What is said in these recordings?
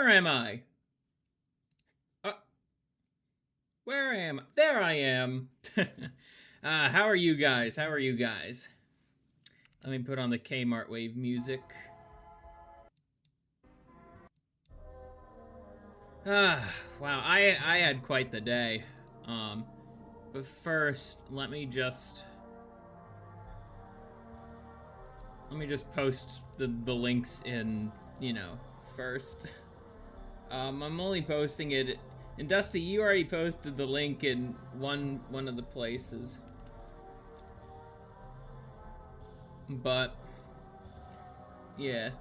Where am I? Where am I? There I am. How are you guys? How are you guys? Let me put on the Kmart Wave music. Wow, I had quite the day. But first, let me just post the links in, first. I'm only posting it, and Dusty, you already posted the link in one of the places. But yeah.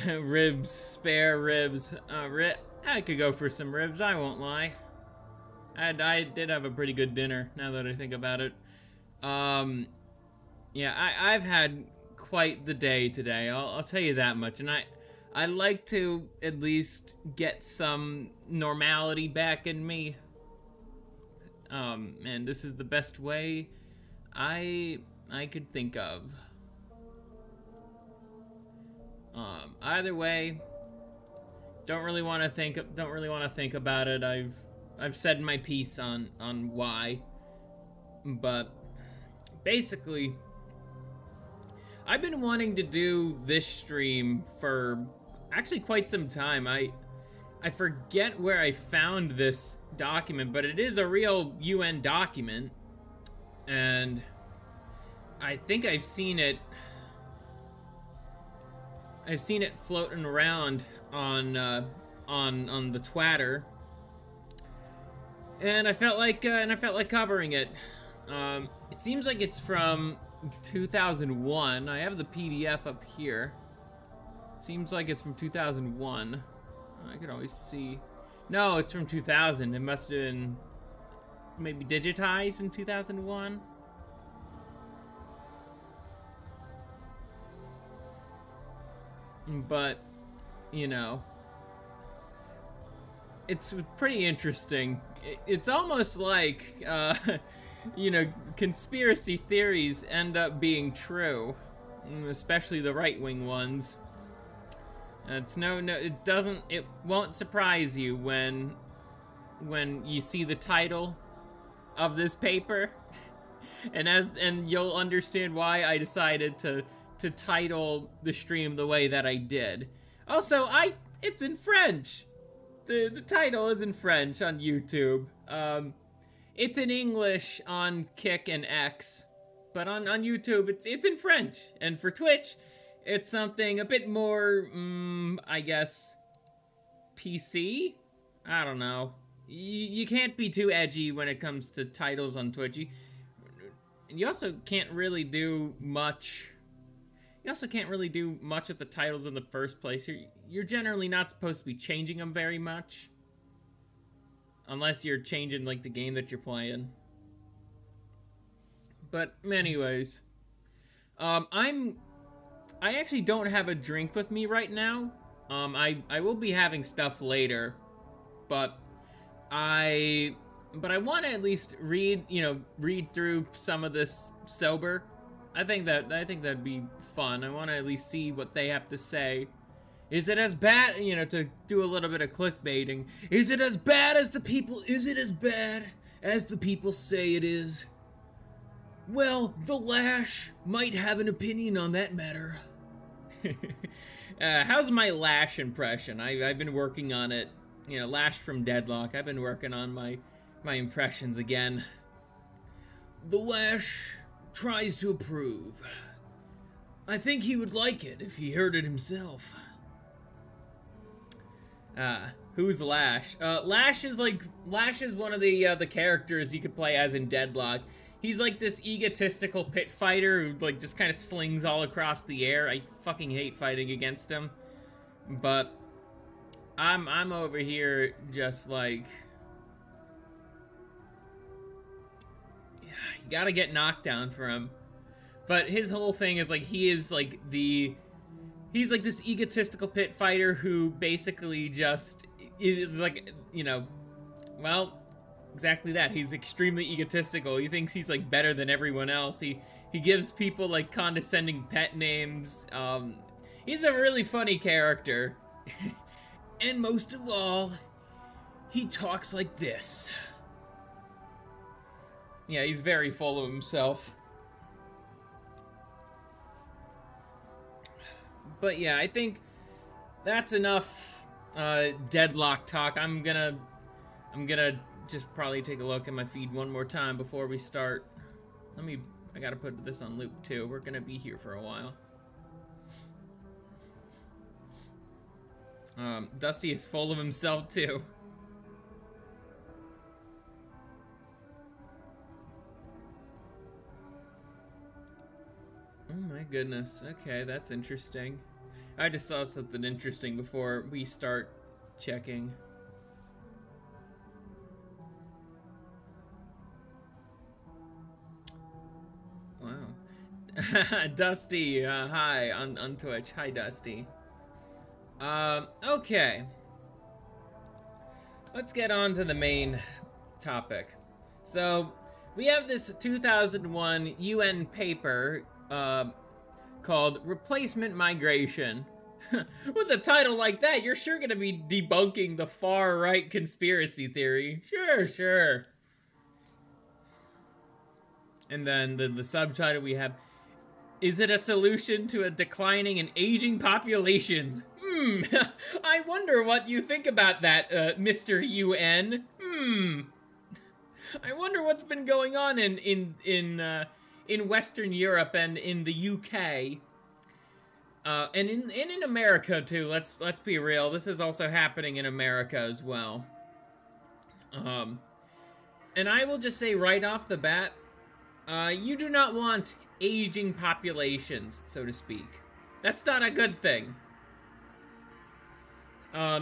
Ribs, spare ribs. I could go for some ribs, I won't lie. I did have a pretty good dinner, now that I think about it. Yeah, I've had quite the day today, I'll tell you that much. And I like to at least get some normality back in me. And this is the best way I could think of. Either way, don't really want to think about it. I've said my piece on why, but basically, I've been wanting to do this stream for actually quite some time. I forget where I found this document, but it is a real UN document, and I think I've seen it floating around on the Twitter, and I felt like covering it. It seems like it's from 2001. I have the PDF up here. It seems like it's from 2001. I could always see. No, it's from 2000. It must have been maybe digitized in 2001. But, it's pretty interesting. It's almost like, conspiracy theories end up being true, especially the right-wing ones. It won't surprise you when you see the title of this paper, and you'll understand why I decided to title the stream the way that I did. Also, it's in French. The title is in French on YouTube. It's in English on Kick and X, but on YouTube it's in French. And for Twitch, it's something a bit more, I guess, PC? I don't know. You can't be too edgy when it comes to titles on Twitch. You also can't really do much. You also can't really do much with the titles in the first place. You're generally not supposed to be changing them very much, unless you're changing like the game that you're playing. But anyways, I actually don't have a drink with me right now. I will be having stuff later, but I want to at least read through some of this sober. I think that'd be fun. I want to at least see what they have to say. Is it as bad, to do a little bit of clickbaiting? Is it as bad as the people say it is? Well, the Lash might have an opinion on that matter. How's my Lash impression? I've been working on it. Lash from Deadlock. I've been working on my impressions again. The Lash tries to approve. I think he would like it if he heard it himself. Who's Lash? Lash is one of the characters you could play as in Deadlock. He's like this egotistical pit fighter who just kind of slings all across the air. I fucking hate fighting against him. But I'm over here just like, you gotta get knocked down for him. But his whole thing is he's like this egotistical pit fighter who basically just is well, exactly that. He's extremely egotistical. He thinks he's like better than everyone else. He gives people like condescending pet names. He's a really funny character. And most of all, he talks like this. Yeah, he's very full of himself. But yeah, I think that's enough deadlock talk. I'm gonna just probably take a look at my feed one more time before we start. I gotta put this on loop too. We're gonna be here for a while. Dusty is full of himself too. Oh my goodness. Okay, that's interesting. I just saw something interesting before we start checking. Wow. Dusty, hi on Twitch. Hi, Dusty. Okay. Let's get on to the main topic. So, we have this 2001 UN paper called Replacement Migration. With a title like that, you're sure gonna be debunking the far-right conspiracy theory. Sure. And then the subtitle we have, is it a solution to a declining and aging populations? I wonder what you think about that, Mr. UN. I wonder what's been going on in Western Europe and in the UK. And in America too. Let's be real. This is also happening in America as well. And I will just say right off the bat, you do not want aging populations, so to speak. That's not a good thing.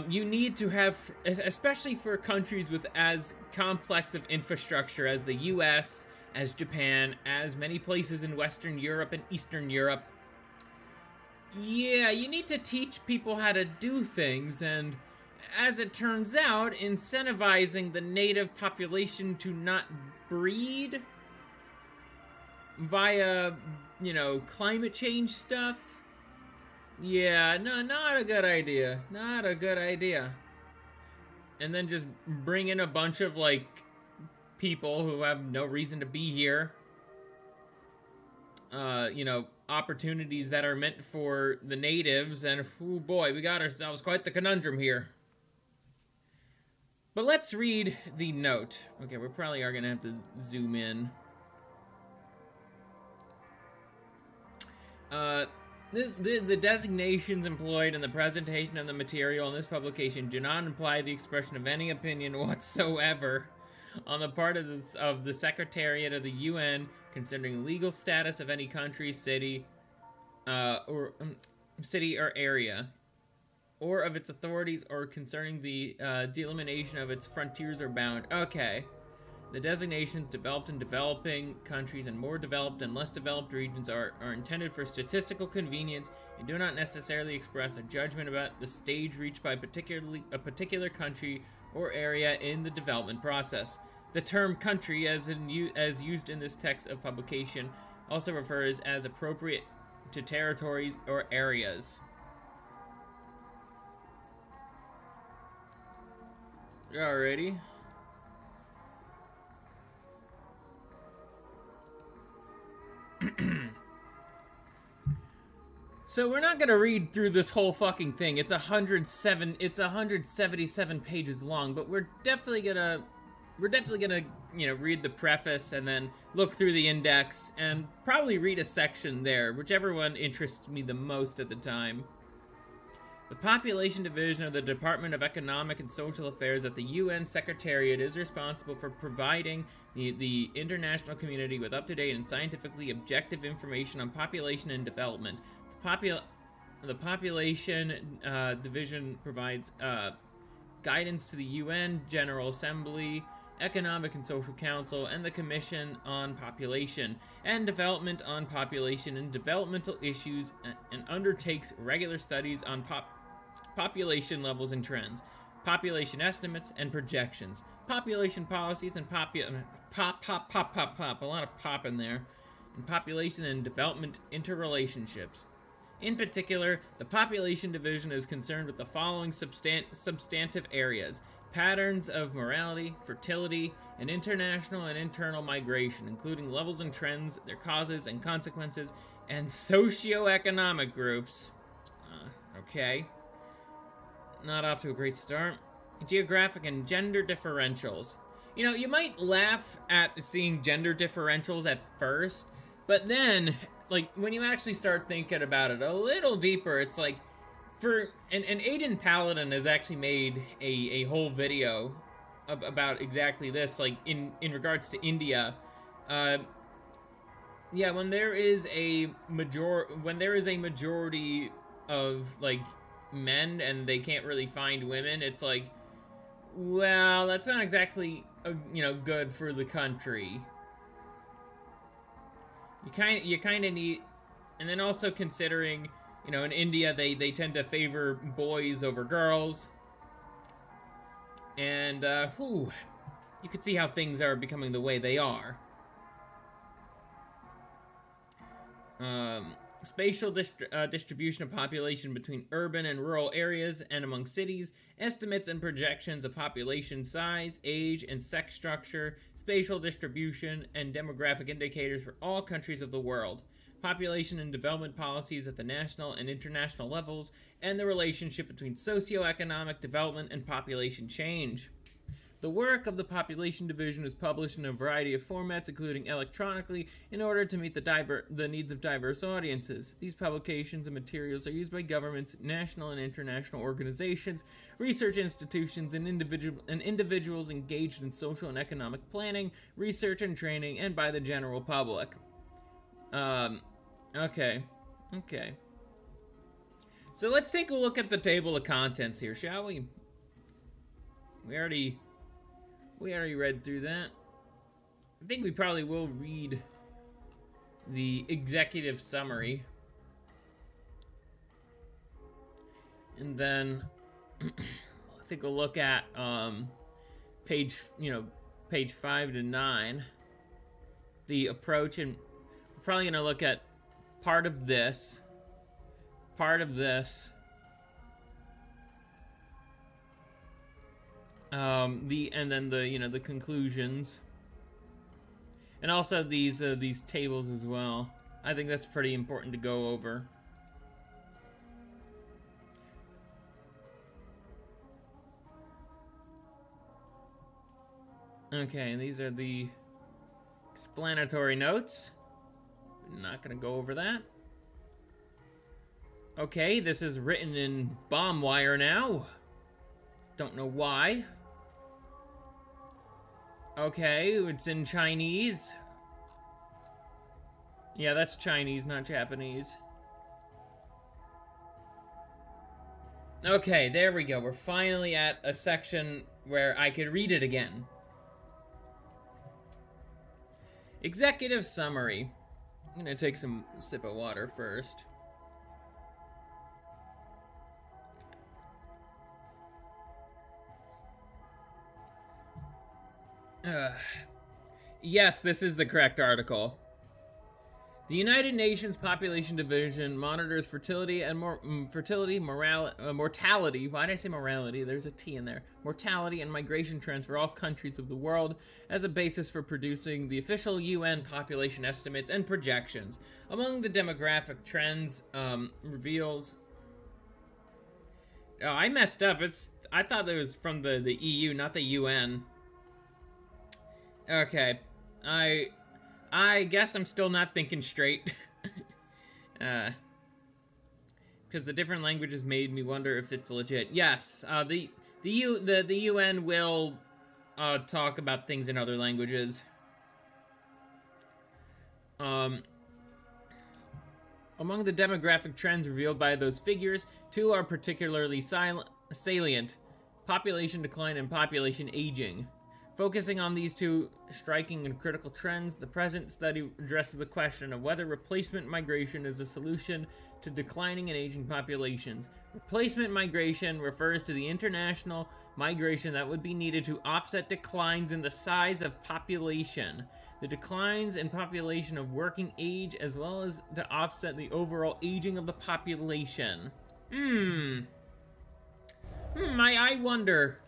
You need to have, especially for countries with as complex of infrastructure as the US, as Japan, as many places in Western Europe and Eastern Europe. Yeah, you need to teach people how to do things, and as it turns out, incentivizing the native population to not breed via, climate change stuff. Yeah, no, not a good idea. Not a good idea. And then just bring in a bunch of, people who have no reason to be here. Opportunities that are meant for the natives, and oh boy, we got ourselves quite the conundrum here. But let's read the note. Okay, we probably are gonna have to zoom in. The designations employed in the presentation of the material in this publication do not imply the expression of any opinion whatsoever on the part of the Secretariat of the UN concerning legal status of any country, city, or area, or of its authorities, or concerning the delimitation of its frontiers or bound. Okay. The designations developed in developing countries and more developed and less developed regions are intended for statistical convenience and do not necessarily express a judgment about the stage reached by a particular country or area in the development process. The term country, as used in this text of publication, also refers as appropriate to territories or areas. Alrighty. So we're not gonna read through this whole fucking thing. It's 177 pages long, but we're definitely gonna read the preface and then look through the index and probably read a section there, whichever one interests me the most at the time. The Population Division of the Department of Economic and Social Affairs at the UN Secretariat is responsible for providing the international community with up-to-date and scientifically objective information on population and development. The Population Division provides guidance to the UN General Assembly, Economic and Social Council, and the Commission on Population and Development on Population and Developmental Issues, and undertakes regular studies on population levels and trends. population estimates and projections, population policies and pop, a lot of pop in there, and population and development interrelationships. In particular, the population division is concerned with the following substantive areas: patterns of morality, fertility, and international and internal migration, including levels and trends, their causes and consequences, and socioeconomic groups. Okay. Not off to a great start. Geographic and gender differentials. You know, you might laugh at seeing gender differentials at first, but then, like, when you actually start thinking about it a little deeper, it's like, and Aiden Paladin has actually made a whole video about exactly this, like, in regards to India. Yeah, when there is a majority of, like, men and they can't really find women, it's like, well, that's not exactly good for the country. You kind of need, and then also considering, in India they tend to favor boys over girls, and you could see how things are becoming the way they are. Spatial distribution of population between urban and rural areas and among cities, estimates and projections of population size, age, and sex structure, spatial distribution, and demographic indicators for all countries of the world, population and development policies at the national and international levels, and the relationship between socioeconomic development and population change. The work of the population division is published in a variety of formats, including electronically, in order to meet the needs of diverse audiences. These publications and materials are used by governments, national and international organizations, research institutions, and individuals engaged in social and economic planning, research and training, and by the general public. Okay. So let's take a look at the table of contents here, shall we? We already read through that. I think we probably will read the executive summary. And then take a look at page 5 to 9. The approach, and we're probably going to look at part of this. The conclusions, and also these tables as well. I think that's pretty important to go over. Okay, these are the explanatory notes. We're not gonna go over that. Okay, this is written in bomb wire now. Don't know why. Okay, it's in Chinese. Yeah, that's Chinese, not Japanese. Okay, there we go. We're finally at a section where I could read it again. Executive summary. I'm gonna take some sip of water first. Yes, this is the correct article. The United Nations Population Division monitors fertility and mortality. Why did I say morality? There's a T in there. Mortality and migration trends for all countries of the world as a basis for producing the official UN population estimates and projections. Among the demographic trends reveals... Oh, I messed up. I thought it was from the EU, not the UN. Okay, I guess I'm still not thinking straight. Because the different languages made me wonder if it's legit. Yes, the UN will talk about things in other languages. Among the demographic trends revealed by those figures, two are particularly salient: population decline and population aging. Focusing on these two striking and critical trends, the present study addresses the question of whether replacement migration is a solution to declining and aging populations. Replacement migration refers to the international migration that would be needed to offset declines in the size of population, the declines in population of working age, as well as to offset the overall aging of the population. I wonder.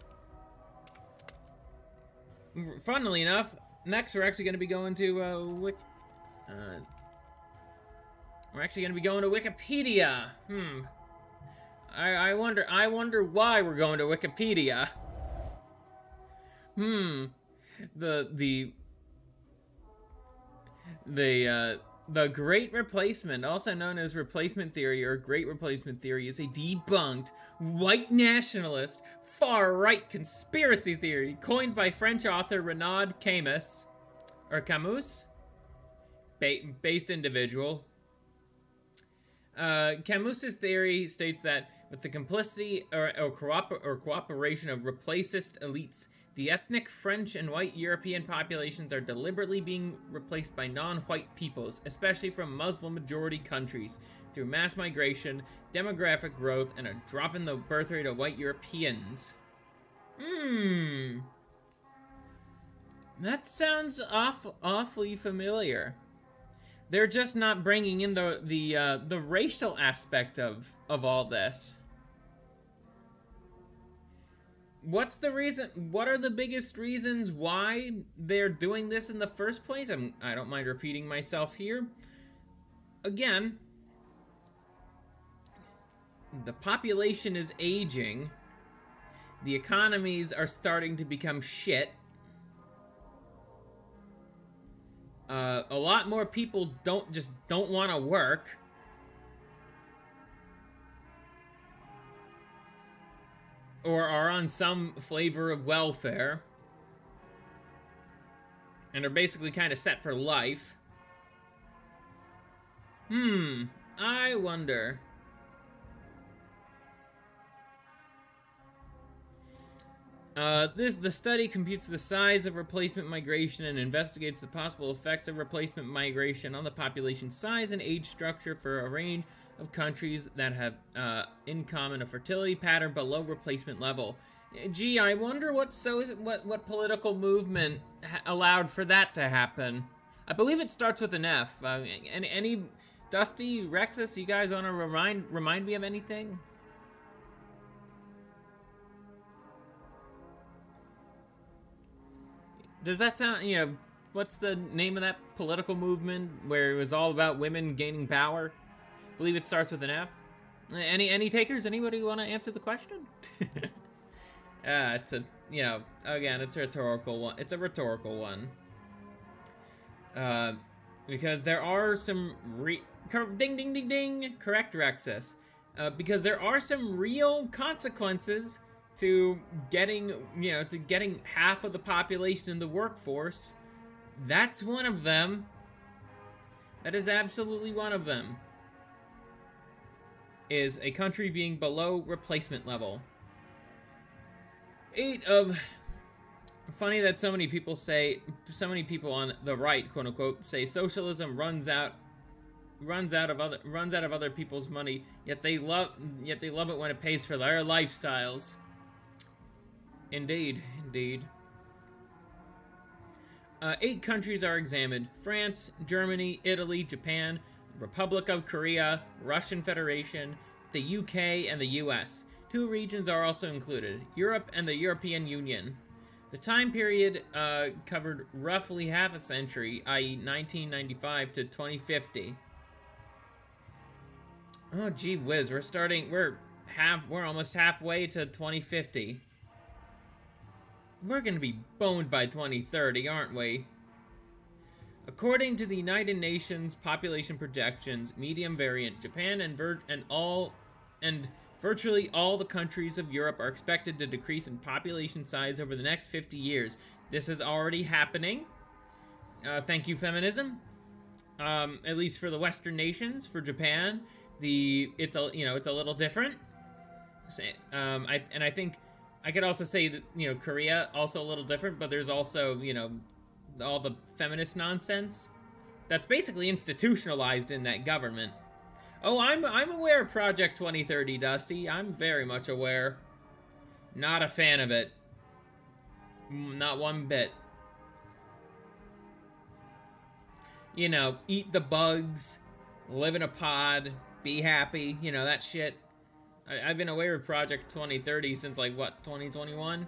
Funnily enough, next we're actually going to be going to Wikipedia. I wonder why we're going to Wikipedia. The Great Replacement, also known as replacement theory or Great Replacement theory, is a debunked white nationalist far-right conspiracy theory coined by French author Renaud Camus, based individual. Camus's theory states that with the complicity or cooperation of replacist elites, the ethnic French and white European populations are deliberately being replaced by non-white peoples, especially from Muslim-majority countries, through mass migration, demographic growth, and a drop in the birth rate of white Europeans. That sounds awfully familiar. They're just not bringing in the racial aspect of all this. What's the reason? What are the biggest reasons why they're doing this in the first place? I don't mind repeating myself here. Again, the population is aging. The economies are starting to become shit. A lot more people don't want to work. Or are on some flavor of welfare. And are basically kind of set for life. I wonder. The study computes the size of replacement migration and investigates the possible effects of replacement migration on the population size and age structure for a range of countries that have in common a fertility pattern below replacement level. Gee, I wonder what political movement allowed for that to happen. I believe it starts with an F. Any Dusty, Rexus, you guys want to remind me of anything? Does that sound, what's the name of that political movement where it was all about women gaining power? I believe it starts with an F. Any takers? Anybody want to answer the question? It's a, again, it's a rhetorical one. It's a rhetorical one. Because there are some ding, ding, ding, ding, correct, Rexus. Because there are some real consequences to getting half of the population in the workforce. That's one of them. That is absolutely one of them. Is a country being below replacement level. Funny that so many people on the right, quote unquote, say socialism runs out of other people's money, yet they love it when it pays for their lifestyles. Indeed. 8 countries are examined: France, Germany, Italy, Japan, Republic of Korea, Russian Federation, the UK, and the US. 2 regions are also included: Europe and the European Union. The time period covered roughly half a century, i.e. 1995 to 2050. Oh gee whiz, we're almost halfway to 2050. We're gonna be boned by 2030, aren't we? According to the United Nations population projections, medium variant, Japan and virtually all the countries of Europe are expected to decrease in population size over the next 50 years. This is already happening. Thank you, feminism. At least for the Western nations. For Japan, it's a little different. I think I could also say that, you know, Korea, also a little different, but there's also, you know, all the feminist nonsense that's basically institutionalized in that government. Oh, I'm aware of Project 2030, Dusty. I'm very much aware. Not a fan of it. Not one bit. You know, eat the bugs, live in a pod, be happy, you know, that shit. I've been aware of Project 2030 since, like, what, 2021?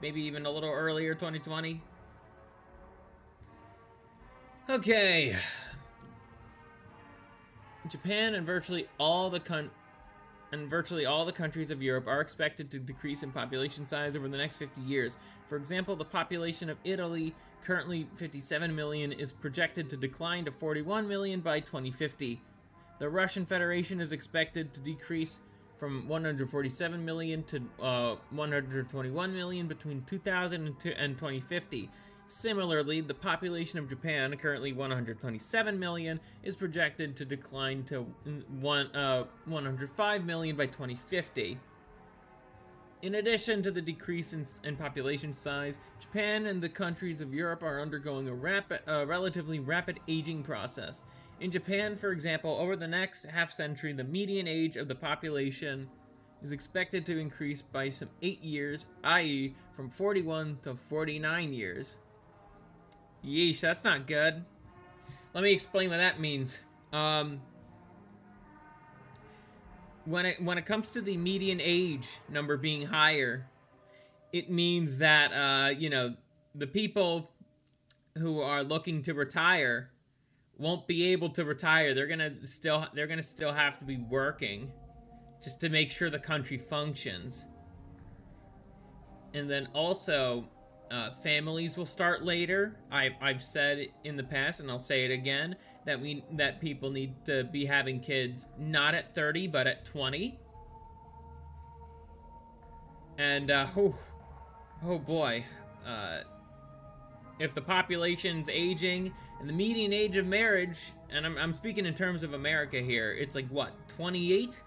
Maybe even a little earlier, 2020? Okay. Japan and virtually all the countries of Europe are expected to decrease in population size over the next 50 years. For example, the population of Italy, currently 57 million, is projected to decline to 41 million by 2050. The Russian Federation is expected to decrease from 147 million to 121 million between 2000 and 2050. Similarly, the population of Japan, currently 127 million, is projected to decline to 105 million by 2050. In addition to the decrease in population size, Japan and the countries of Europe are undergoing a relatively rapid aging process. In Japan, for example, over the next half-century, the median age of the population is expected to increase by some 8 years, i.e. from 41 to 49 years. Yeesh, that's not good. Let me explain what that means. When it comes to the median age number being higher, it means that you know, the people who are looking to retire won't be able to retire. They're gonna still have to be working just to make sure the country functions. And then also, families will start later. I've said in the past, and I'll say it again, that people need to be having kids not at 30 but at 20. And oh boy, if the population's aging and the median age of marriage, and I'm speaking in terms of America here, it's like what, 28?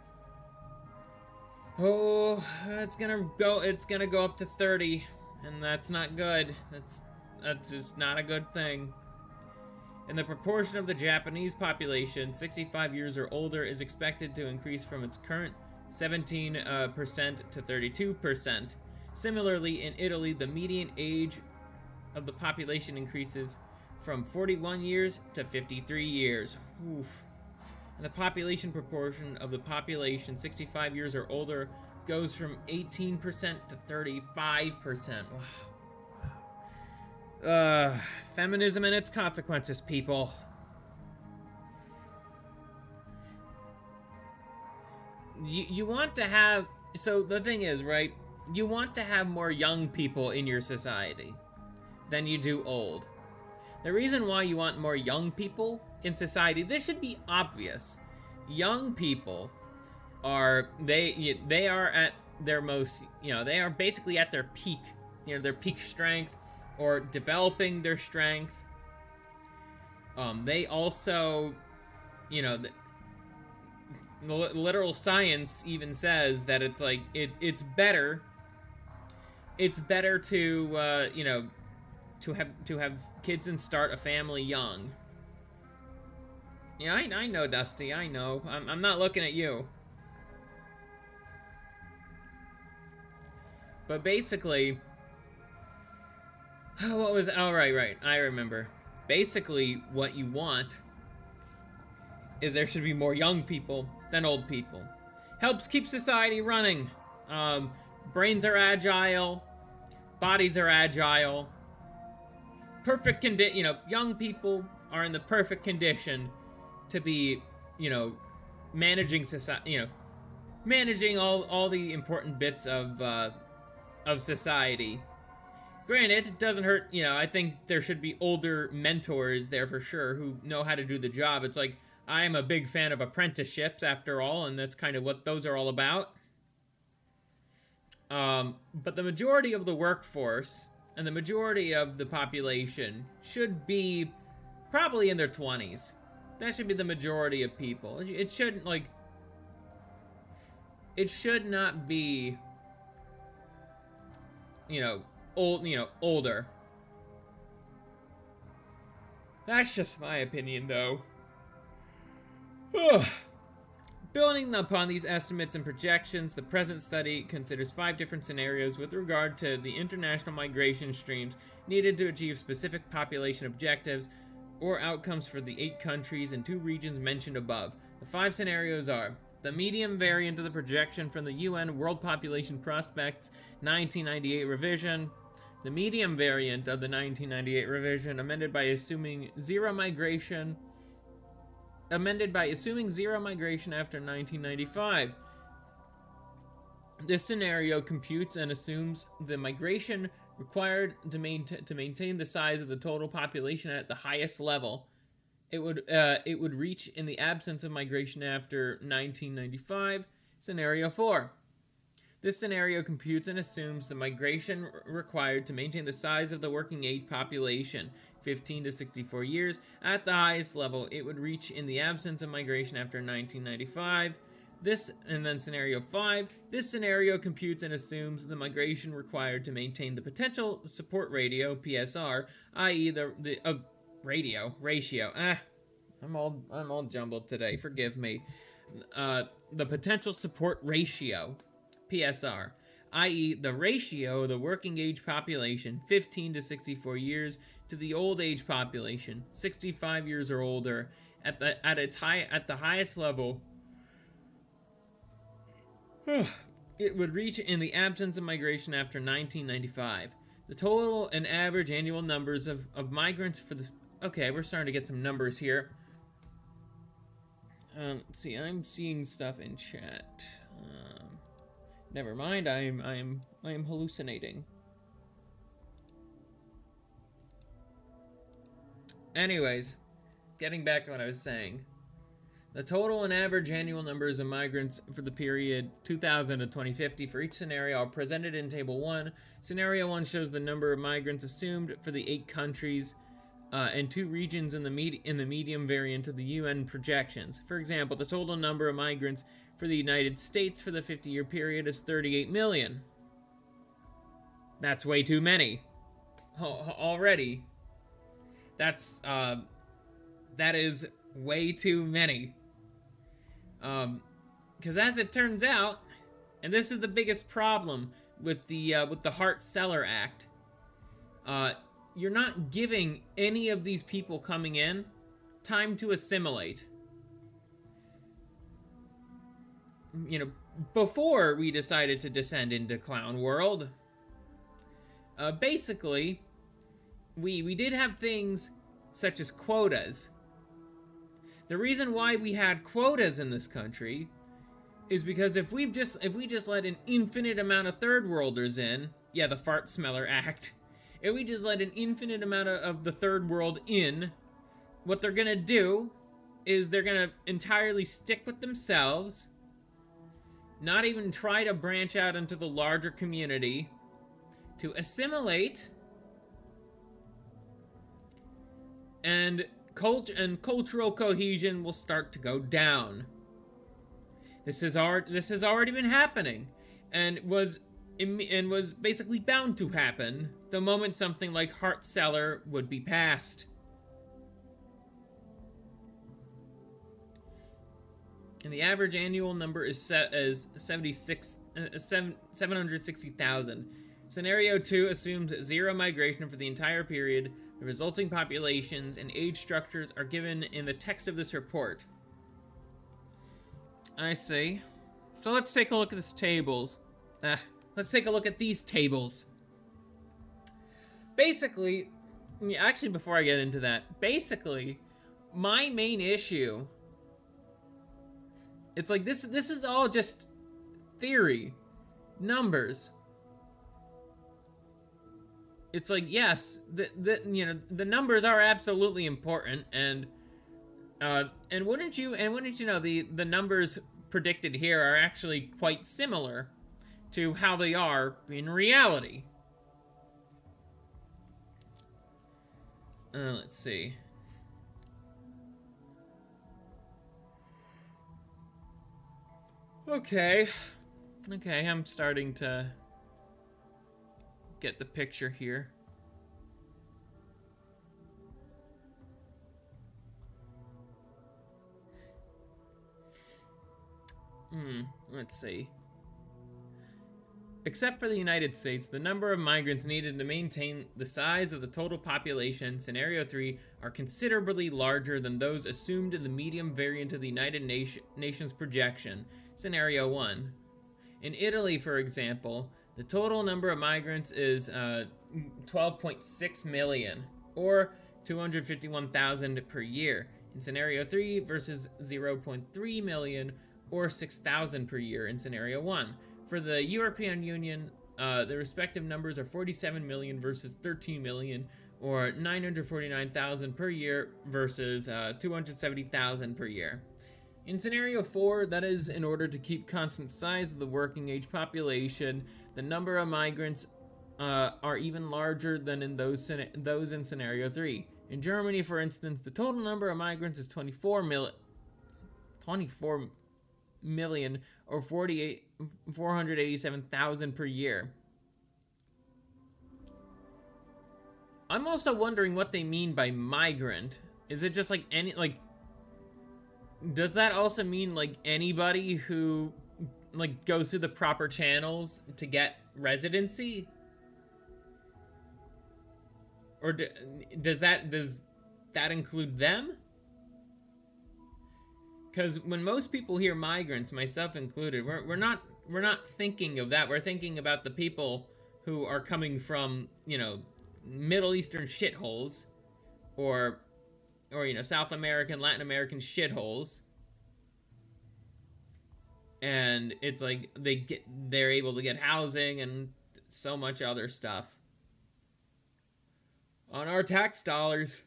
Oh, it's gonna go up to 30. And that's not good. That's just not a good thing. And the proportion of the Japanese population 65 years or older is expected to increase from its current 17% to 32%. Similarly, in Italy, the median age of the population increases from 41 years to 53 years. Oof. And the population proportion of the population 65 years or older goes from 18% to 35%. Wow. Feminism and its consequences, people. You want to have... So the thing is, right? You want to have more young people in your society than you do old. The reason why you want more young people in society, this should be obvious. Young people are they are at their most, you know, they are basically at their peak, you know, their peak strength or developing their strength. They also, you know, the literal science even says that it's like it's better to you know, to have kids and start a family young. Yeah, I know, Dusty, I know. I'm not looking at you. But basically, what was... Oh, right, I remember. Basically, what you want is there should be more young people than old people. Helps keep society running. Brains are agile. Bodies are agile. Perfect condition, you know, young people are in the perfect condition to be, you know, managing society, you know, managing all the important bits of society. Granted, it doesn't hurt, you know, I think there should be older mentors there for sure who know how to do the job. It's like, I'm a big fan of apprenticeships after all, and that's kind of what those are all about. But the majority of the workforce and the majority of the population should be probably in their 20s. That should be the majority of people. It shouldn't, like... It should not be older. That's just my opinion, though. Building upon these estimates and projections, the present study considers 5 different scenarios with regard to the international migration streams needed to achieve specific population objectives or outcomes for the 8 countries and 2 regions mentioned above. The 5 scenarios are: the medium variant of the projection from the UN World Population Prospects 1998 revision, the medium variant of the 1998 revision amended by assuming zero migration after 1995. This scenario computes and assumes the migration required to maintain the size of the total population at the highest level it would reach in the absence of migration after 1995. Scenario 4. This scenario computes and assumes the migration required to maintain the size of the working age population, 15 to 64 years, at the highest level it would reach in the absence of migration after 1995. And then scenario 5. This scenario computes and assumes the migration required to maintain the potential support ratio, PSR, i.e. the ratio. I'm all jumbled today. Forgive me. The potential support ratio, PSR, i.e. the ratio of the working age population, 15 to 64 years, to the old age population, 65 years or older, at the highest level it would reach in the absence of migration after 1995. The total and average annual numbers of migrants for the... Okay, we're starting to get some numbers here. Let's see, I'm seeing stuff in chat. Never mind, I am hallucinating. Anyways, getting back to what I was saying. The total and average annual numbers of migrants for the period 2000 to 2050 for each scenario are presented in Table 1. Scenario 1 shows the number of migrants assumed for the 8 countries and 2 regions in the medium variant of the UN projections. For example, the total number of migrants for the United States for the 50-year period is 38 million. That's way too many. Already. That is way too many. Because as it turns out, and this is the biggest problem with the Hart-Celler Act, you're not giving any of these people coming in time to assimilate. Before we decided to descend into Clown World, basically, we did have things such as quotas. The reason why we had quotas in this country is because if we just let an infinite amount of third worlders in, yeah, the Fart-Smeller Act, if we just let an infinite amount of the third world in, what they're gonna do is they're gonna entirely stick with themselves, not even try to branch out into the larger community, to assimilate, and cultural cohesion will start to go down. This has already been happening, and was basically bound to happen the moment something like Hart-Celler would be passed. And the average annual number is set as 760,000. Scenario 2 assumes zero migration for the entire period. The resulting populations and age structures are given in the text of this report. I see. So let's take a look at these tables. Let's take a look at these tables. Basically, actually before I get into that, basically, my main issue, it's like this is all just theory, numbers. It's like, yes, the numbers are absolutely important, and wouldn't you know, the numbers predicted here are actually quite similar to how they are in reality. Let's see. Okay, I'm starting to get the picture here. Let's see. Except for the United States, the number of migrants needed to maintain the size of the total population, Scenario 3, are considerably larger than those assumed in the medium variant of the United Nations projection, Scenario 1. In Italy, for example, the total number of migrants is 12.6 million, or 251,000 per year, in Scenario 3 versus 0.3 million, or 6,000 per year in Scenario 1. For the European Union, the respective numbers are 47 million versus 13 million, or 949,000 per year versus 270,000 per year. In Scenario 4, that is in order to keep constant size of the working age population, the number of migrants are even larger than in those in Scenario 3. In Germany, for instance, the total number of migrants is 24 million, or 487,000 per year. I'm also wondering what they mean by migrant. Is it just like any, like, does that also mean like anybody who like goes through the proper channels to get residency? Or does that include them? Because when most people hear migrants, myself included, we're not thinking of that. We're thinking about the people who are coming from, you know, Middle Eastern shitholes, or you know, South American, Latin American shitholes, and it's like they're able to get housing and so much other stuff on our tax dollars.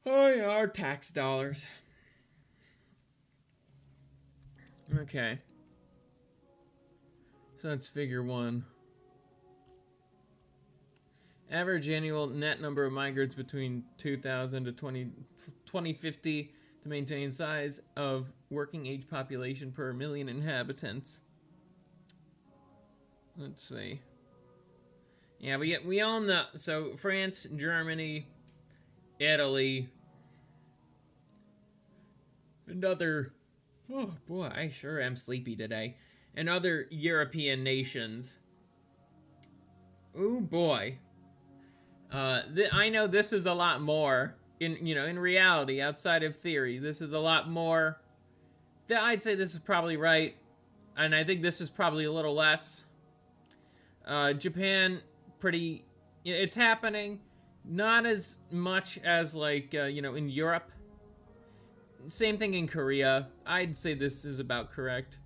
Oh yeah, our tax dollars. Okay. So that's figure 1. Average annual net number of migrants between 2000 to 2050 to maintain size of working age population per million inhabitants. Let's see. Yeah, we all know. So France, Germany, Italy, and other... Oh boy, I sure am sleepy today. And other European nations. Oh boy. I know this is a lot more in reality, outside of theory. This is a lot more. I'd say this is probably right, and I think this is probably a little less. Japan, pretty. It's happening, not as much as like in Europe. Same thing in Korea. I'd say this is about correct.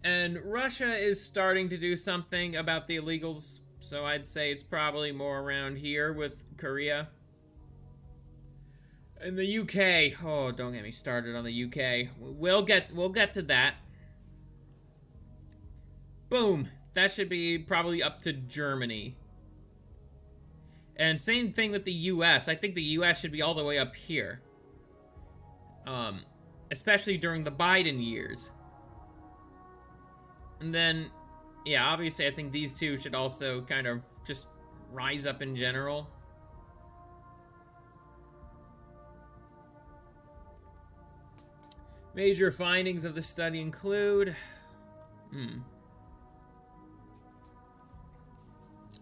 And Russia is starting to do something about the illegals, so I'd say it's probably more around here with Korea. And the UK, oh, don't get me started on the UK. We'll get to that. Boom. That should be probably up to Germany. And same thing with the US. I think the US should be all the way up here. Especially during the Biden years. And then, yeah, obviously I think these two should also kind of just rise up in general. Major findings of the study include...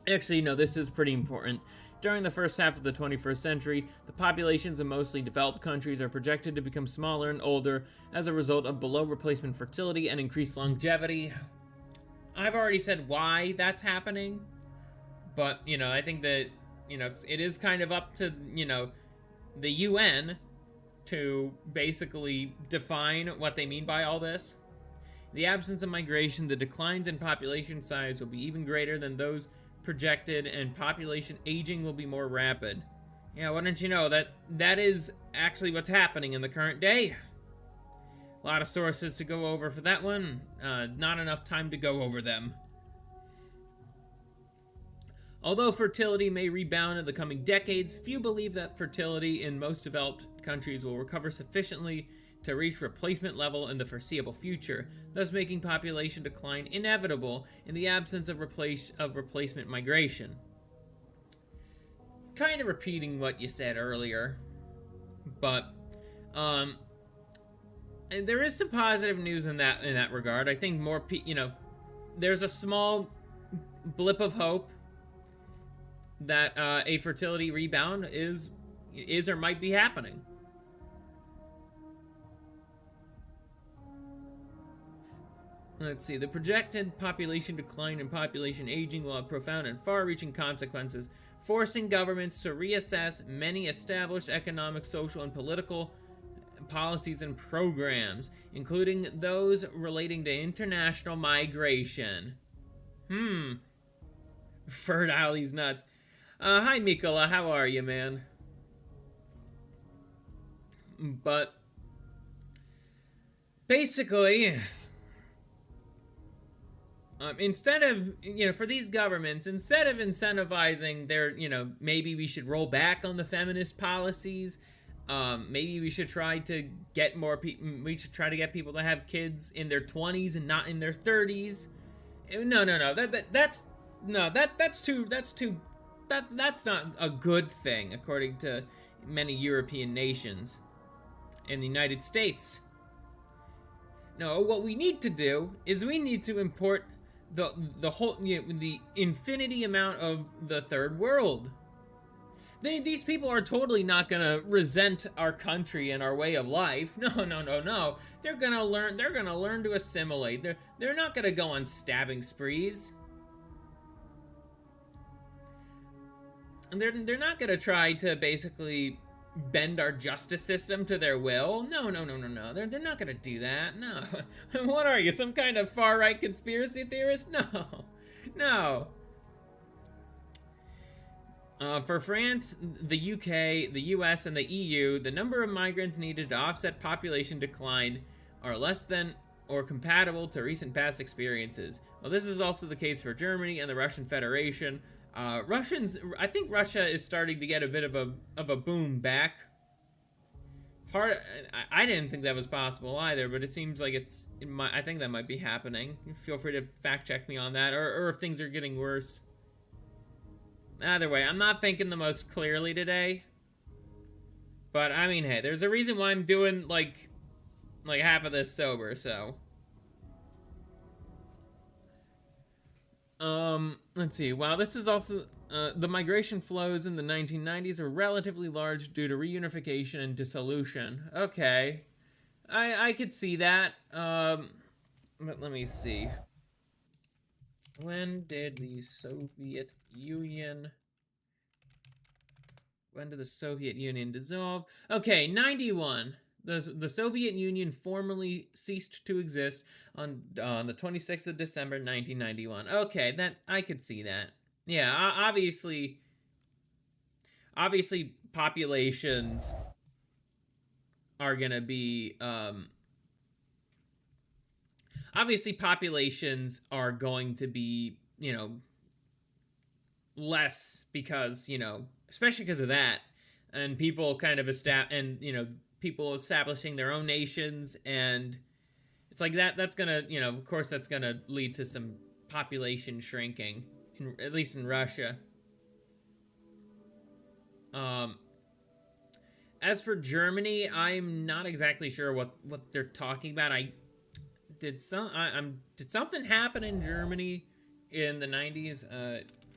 Actually, no, this is pretty important. During the first half of the 21st century, the populations in mostly developed countries are projected to become smaller and older as a result of below replacement fertility and increased longevity. I've already said why that's happening, but, I think that, it is kind of up to, the UN to basically define what they mean by all this. The absence of migration, the declines in population size will be even greater than those projected, and population aging will be more rapid. Yeah, why don't you know that is actually what's happening in the current day. A lot of sources to go over for that one. Not enough time to go over them. Although fertility may rebound in the coming decades, few believe that fertility in most developed countries will recover sufficiently to reach replacement level in the foreseeable future, thus making population decline inevitable in the absence of replacement migration. Kind of repeating what you said earlier, but and there is some positive news in that regard. I think more there's a small blip of hope that a fertility rebound is or might be happening. Let's see. The projected population decline and population aging will have profound and far-reaching consequences, forcing governments to reassess many established economic, social, and political policies and programs, including those relating to international migration. Fertility's nuts. Hi, Mikola. How are you, man? But basically, instead of, for these governments, instead of incentivizing their, maybe we should roll back on the feminist policies, maybe we should try to get more people, we should try to get people to have kids in their 20s and not in their 30s. No, that's not a good thing, according to many European nations and the United States. No, what we need to do is we need to import the whole, the infinity amount of the third world. These people are totally not gonna resent our country and our way of life. No. They're gonna learn to assimilate. They're not gonna go on stabbing sprees. And they're not gonna try to basically bend our justice system to their will. No. They're not gonna do that. No. What are you, some kind of far-right conspiracy theorist? No. For France, the UK, the US, and the EU, the number of migrants needed to offset population decline are less than or compatible to recent past experiences. Well, this is also the case for Germany and the Russian Federation. I think Russia is starting to get a bit of a boom back. I didn't think that was possible either, but it seems like I think that might be happening. Feel free to fact check me on that, or if things are getting worse. Either way, I'm not thinking the most clearly today. But I mean, hey, there's a reason why I'm doing like half of this sober, so. Let's see. Wow, this is also, the migration flows in the 1990s are relatively large due to reunification and dissolution. Okay. I could see that. But let me see. When did the Soviet Union dissolve? Okay, 91. The Soviet Union formally ceased to exist on the 26th of December, 1991. Okay, that I could see that. Yeah, obviously populations are gonna be less because, especially because of that, and people kind of people establishing their own nations, and it's like that's gonna, of course that's gonna lead to some population shrinking, at least in Russia. As for Germany, I'm not exactly sure what they're talking about. Did something happen in Germany in the 90s?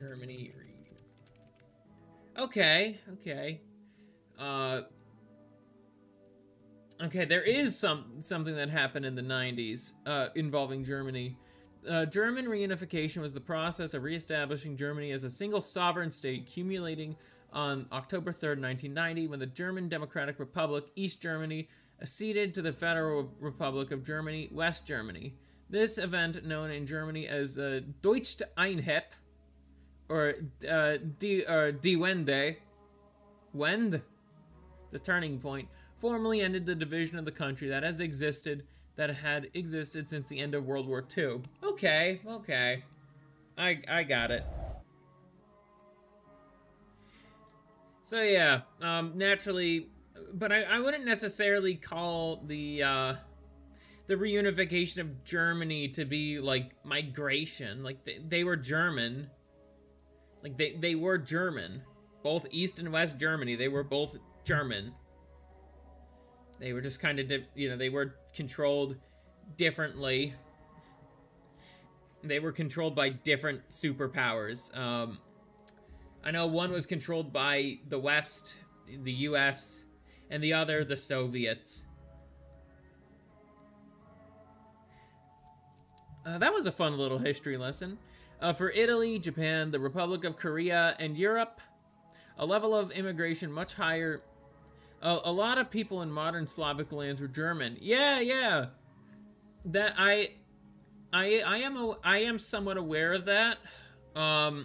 Germany region. Okay. Okay, there is something that happened in the 90s involving Germany. German reunification was the process of reestablishing Germany as a single sovereign state, culminating on October 3rd, 1990, when the German Democratic Republic, East Germany, acceded to the Federal Republic of Germany, West Germany. This event, known in Germany as Deutsche Einheit, or Die Wende, the turning point, formally ended the division of the country that had existed since the end of World War II. Okay. I got it. So yeah, naturally, but I wouldn't necessarily call the reunification of Germany to be like migration. Like they were German. Like they were German. Both East and West Germany, they were both German. They were just kind of, they were controlled differently. They were controlled by different superpowers. I know one was controlled by the West, the US, and the other, the Soviets. That was a fun little history lesson. For Italy, Japan, the Republic of Korea, and Europe, a level of immigration much higher. A lot of people in modern Slavic lands were German. Yeah. That I am somewhat aware of that. I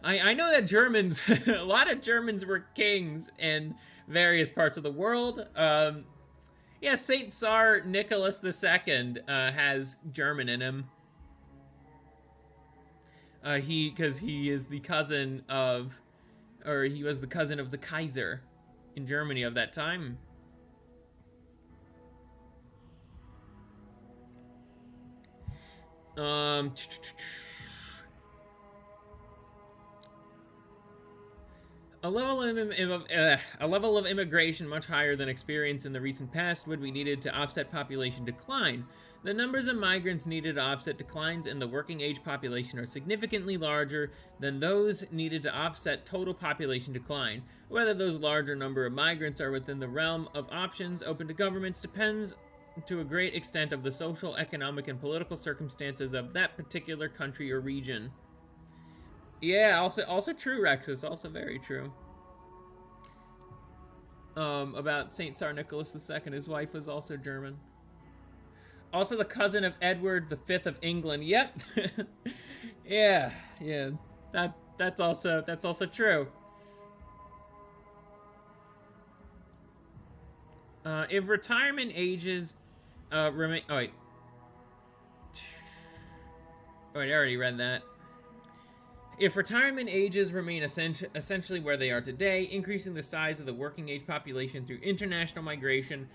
know that Germans, a lot of Germans were kings in various parts of the world. Yeah, Saint Tsar Nicholas II has German in him. Because he is the cousin of, or he was the cousin of the Kaiser in Germany of that time. A level of immigration much higher than experienced in the recent past would be needed to offset population decline. The numbers of migrants needed to offset declines in the working age population are significantly larger than those needed to offset total population decline. Whether those larger number of migrants are within the realm of options open to governments depends to a great extent of the social, economic, and political circumstances of that particular country or region. Yeah, also true, Rexus. Also very true. About Saint Tsar Nicholas II, his wife was also German. Also the cousin of Edward V of England. Yep. yeah. That's also true. If retirement ages remain. Oh wait, I already read that. If retirement ages remain essentially where they are today, increasing the size of the working age population through international migration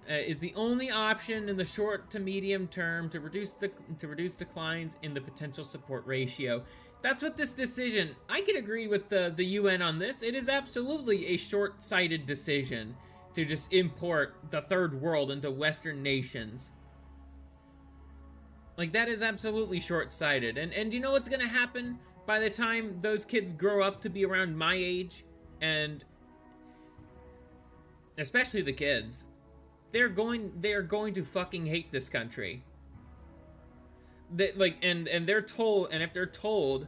is the only option in the short to medium term to reduce declines in the potential support ratio. That's what this decision. I can agree with the UN on this. It is absolutely a short-sighted decision to just import the third world into Western nations. Like, that is absolutely short-sighted. And you know what's gonna happen by the time those kids grow up to be around my age? And especially the kids. They are going to fucking hate this country. And they're told, and if they're told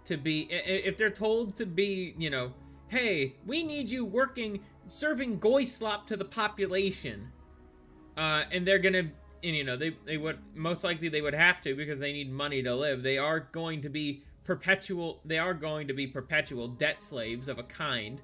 to be, you know, hey, we need you serving goy slop to the population, and they're gonna, and you know, they would most likely they would have to because they need money to live. They are going to be perpetual debt slaves of a kind.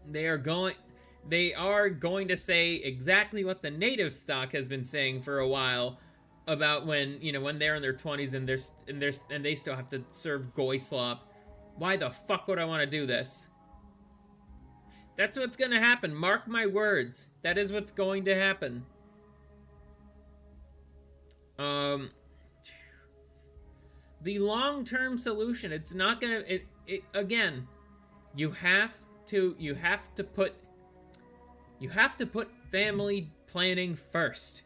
They are going to say exactly what the native stock has been saying for a while about when they're in their 20s and they still have to serve goy slop. Why the fuck would I want to do this? That's what's going to happen. Mark my words. That is what's going to happen. The long-term solution, it's not going to again, you have to put family planning first.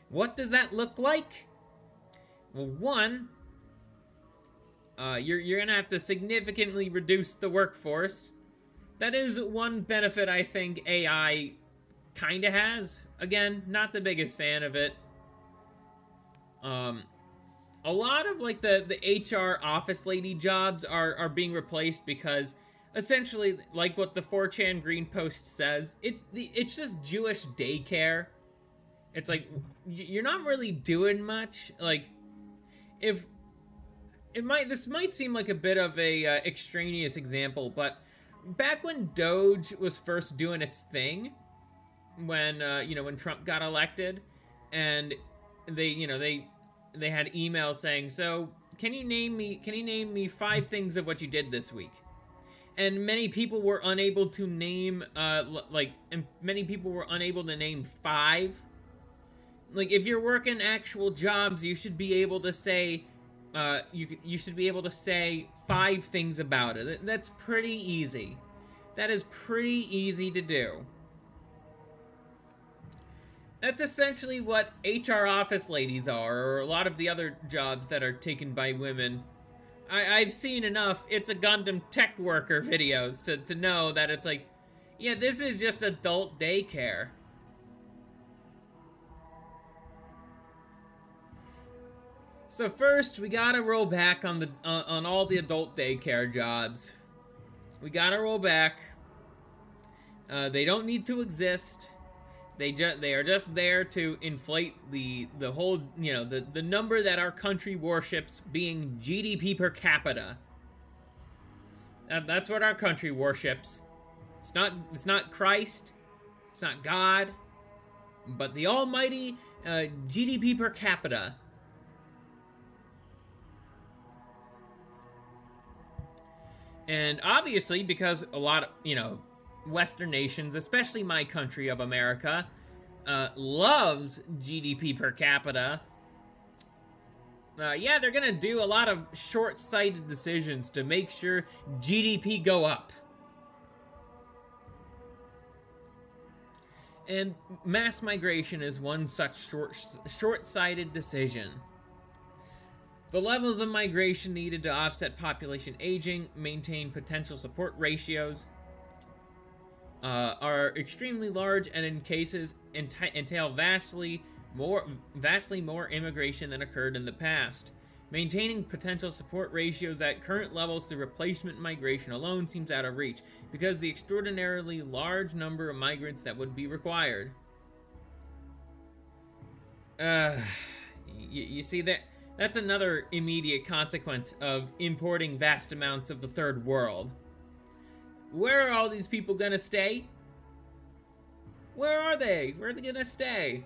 What does that look like? Well, one, you're gonna have to significantly reduce the workforce. That is one benefit I think AI kinda has. Again, not the biggest fan of it. A lot of like the HR office lady jobs are being replaced because essentially, like what the 4chan Green Post says, it's just Jewish daycare. It's like, you're not really doing much. Like, this might seem like a bit of a extraneous example, but back when Doge was first doing its thing, when Trump got elected, and they had emails saying, so can you name me 5 things of what you did this week? And many people were unable to name, and many people were unable to name 5. Like, if you're working actual jobs, you should be able to say, you should be able to say 5 things about it. That's pretty easy. That is pretty easy to do. That's essentially what HR office ladies are, or a lot of the other jobs that are taken by women. I've seen enough It's a Gundam tech worker videos to know that it's like, yeah, this is just adult daycare. So first, we gotta roll back on all the adult daycare jobs. We gotta roll back. They don't need to exist. They are just there to inflate the whole, the number that our country worships, being GDP per capita. That's what our country worships. It's not Christ, it's not God, but the almighty GDP per capita. And obviously, because a lot of, Western nations, especially my country of America, loves GDP per capita, yeah, they're gonna do a lot of short-sighted decisions to make sure GDP go up. And mass migration is one such short-sighted decision. The levels of migration needed to offset population aging, maintain potential support ratios, are extremely large, and in cases entail vastly more immigration than occurred in the past. Maintaining potential support ratios at current levels through replacement migration alone seems out of reach, because of the extraordinarily large number of migrants that would be required. You see that? That's another immediate consequence of importing vast amounts of the third world. Where are all these people gonna stay? Where are they? Where are they gonna stay?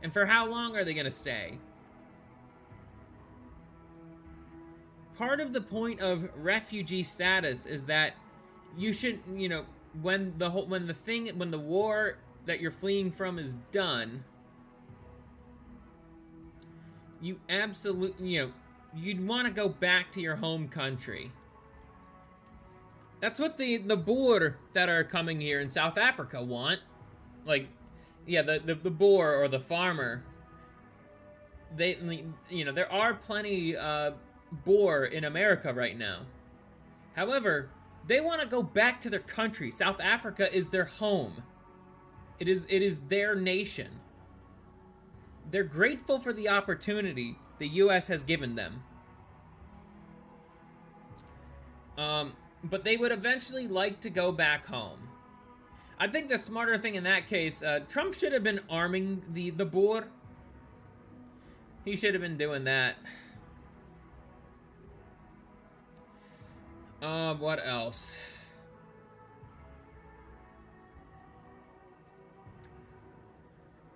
And for how long are they gonna stay? Part of the point of refugee status is that you should, when the war that you're fleeing from is done, you absolutely, you'd want to go back to your home country. That's what the Boer that are coming here in South Africa want. Like, yeah, the Boer or the farmer. They, there are plenty Boer in America right now. However, they want to go back to their country. South Africa is their home. It is their nation. They're grateful for the opportunity the U.S. has given them. But they would eventually like to go back home. I think the smarter thing in that case, Trump should have been arming the Boer. He should have been doing that. What else?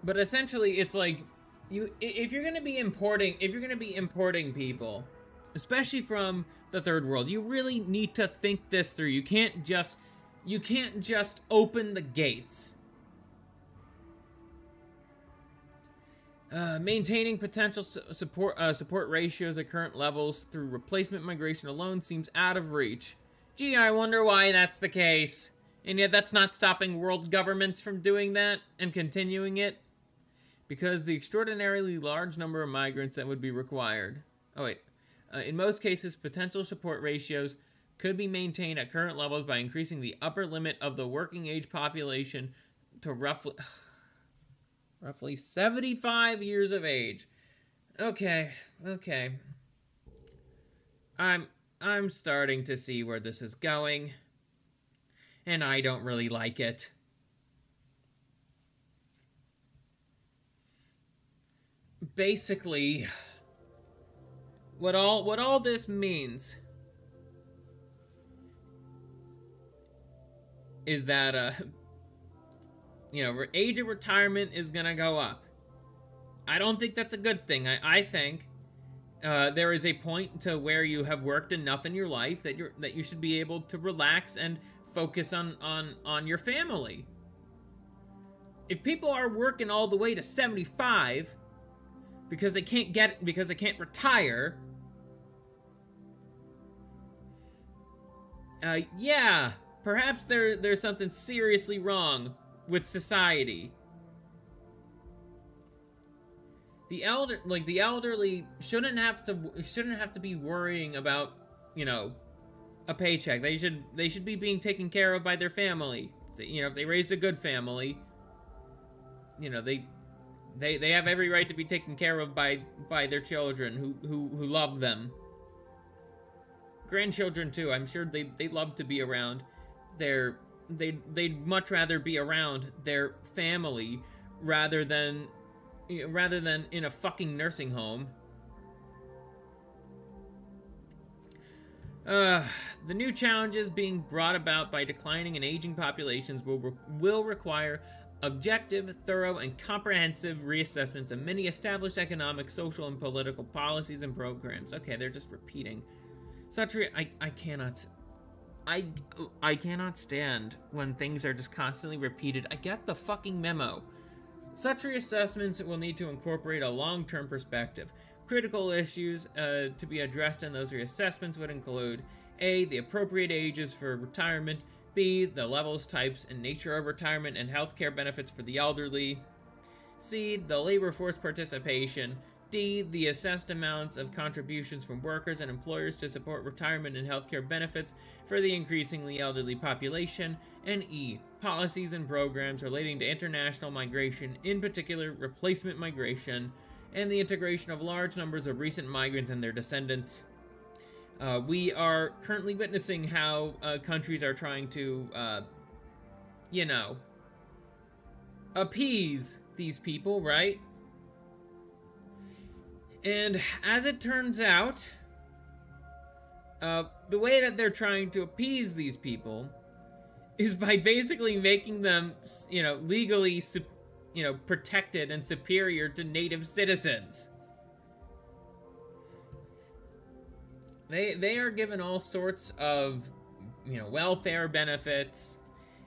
But essentially, it's like, if you're gonna be importing people, especially from the third world, you really need to think this through. You can't just open the gates. Maintaining potential support ratios at current levels through replacement migration alone seems out of reach. Gee, I wonder why that's the case. And yet that's not stopping world governments from doing that and continuing it. Because the extraordinarily large number of migrants that would be required. Oh wait. In most cases, potential support ratios could be maintained at current levels by increasing the upper limit of the working age population to roughly 75 years of age. Okay. I'm starting to see where this is going, and I don't really like it. Basically, what all this means is that age of retirement is gonna go up. I don't think that's a good thing. I think There is a point to where you have worked enough in your life that you should be able to relax and focus on your family. If people are working all the way to 75 because they can't retire, yeah, perhaps there's something seriously wrong with society. The elderly shouldn't have to be worrying about, a paycheck. They should be being taken care of by their family. If they raised a good family, they have every right to be taken care of by their children who love them. Grandchildren too. I'm sure they love to be around they'd much rather be around their family rather than in a fucking nursing home. The new challenges being brought about by declining and aging populations will require objective, thorough, and comprehensive reassessments of many established economic, social, and political policies and programs. Okay, they're just repeating. I cannot stand when things are just constantly repeated. I get the fucking memo. Such reassessments will need to incorporate a long-term perspective. Critical issues to be addressed in those reassessments would include A, the appropriate ages for retirement, B, the levels, types, and nature of retirement and healthcare benefits for the elderly, C, the labor force participation, D, the assessed amounts of contributions from workers and employers to support retirement and healthcare benefits for the increasingly elderly population, and E, policies and programs relating to international migration, in particular replacement migration, and the integration of large numbers of recent migrants and their descendants. We are currently witnessing how countries are trying to, appease these people, right? And as it turns out, the way that they're trying to appease these people is by basically making them, legally, protected and superior to native citizens. They are given all sorts of, welfare benefits.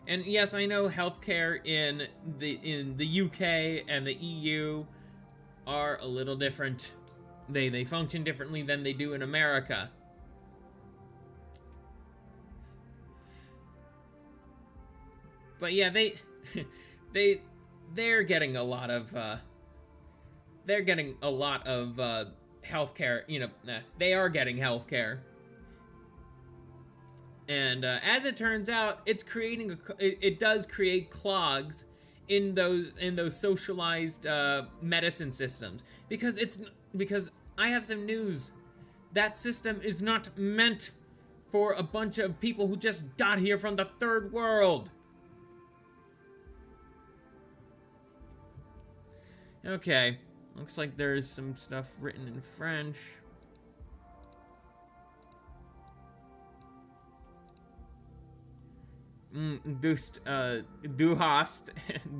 And yes, I know healthcare in the UK and the EU are a little different. They function differently than they do in America. But yeah, they're getting a lot of healthcare. They are getting healthcare, and as it turns out, it does create clogs in those socialized medicine systems, because I have some news. That system is not meant for a bunch of people who just got here from the third world. Okay, looks like there's some stuff written in French. Du hast,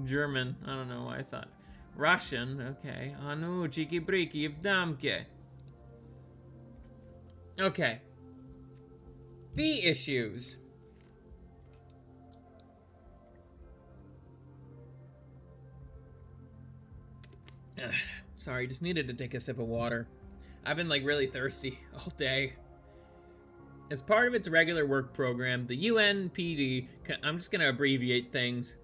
German. I don't know why I thought. Russian, okay. Anu, chiki briki, vdamke. Okay. The issues. Sorry, just needed to take a sip of water. I've been really thirsty all day. As part of its regular work program, the UNPD, I'm just going to abbreviate things,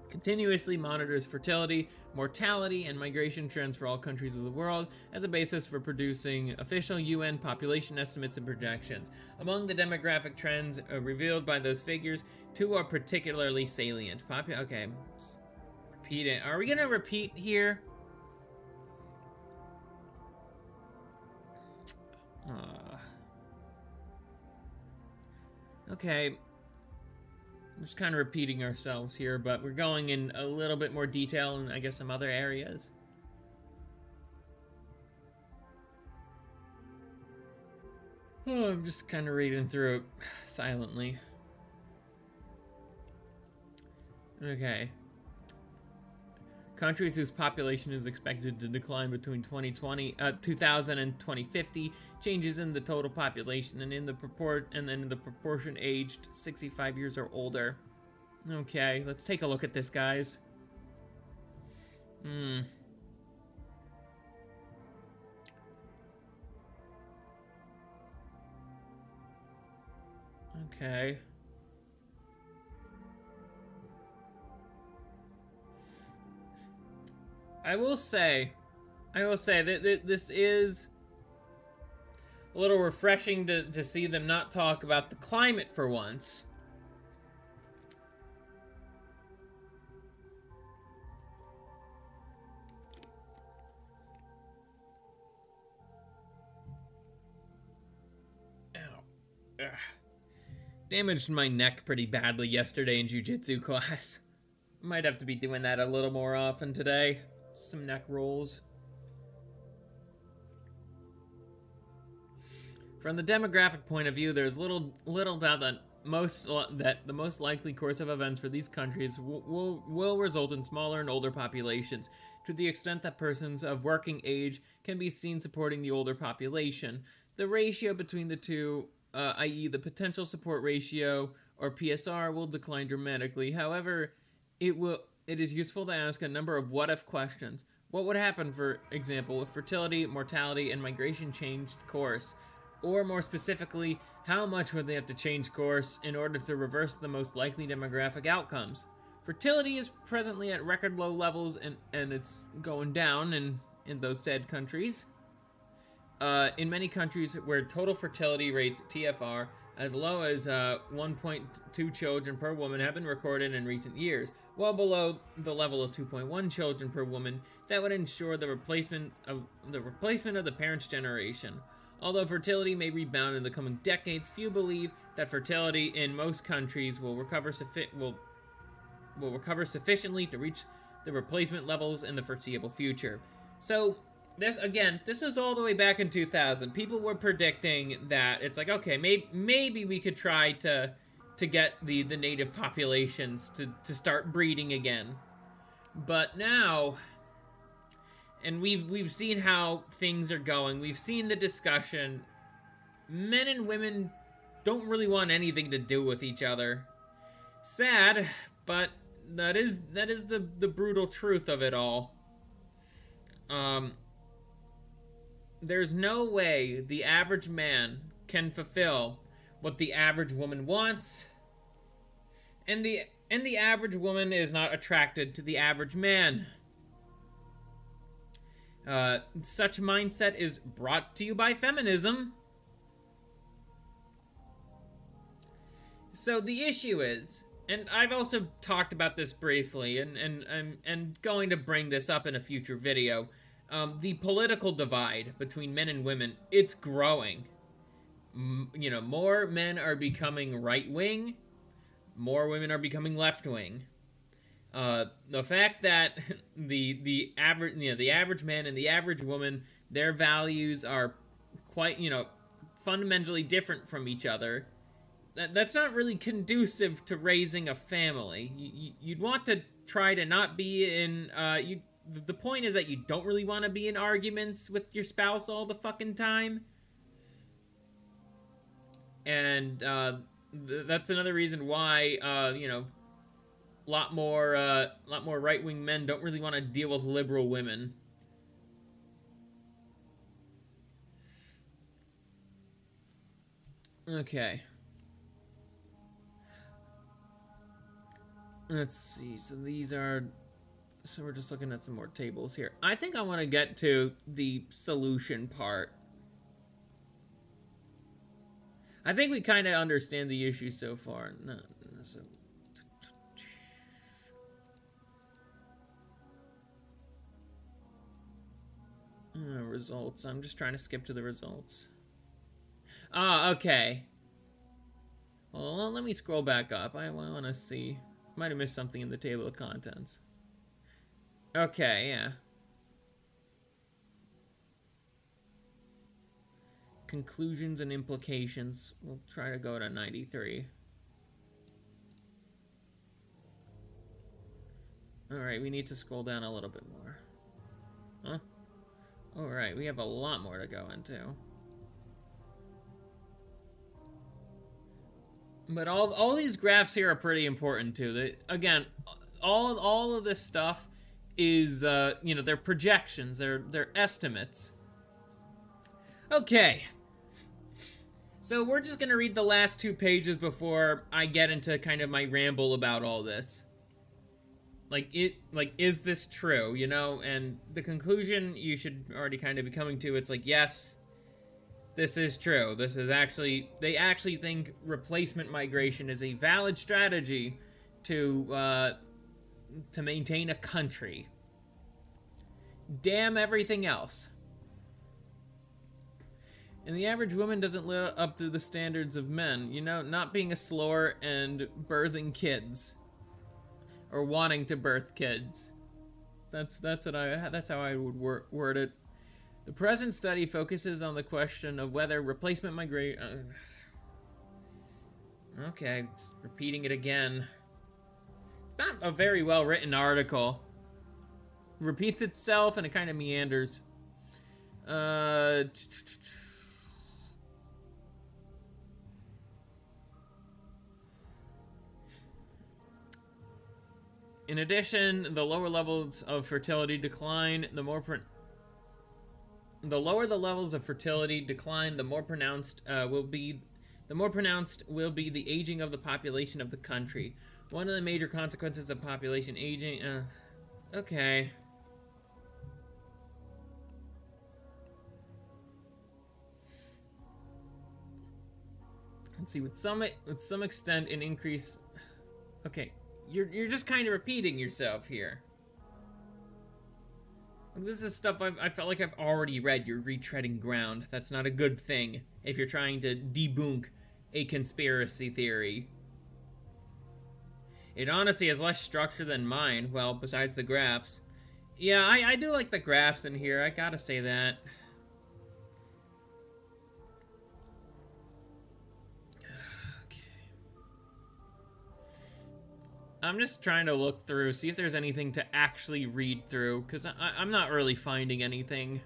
continuously monitors fertility, mortality, and migration trends for all countries of the world as a basis for producing official UN population estimates and projections. Among the demographic trends revealed by those figures, two are particularly salient. Okay, just repeat it. Are we going to repeat here? Okay, I'm just kind of repeating ourselves here, but we're going in a little bit more detail in, I guess, some other areas. Oh, I'm just kind of reading through it silently. Okay. Countries whose population is expected to decline between 2000 and 2050, changes in the total population and in the proportion aged 65 years or older. Okay, let's take a look at this, guys. Okay. I will say that this is a little refreshing to see them not talk about the climate for once. Ow. Ugh. Damaged my neck pretty badly yesterday in jiu-jitsu class. Might have to be doing that a little more often today. Some neck rolls. From the demographic point of view, there's little doubt that the most likely course of events for these countries will result in smaller and older populations, to the extent that persons of working age can be seen supporting the older population. The ratio between the two, i.e. the potential support ratio, or PSR, will decline dramatically. However, it is useful to ask a number of what-if questions. What would happen, for example, if fertility, mortality, and migration changed course? Or more specifically, how much would they have to change course in order to reverse the most likely demographic outcomes? Fertility is presently at record low levels, and it's going down in those said countries. In many countries where total fertility rates, TFR, as low as 1.2 children per woman have been recorded in recent years, well below the level of 2.1 children per woman that would ensure the replacement of the parents' generation. Although fertility may rebound in the coming decades, few believe that fertility in most countries will recover sufficiently to reach the replacement levels in the foreseeable future. So, this is all the way back in 2000. People were predicting that it's like, okay, maybe we could try to get the native populations to start breeding again. But now, and we've seen how things are going. We've seen the discussion. Men and women don't really want anything to do with each other. Sad, but that is the brutal truth of it all. There's no way the average man can fulfill what the average woman wants, and the average woman is not attracted to the average man. Such mindset is brought to you by feminism. So the issue is, and I've also talked about this briefly, and I'm going to bring this up in a future video. The political divide between men and women, it's growing. More men are becoming right-wing, more women are becoming left-wing. The fact that the average man and the average woman, their values are quite, fundamentally different from each other. That's not really conducive to raising a family. You'd want to try to not be in, the point is that you don't really want to be in arguments with your spouse all the fucking time. And that's another reason why, a lot more right-wing men don't really want to deal with liberal women. Okay. Let's see. So we're just looking at some more tables here. I think I want to get to the solution part. I think we kind of understand the issue so far. Results. I'm just trying to skip to the results. Okay. Well, let me scroll back up. I want to see. Might have missed something in the table of contents. Okay, yeah. Conclusions and implications. We'll try to go to 93. Alright, we need to scroll down a little bit more. Huh? Alright, we have a lot more to go into. But all these graphs here are pretty important too. Again, all of this stuff is, you know, they're projections, they're estimates. Okay. So we're just gonna read the last 2 pages before I get into kind of my ramble about all this. Like, is this true, you know? And the conclusion you should already kind of be coming to, it's like, yes, this is true. This is actually, they actually think replacement migration is a valid strategy to maintain a country. Damn everything else. And the average woman doesn't live up to the standards of men, you know, not being a slore and birthing kids. Or wanting to birth kids. That's how I would word it. The present study focuses on the question of whether replacement migration... okay, just repeating it again. It's not a very well written article. It repeats itself and it kind of meanders. In addition, the lower levels of fertility decline, the lower the levels of fertility decline, the more pronounced will be the aging of the population of the country. One of the major consequences of population aging. Okay. Let's see. With some extent, an increase. Okay. You're just kind of repeating yourself here. This is stuff I felt like I've already read. You're retreading ground. That's not a good thing if you're trying to debunk a conspiracy theory. It honestly has less structure than mine, well, besides the graphs. Yeah, I do like the graphs in here, I gotta say that. I'm just trying to look through, see if there's anything to actually read through, because I'm not really finding anything.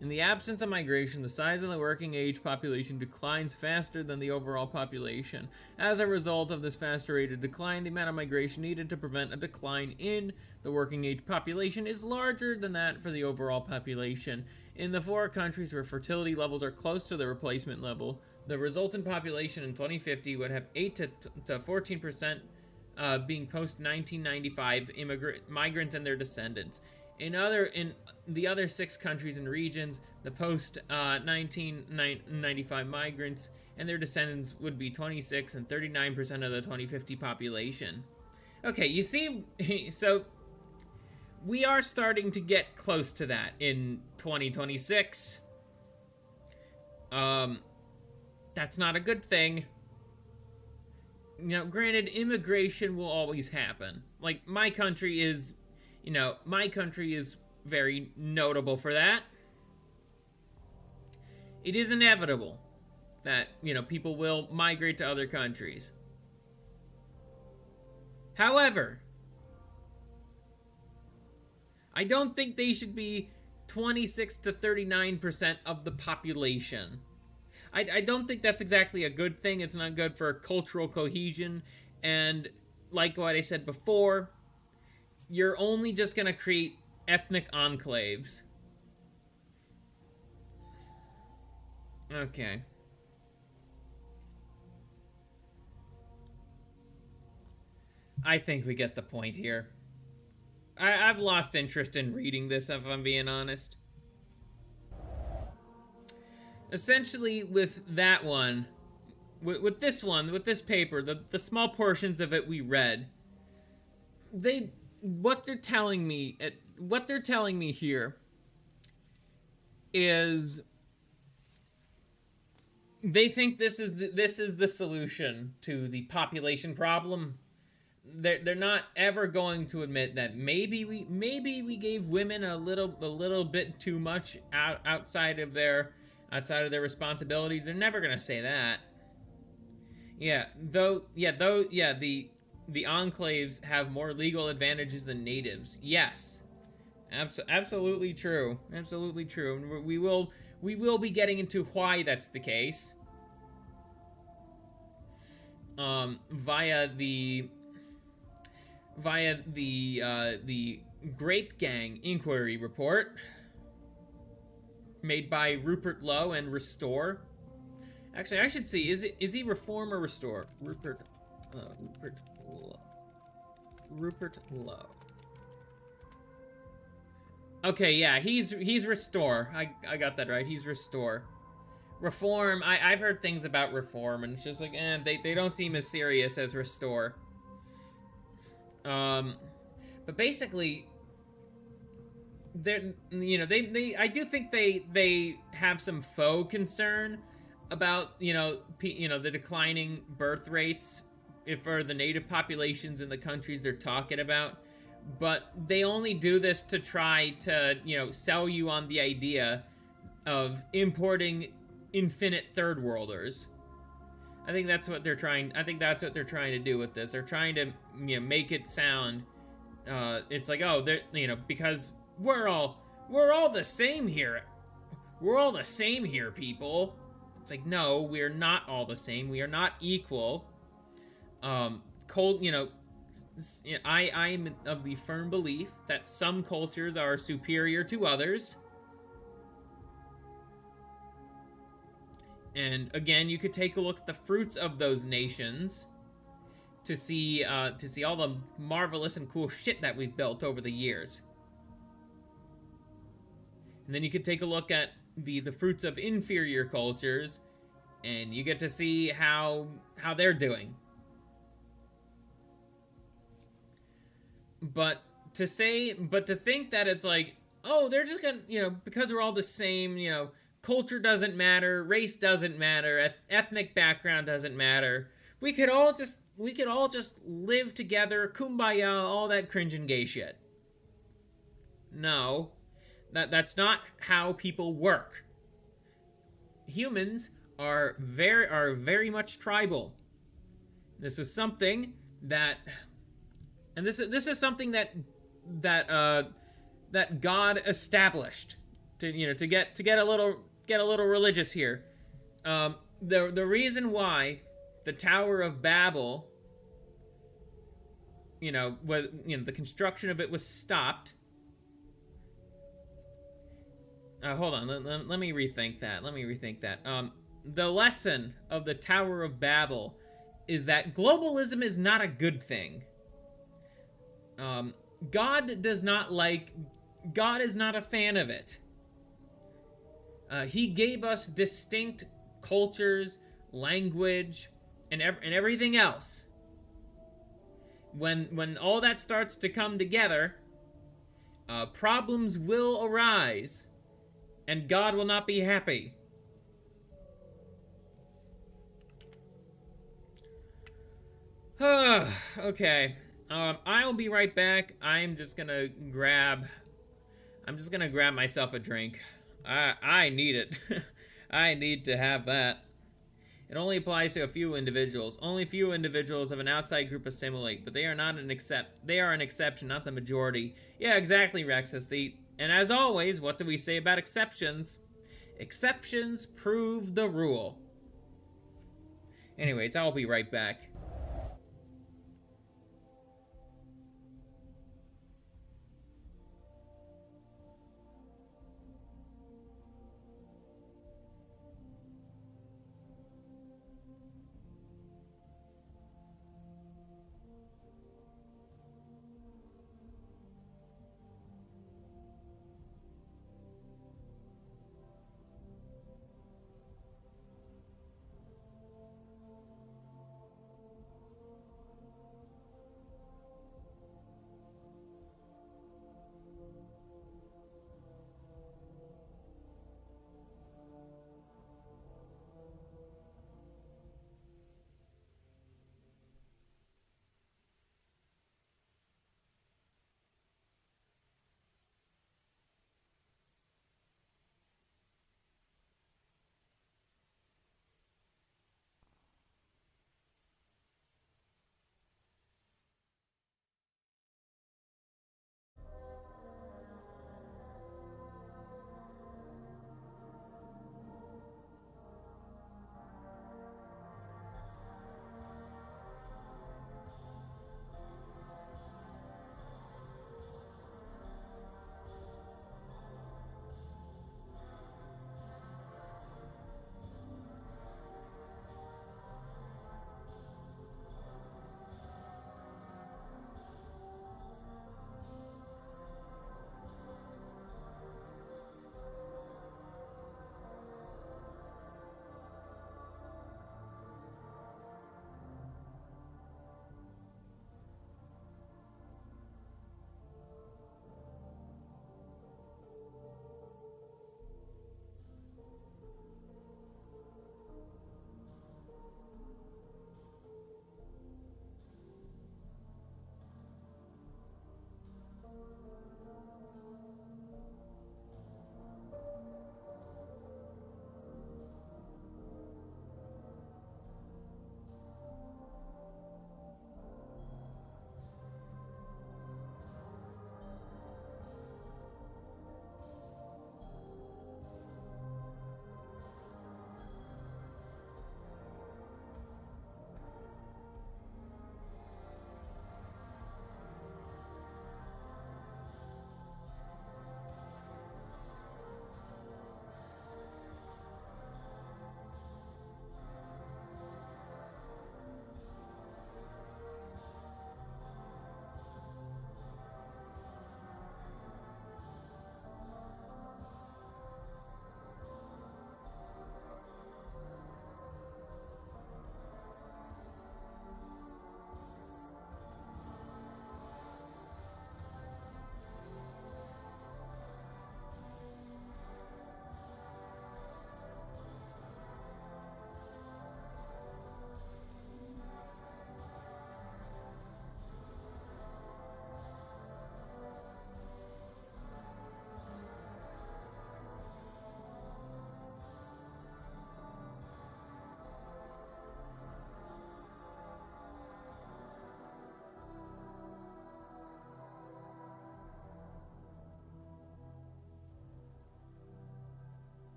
In the absence of migration, the size of the working age population declines faster than the overall population. As a result of this faster rate of decline, the amount of migration needed to prevent a decline in the working age population is larger than that for the overall population. In the 4 countries where fertility levels are close to the replacement level, the resultant population in 2050 would have 8 to 14% being post-1995 migrants and their descendants. In the other 6 countries and regions, the post-1995 migrants and their descendants would be 26 and 39% of the 2050 population. Okay, you see, so we are starting to get close to that in 2026. That's not a good thing. You know, granted, immigration will always happen. Like, my country is, you know, my country is very notable for that. It is inevitable that, you know, people will migrate to other countries. However, I don't think they should be 26 to 39% of the population. I don't think that's exactly a good thing. It's not good for cultural cohesion. And like what I said before, you're only just going to create ethnic enclaves. Okay. I think we get the point here. I've lost interest in reading this, if I'm being honest. Essentially, with that one, with this paper, the small portions of it we read, what they're telling me here is they think this is the solution to the population problem. They're not ever going to admit that maybe we gave women a little bit too much outside of their responsibilities. They're never gonna say that. The the enclaves have more legal advantages than natives. Yes, absolutely true. Absolutely true. And we will be getting into why that's the case. Via the Grape Gang inquiry report made by Rupert Lowe and Restore. Actually, I should see, is he Reform or Restore? Rupert Lowe. Okay, yeah, he's Restore. I got that right. He's Restore. Reform, I've heard things about Reform, and it's just like, they don't seem as serious as Restore. But basically, I do think they have some faux concern about, the declining birth rates for the native populations in the countries they're talking about. But they only do this to try to, sell you on the idea of importing infinite third worlders. I think that's what they're trying to do with this. They're trying to, make it sound, it's like, oh, they're, because we're all the same here. We're all the same here, people. It's like, no, we're not all the same. We are not equal. I'm of the firm belief that some cultures are superior to others. And again, you could take a look at the fruits of those nations to see all the marvelous and cool shit that we've built over the years. And then you could take a look at the fruits of inferior cultures, and you get to see how they're doing. But to think that it's like, oh, they're just gonna, because we're all the same, culture doesn't matter, race doesn't matter, ethnic background doesn't matter. We could all just live together, kumbaya, all that cringe and gay shit. No, that's not how people work. Humans are very much tribal. This was something that, and this is something that God established to get a little religious here. The reason why the Tower of Babel, was, the construction of it was stopped. Hold on, let me rethink that. The lesson of the Tower of Babel is that globalism is not a good thing. God is not a fan of it. He gave us distinct cultures, language, and everything else. When all that starts to come together, problems will arise, and God will not be happy. Okay. I'll be right back. I'm just gonna grab myself a drink. I need it. I need to have that. It only applies to a few individuals. Only few individuals of an outside group assimilate, but they are an exception, not the majority. Yeah, exactly, Rexus. And as always, what do we say about exceptions? Exceptions prove the rule. Anyways, I'll be right back.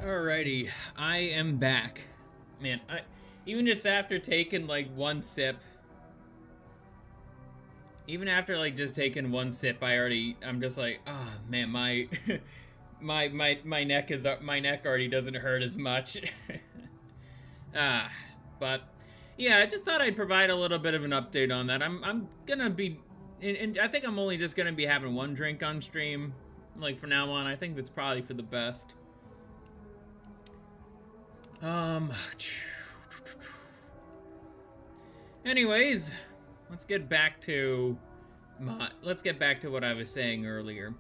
Alrighty, I am back. Man, even just after taking like one sip, even after like just taking one sip, I'm just like, oh man, my my neck already doesn't hurt as much. But yeah, I just thought I'd provide a little bit of an update on that. I'm gonna be, and I think I'm only just gonna be having one drink on stream, like from now on. I think that's probably for the best. Anyways, let's get back to what I was saying earlier,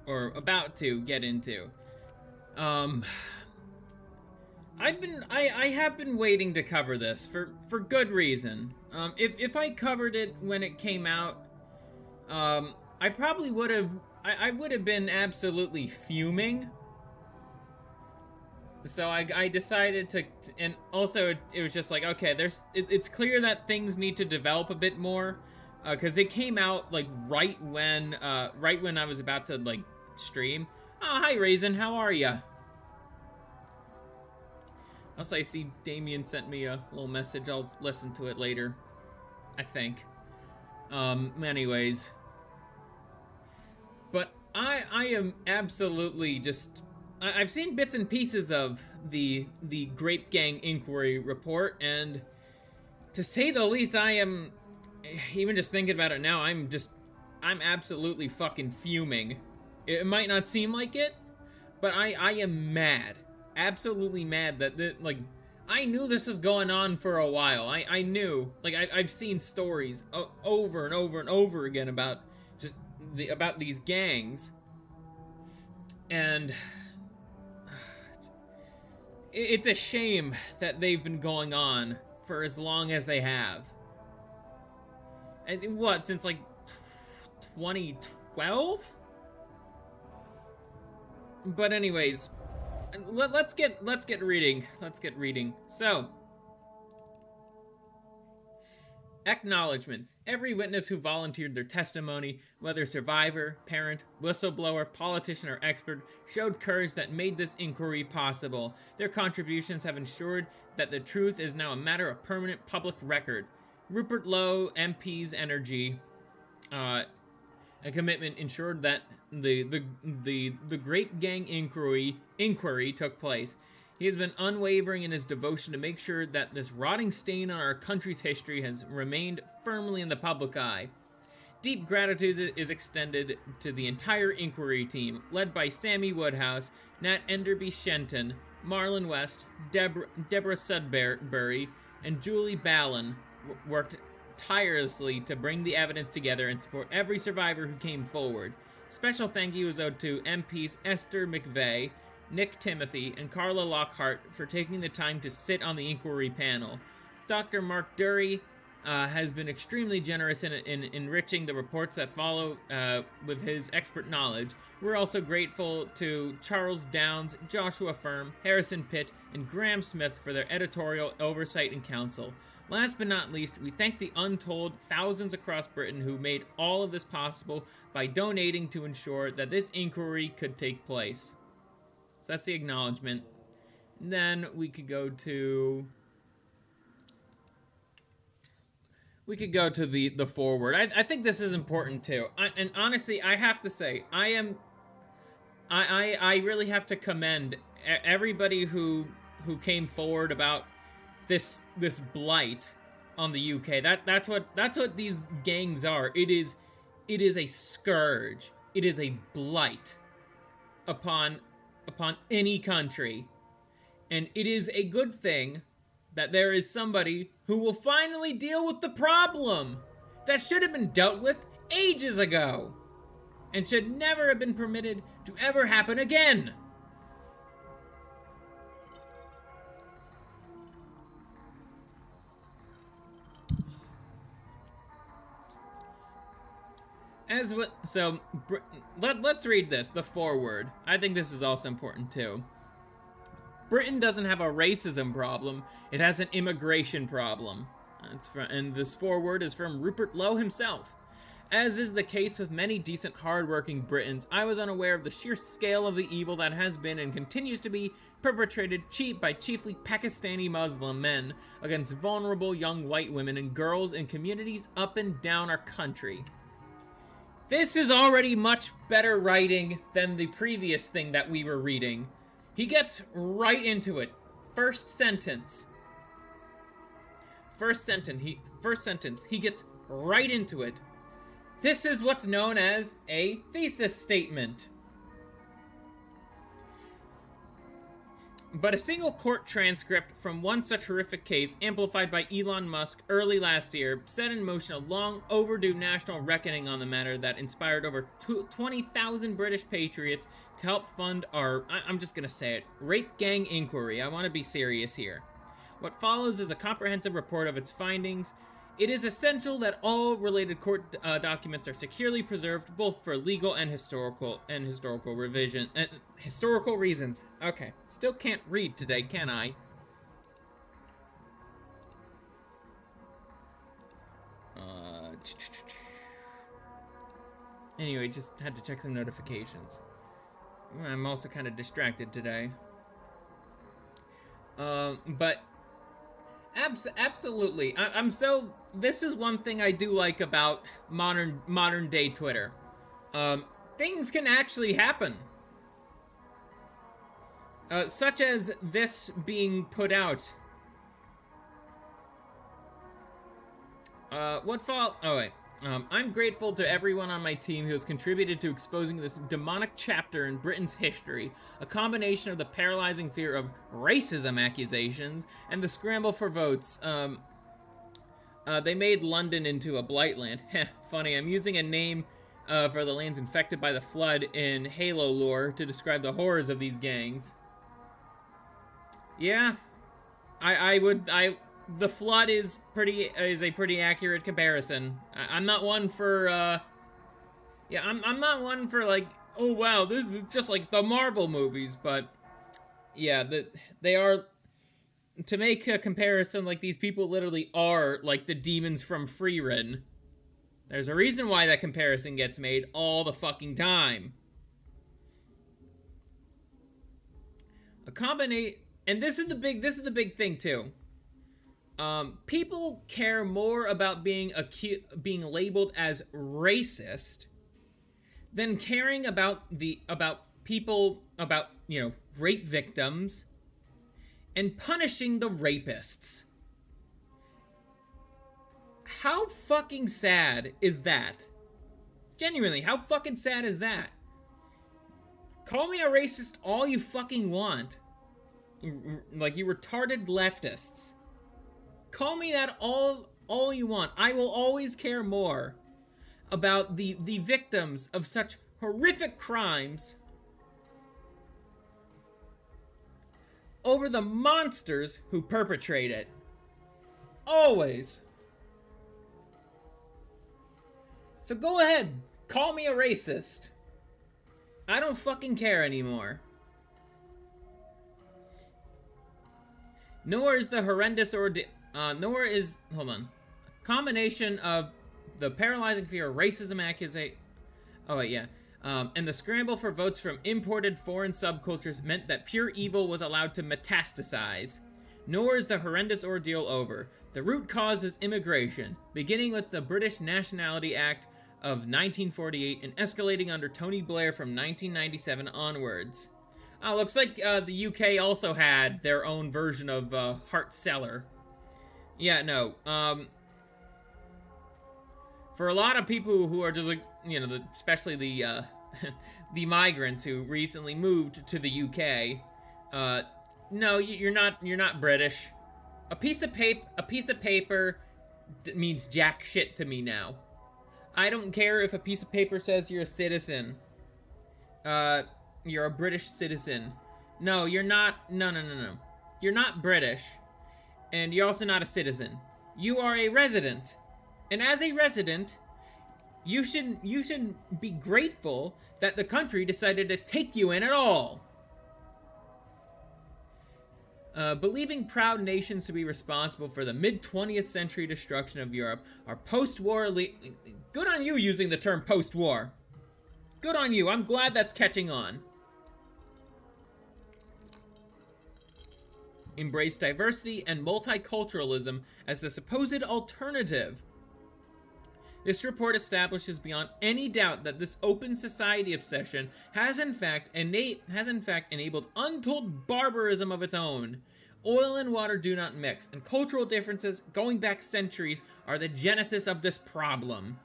or about to get into. I have been waiting to cover this for good reason. If I covered it when it came out, I probably would have been absolutely fuming. So I decided to, and also it was just like, okay, it's clear that things need to develop a bit more, because it came out like right when I was about to like stream. Oh, hi Raisin, how are ya? Also, I see Damien sent me a little message. I'll listen to it later, I think. Anyways, but I am absolutely just. I've seen bits and pieces of the Grape Gang inquiry report, and to say the least, I am, even just thinking about it now, I'm absolutely fucking fuming. It might not seem like it, but I am mad. Absolutely mad that, like, I knew this was going on for a while. I knew, like, I've seen stories over and over and over again about about these gangs, and it's a shame that they've been going on for as long as they have. And what, since like 2012? But anyways, let's get reading. So, acknowledgements. Every witness who volunteered their testimony, whether survivor, parent, whistleblower, politician, or expert, showed courage that made this inquiry possible. Their contributions have ensured that the truth is now a matter of permanent public record. Rupert Lowe, MP's energy and commitment ensured that the Grape Gang inquiry took place. He has been unwavering in his devotion to make sure that this rotting stain on our country's history has remained firmly in the public eye. Deep gratitude is extended to the entire inquiry team, led by Sammy Woodhouse, Nat Enderby Shenton, Marlon West, Deborah Sudbury, and Julie Ballin worked tirelessly to bring the evidence together and support every survivor who came forward. Special thank you is owed to MPs Esther McVeigh, Nick Timothy, and Carla Lockhart for taking the time to sit on the inquiry panel. Dr. Mark Dury has been extremely generous in enriching the reports that follow with his expert knowledge. We're also grateful to Charles Downs, Joshua Firm, Harrison Pitt, and Graham Smith for their editorial oversight and counsel. Last but not least, we thank the untold thousands across Britain who made all of this possible by donating to ensure that this inquiry could take place. So that's the acknowledgement. And then we could go to the forward. I think this is important too. And honestly, I have to say, I really have to commend everybody who came forward about this blight on the UK. That's what these gangs are. It is a scourge. It is a blight upon any country, and it is a good thing that there is somebody who will finally deal with the problem that should have been dealt with ages ago and should never have been permitted to ever happen again. Let's read this, the foreword. I think this is also important too. Britain doesn't have a racism problem, it has an immigration problem. And this foreword is from Rupert Lowe himself. As is the case with many decent, hard-working Britons, I was unaware of the sheer scale of the evil that has been and continues to be perpetrated by chiefly Pakistani Muslim men against vulnerable young white women and girls in communities up and down our country. This is already much better writing than the previous thing that we were reading. He gets right into it. First sentence, he gets right into it. This is what's known as a thesis statement. But a single court transcript from one such horrific case, amplified by Elon Musk early last year, set in motion a long overdue national reckoning on the matter that inspired over 20,000 British patriots to help fund our, I'm just gonna say it, rape gang inquiry. I want to be serious here. What follows is a comprehensive report of its findings. It is essential that all related court documents are securely preserved, both for legal and historical revision and historical reasons. Okay, still can't read today, can I? Anyway, just had to check some notifications. I'm also kind of distracted today. But absolutely. This is one thing I do like about modern day Twitter. Things can actually happen. Such as this being put out. I'm grateful to everyone on my team who has contributed to exposing this demonic chapter in Britain's history, a combination of the paralyzing fear of racism accusations and the scramble for votes. They made London into a blightland. Heh, funny, I'm using a name for the lands infected by the flood in Halo lore to describe the horrors of these gangs. Yeah, the flood is a pretty accurate comparison. I'm not one for, I'm not one for like, oh wow, this is just like the Marvel movies, but yeah, they are, to make a comparison, like these people literally are like the demons from Freerin. There's a reason why that comparison gets made all the fucking time. And this is the big thing too. People care more about being labeled as racist than caring about rape victims and punishing the rapists. How fucking sad is that? Genuinely, how fucking sad is that? Call me a racist all you fucking want. Like, you retarded leftists. Call me that all you want. I will always care more about the victims of such horrific crimes over the monsters who perpetrate it. Always. So go ahead, call me a racist. I don't fucking care anymore. Nor is the horrendous combination of the paralyzing fear of racism accusation. And the scramble for votes from imported foreign subcultures meant that pure evil was allowed to metastasize. Nor is the horrendous ordeal over. The root cause is immigration, beginning with the British Nationality Act of 1948 and escalating under Tony Blair from 1997 onwards. Looks like the UK also had their own version of Hart Cellar. Yeah, no. For a lot of people who are just like, especially the the migrants who recently moved to the UK, no, you're not British. A piece of paper means jack shit to me now. I don't care if a piece of paper says you're a citizen. You're a British citizen. No, you're not. No. You're not British. And you're also not a citizen. You are a resident. And as a resident, you should be grateful that the country decided to take you in at all. Believing proud nations to be responsible for the mid-20th century destruction of Europe, our post-war good on you using the term post-war. Good on you. I'm glad that's catching on. Embrace diversity and multiculturalism as the supposed alternative. This report establishes beyond any doubt that this open society obsession has in fact enabled untold barbarism of its own. Oil and water do not mix, and cultural differences going back centuries are the genesis of this problem.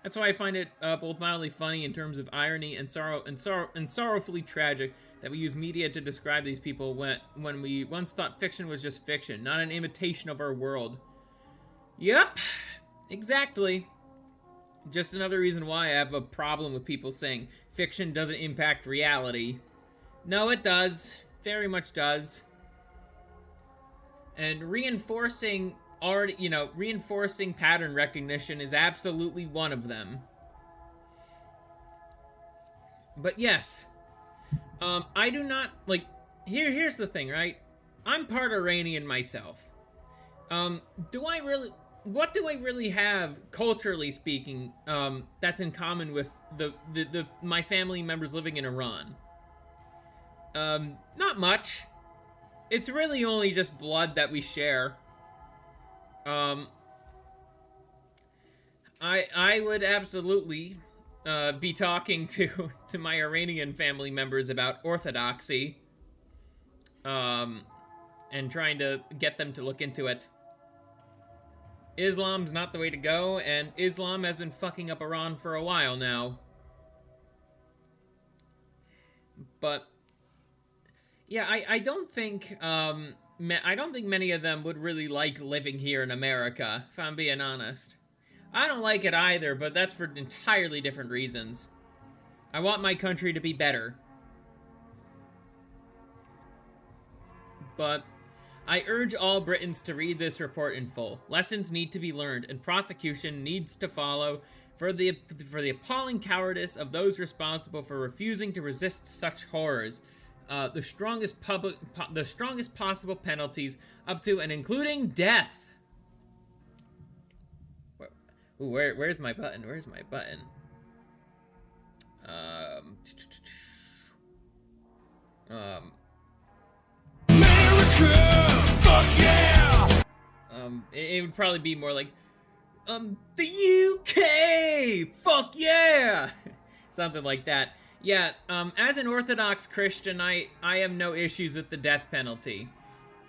That's why I find it both mildly funny in terms of irony and sorrowfully tragic that we use media to describe these people when we once thought fiction was just fiction, not an imitation of our world. Yep, exactly. Just another reason why I have a problem with people saying fiction doesn't impact reality. No, it does. Very much does. And reinforcing pattern recognition is absolutely one of them. But yes, I do not, like, here's the thing, right? I'm part Iranian myself. What do I really have, culturally speaking, that's in common with my family members living in Iran? Not much. It's really only just blood that we share. I would absolutely be talking to my Iranian family members about orthodoxy, and trying to get them to look into it. Islam's not the way to go, and Islam has been fucking up Iran for a while now. But yeah, I don't think many of them would really like living here in America, if I'm being honest. I don't like it either, but that's for entirely different reasons. I want my country to be better. But I urge all Britons to read this report in full. Lessons need to be learned, and prosecution needs to follow for the appalling cowardice of those responsible for refusing to resist such horrors. The strongest possible penalties, up to and including death. Where's my button? Where's my button? America, fuck yeah! It would probably be more like, the UK, fuck yeah! Something like that. Yeah, as an Orthodox Christian, I have no issues with the death penalty.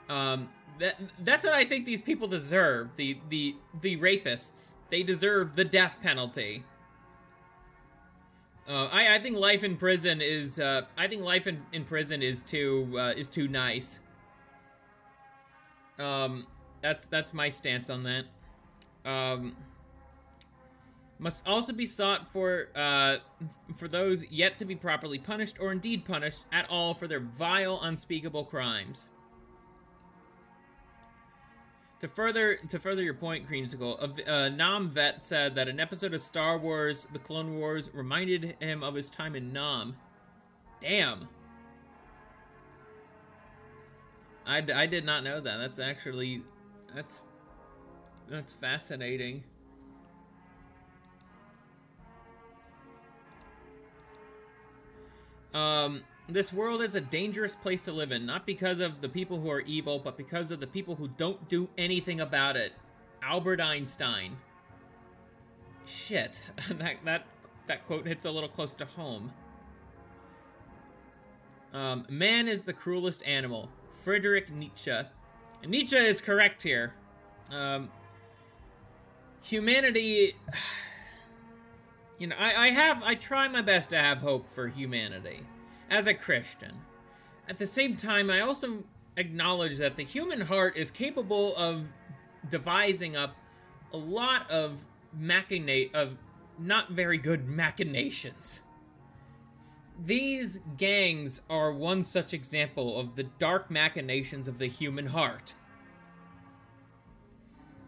That's what I think these people deserve. The rapists, they deserve the death penalty. I think life in prison is too nice. That's my stance on that. Must also be sought for those yet to be properly punished, or indeed punished at all, for their vile, unspeakable crimes. To further your point, Kreemsicle, Nam Vet said that an episode of Star Wars: The Clone Wars reminded him of his time in Nam. Damn. I did not know that. That's actually, that's fascinating. This world is a dangerous place to live in, not because of the people who are evil, but because of the people who don't do anything about it. Albert Einstein. Shit, that quote hits a little close to home. Man is the cruelest animal. Friedrich Nietzsche. And Nietzsche is correct here. Humanity... You know, I try my best to have hope for humanity, as a Christian. At the same time, I also acknowledge that the human heart is capable of devising up a lot of not very good machinations. These gangs are one such example of the dark machinations of the human heart.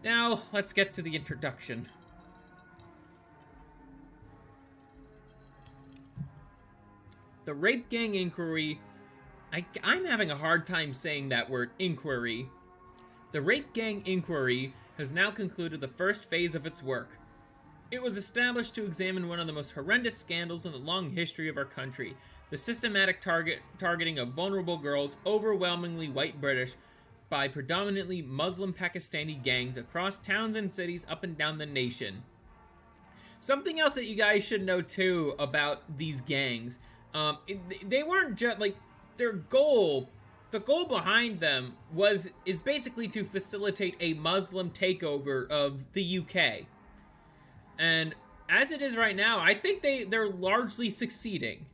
Now, let's get to the introduction. The rape gang inquiry I'm having a hard time saying that word, inquiry. The Rape Gang Inquiry has now concluded the first phase of its work. It was established to examine one of the most horrendous scandals in the long history of our country, the systematic targeting of vulnerable girls, overwhelmingly white British, by predominantly Muslim Pakistani gangs across towns and cities up and down the nation. Something else that you guys should know too about these gangs, they weren't just like their goal. The goal behind them is basically to facilitate a Muslim takeover of the UK. And as it is right now, I think they're largely succeeding.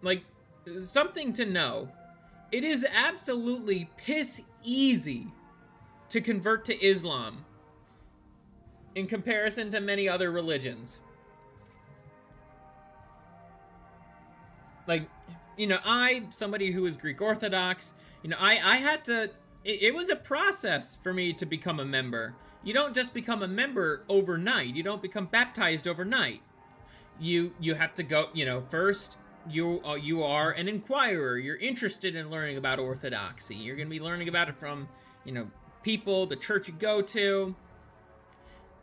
Like, something to know. It is absolutely piss easy to convert to Islam in comparison to many other religions. Like, you know, somebody who is Greek Orthodox, you know, I had to, it was a process for me to become a member. You don't just become a member overnight. You don't become baptized overnight. You have to go, you know, first you are an inquirer. You're interested in learning about Orthodoxy. You're going to be learning about it from, you know, people, the church you go to.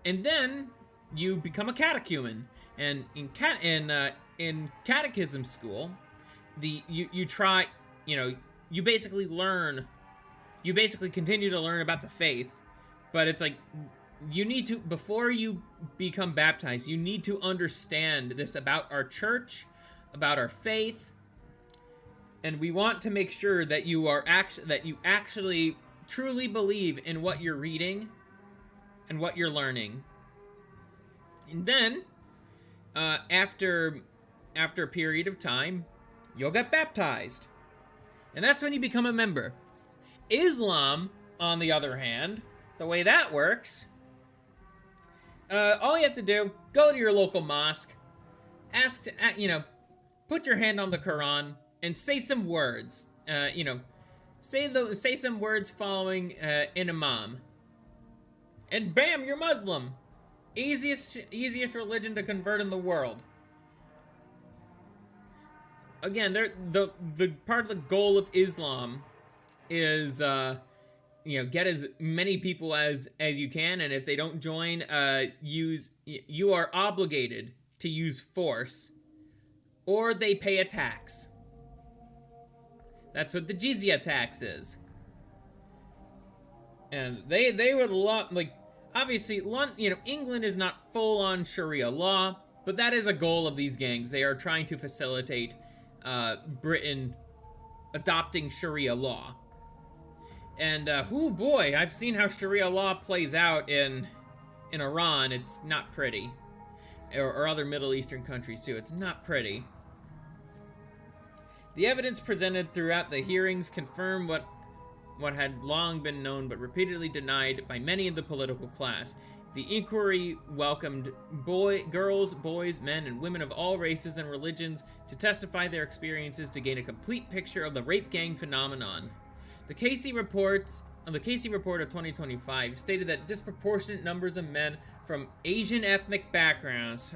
And then you become a catechumen. And in catechism school, you try, you know, you basically continue to learn about the faith, but it's like you need to, before you become baptized, you need to understand this about our church, about our faith, and we want to make sure that you actually truly believe in what you're reading and what you're learning. And then after a period of time, you'll get baptized. And that's when you become a member. Islam, on the other hand, the way that works, all you have to do, go to your local mosque, put your hand on the Quran, and say some words. Say some words following an imam. And bam, you're Muslim. Easiest religion to convert in the world. Again, the part of the goal of Islam is get as many people as you can, and if they don't join, you are obligated to use force, or they pay a tax. That's what the jizya tax is. And they would obviously, England is not full on Sharia law, but that is a goal of these gangs. They are trying to facilitate Britain adopting Sharia law. And oh boy, I've seen how Sharia law plays out in Iran. It's not pretty, or other Middle Eastern countries too. It's not pretty. The evidence presented throughout the hearings confirmed what had long been known but repeatedly denied by many in the political class. The inquiry welcomed girls, boys, men, and women of all races and religions to testify their experiences to gain a complete picture of the rape gang phenomenon. The Casey report of 2025 stated that disproportionate numbers of men from Asian ethnic backgrounds.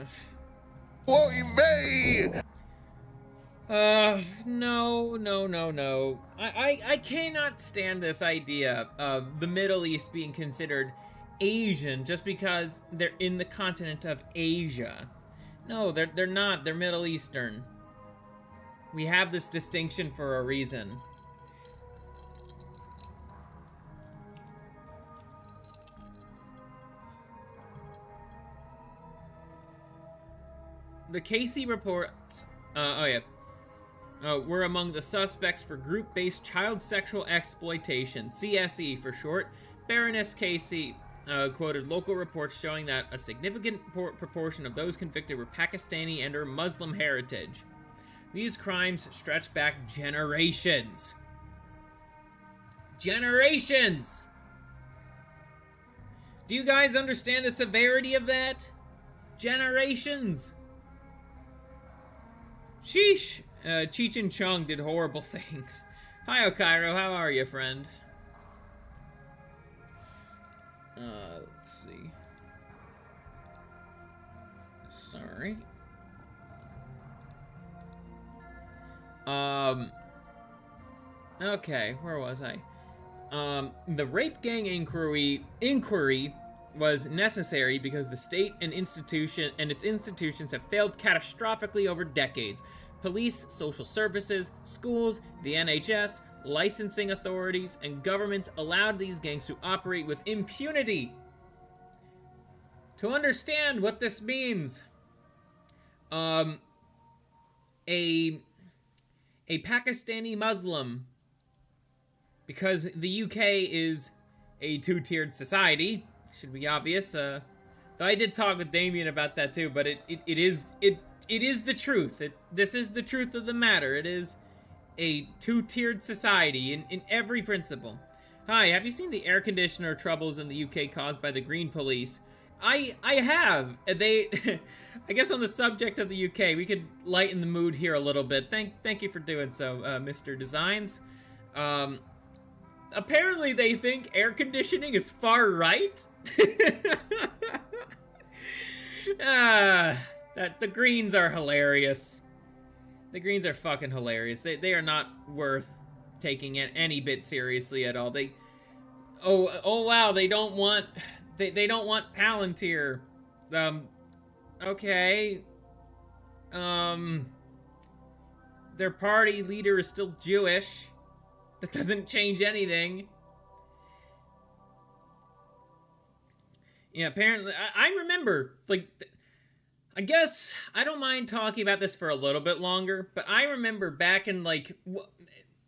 No. I cannot stand this idea of the Middle East being considered Asian just because they're in the continent of Asia. No, they're not. They're Middle Eastern. We have this distinction for a reason. The Casey reports, were among the suspects for group-based child sexual exploitation, CSE for short. Baroness Casey quoted local reports showing that a significant proportion of those convicted were Pakistani and or Muslim heritage. These crimes stretch back generations. Generations! Do you guys understand the severity of that? Generations! Sheesh. Cheech and Chong did horrible things. Hi, Okairo. How are you, friend? Let's see. Sorry. Okay, where was I? The rape gang inquiry was necessary because the state and its institutions have failed catastrophically over decades. Police, social services, schools, the NHS, licensing authorities, and governments allowed these gangs to operate with impunity. To understand what this means, a Pakistani Muslim, because the UK is a two-tiered society, should be obvious. Though I did talk with Damien about that too, but it is the truth. This is the truth of the matter. It is a two-tiered society in every principle. Hi, have you seen the air conditioner troubles in the UK caused by the Green Police? I have. They, I guess on the subject of the UK, we could lighten the mood here a little bit. Thank you for doing so, Mr. Designs. Apparently they think air conditioning is far right. That the Greens are hilarious. The Greens are fucking hilarious. They are not worth taking it any bit seriously at all. Oh wow, they don't want Palantir. Okay. Their party leader is still Jewish. That doesn't change anything. Yeah, apparently, I remember, like, I guess I don't mind talking about this for a little bit longer, but I remember back in, like,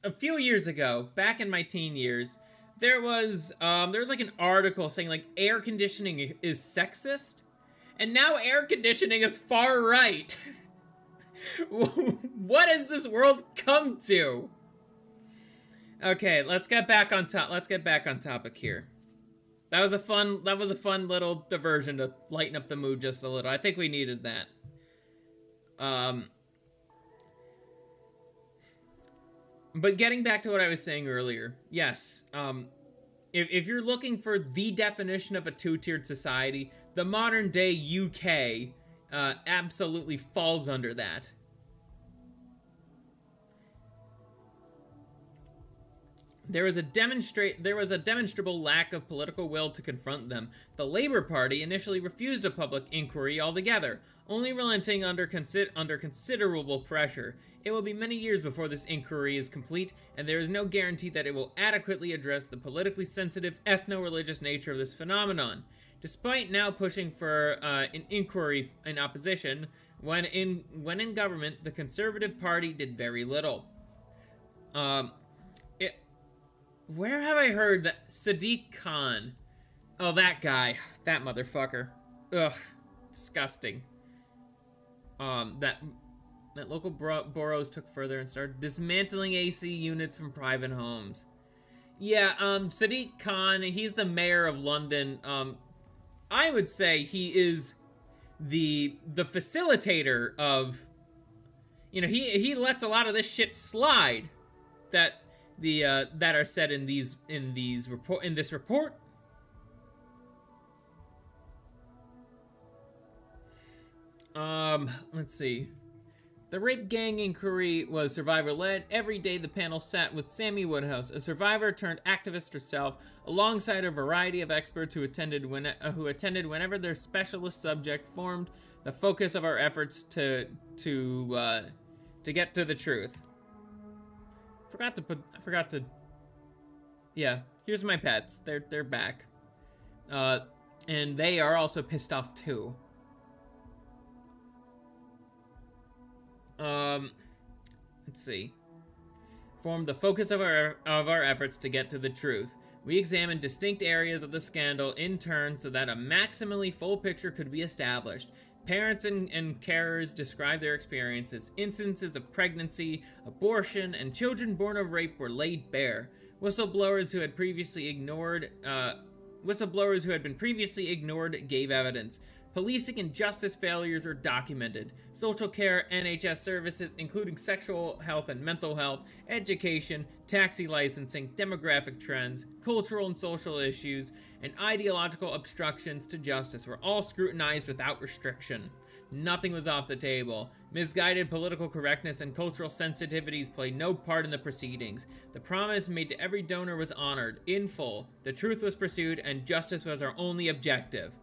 a few years ago, back in my teen years, there was like an article saying, like, air conditioning is sexist, and now air conditioning is far right. What has this world come to? Okay, let's get back on topic here. That was a fun little diversion to lighten up the mood just a little. I think we needed that. But getting back to what I was saying earlier, yes, if you're looking for the definition of a two-tiered society, the modern day UK absolutely falls under that. There was a demonstrable lack of political will to confront them. The Labour Party initially refused a public inquiry altogether, only relenting under considerable pressure. It will be many years before this inquiry is complete, and there is no guarantee that it will adequately address the politically sensitive, ethno-religious nature of this phenomenon. Despite now pushing for an inquiry in opposition, when in government, the Conservative Party did very little. Where have I heard that Sadiq Khan? Oh, that guy. That motherfucker. Ugh. Disgusting. That local boroughs took further and started dismantling AC units from private homes. Yeah, Sadiq Khan, he's the mayor of London. I would say he is the facilitator of, you know, he lets a lot of this shit slide that are said in this report. Let's see. The rape gang inquiry was survivor-led. Every day the panel sat with Sammy Woodhouse, a survivor turned activist herself, alongside a variety of experts who attended whenever their specialist subject formed the focus of our efforts to get to the truth. Yeah, here's my pets. They're back. And they are also pissed off too. Let's see. Formed the focus of our efforts to get to the truth. We examined distinct areas of the scandal in turn so that a maximally full picture could be established. Parents and carers described their experiences. Instances of pregnancy, abortion, and children born of rape were laid bare. Whistleblowers who had been previously ignored gave evidence. Policing and justice failures are documented. Social care, NHS services, including sexual health and mental health, education, taxi licensing, demographic trends, cultural and social issues, and ideological obstructions to justice were all scrutinized without restriction. Nothing was off the table. Misguided political correctness and cultural sensitivities played no part in the proceedings. The promise made to every donor was honored, in full. The truth was pursued, and justice was our only objective.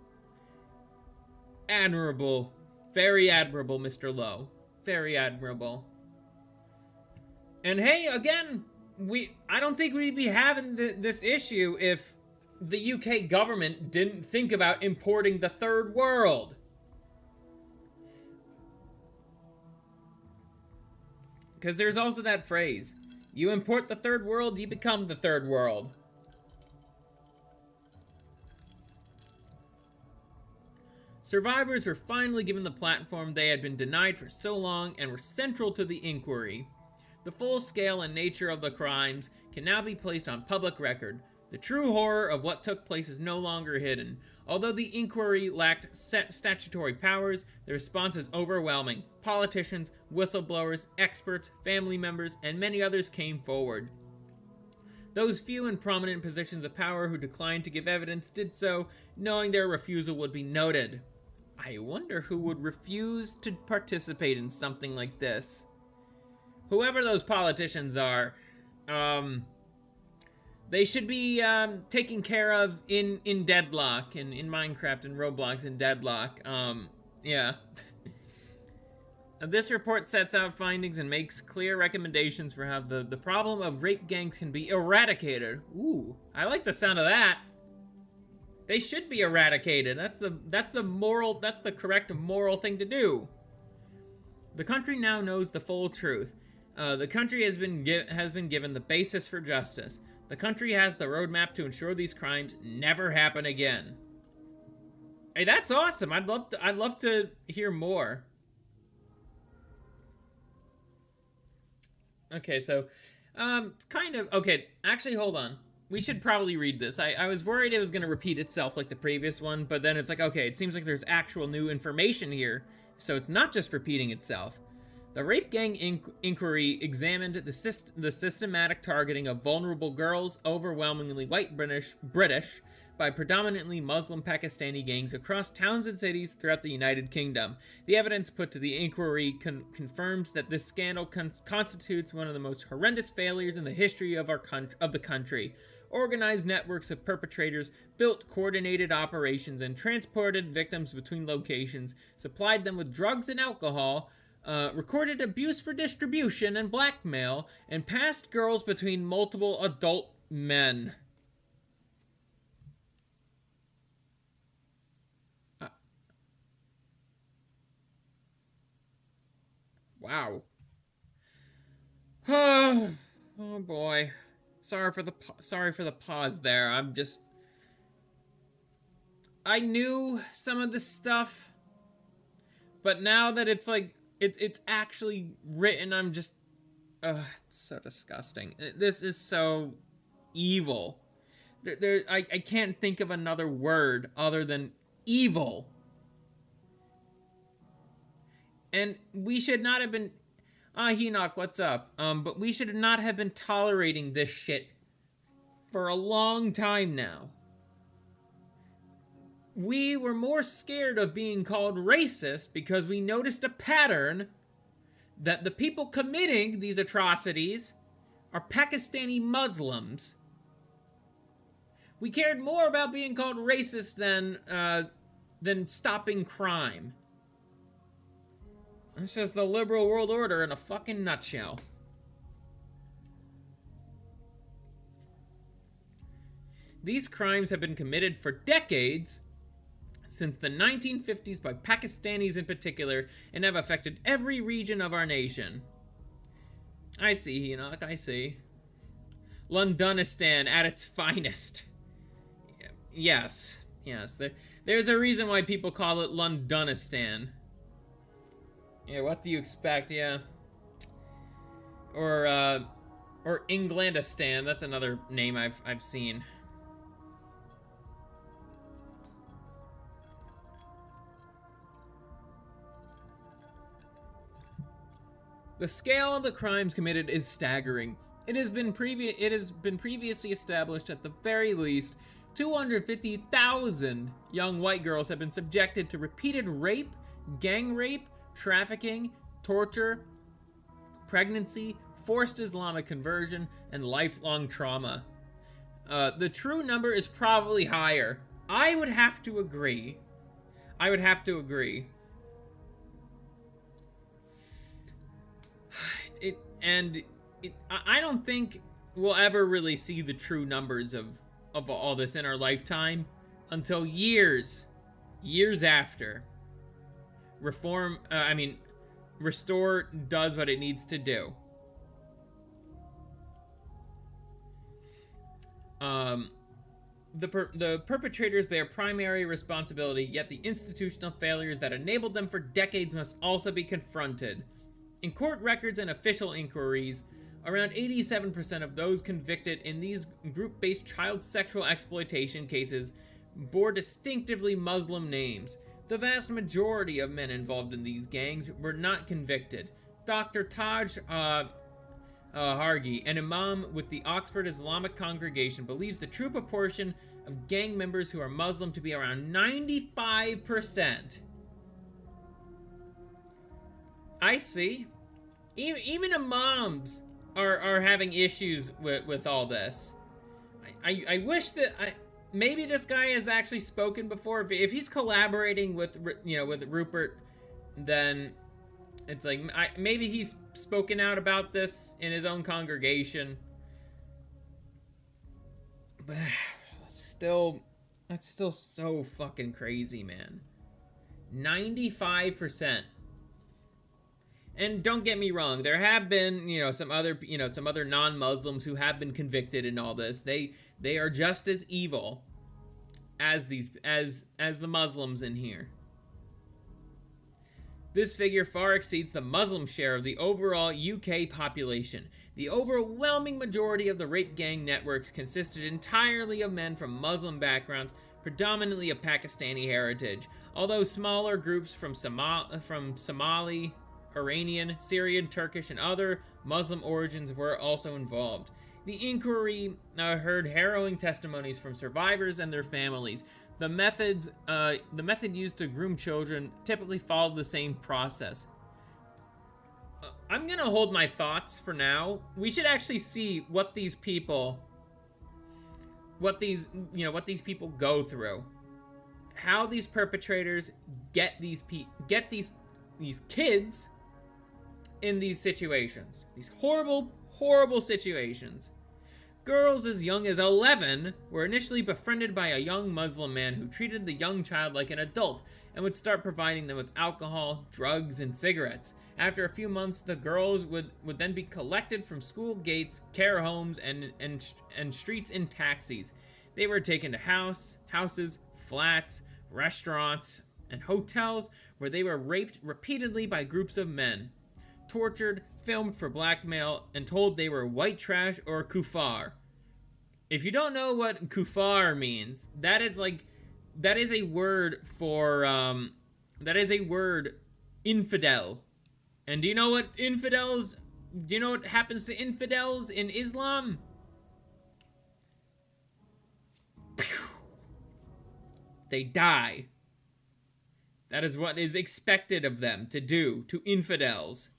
Admirable. Very admirable, Mr. Lowe. Very admirable. And hey, again, I don't think we'd be having this issue if the UK government didn't think about importing the third world. Because there's also that phrase, you import the third world, you become the third world. Survivors were finally given the platform they had been denied for so long and were central to the inquiry. The full scale and nature of the crimes can now be placed on public record. The true horror of what took place is no longer hidden. Although the inquiry lacked statutory powers, the response is overwhelming. Politicians, whistleblowers, experts, family members, and many others came forward. Those few in prominent positions of power who declined to give evidence did so, knowing their refusal would be noted. I wonder who would refuse to participate in something like this. Whoever those politicians are, they should be taken care of in deadlock, in Minecraft and Roblox in deadlock. Yeah. This report sets out findings and makes clear recommendations for how the problem of rape gangs can be eradicated. Ooh, I like the sound of that. They should be eradicated. That's the correct moral thing to do. The country now knows the full truth. The country has been given the basis for justice. The country has the roadmap to ensure these crimes never happen again. Hey, that's awesome. I'd love to hear more. Okay, so, okay, actually, hold on. We should probably read this. I was worried it was going to repeat itself like the previous one, but then it's like, okay, it seems like there's actual new information here, so it's not just repeating itself. The Rape Gang Inquiry examined the systematic targeting of vulnerable girls, overwhelmingly white British, by predominantly Muslim Pakistani gangs across towns and cities throughout the United Kingdom. The evidence put to the inquiry confirms that this scandal constitutes one of the most horrendous failures in the history of the country. Organized networks of perpetrators built coordinated operations and transported victims between locations, supplied them with drugs and alcohol, recorded abuse for distribution and blackmail, and passed girls between multiple adult men. Wow. Oh boy. Sorry for the pause there. I knew some of this stuff, but now that it's like it's actually written, I'm just it's so disgusting. This is so evil. I can't think of another word other than evil. And we should not have been... Enoch, what's up? But we should not have been tolerating this shit for a long time now. We were more scared of being called racist because we noticed a pattern that the people committing these atrocities are Pakistani Muslims. We cared more about being called racist than stopping crime. It's just the liberal world order in a fucking nutshell. These crimes have been committed for decades, since the 1950s by Pakistanis in particular, and have affected every region of our nation. I see, Enoch, I see. Londonistan at its finest. Yes. There's a reason why people call it Londonistan. Yeah, what do you expect? Yeah. Or Englandistan. That's another name I've seen. The scale of the crimes committed is staggering. It has been previously established at the very least 250,000 young white girls have been subjected to repeated rape, gang rape, trafficking, torture, pregnancy, forced Islamic conversion, and lifelong trauma. The true number is probably higher. I would have to agree. I don't think we'll ever really see the true numbers of all this in our lifetime until years after Restore does what it needs to do. The perpetrators bear primary responsibility, yet the institutional failures that enabled them for decades must also be confronted. In court records and official inquiries, around 87% of those convicted in these group-based child sexual exploitation cases bore distinctively Muslim names. The vast majority of men involved in these gangs were not convicted. Dr. Taj Hargi, an imam with the Oxford Islamic Congregation, believes the true proportion of gang members who are Muslim to be around 95%. I see. Even imams are having issues with all this. I wish that maybe this guy has actually spoken before. If he's collaborating with Rupert, then it's like maybe he's spoken out about this in his own congregation. But that's still so fucking crazy, man. 95%. And don't get me wrong, there have been, some other non-Muslims who have been convicted in all this. They are just as evil as the Muslims in here. This figure far exceeds the Muslim share of the overall UK population. The overwhelming majority of the rape gang networks consisted entirely of men from Muslim backgrounds, predominantly of Pakistani heritage, although smaller groups from Somali, Iranian, Syrian, Turkish, and other Muslim origins were also involved. The inquiry heard harrowing testimonies from survivors and their families. The method used to groom children typically followed the same process. I'm gonna hold my thoughts for now. We should actually see what these people go through. How these perpetrators get these kids in these situations. These horrible, horrible situations. Girls as young as 11 were initially befriended by a young Muslim man who treated the young child like an adult and would start providing them with alcohol, drugs, and cigarettes. After a few months, the girls would then be collected from school gates, care homes, and streets in taxis. They were taken to houses, flats, restaurants, and hotels where they were raped repeatedly by groups of men, tortured, filmed for blackmail, and told they were white trash or kuffar. If you don't know what kuffar means, that is a word for infidel. And do you know what happens to infidels in Islam? They die. That is what is expected of them to do to infidels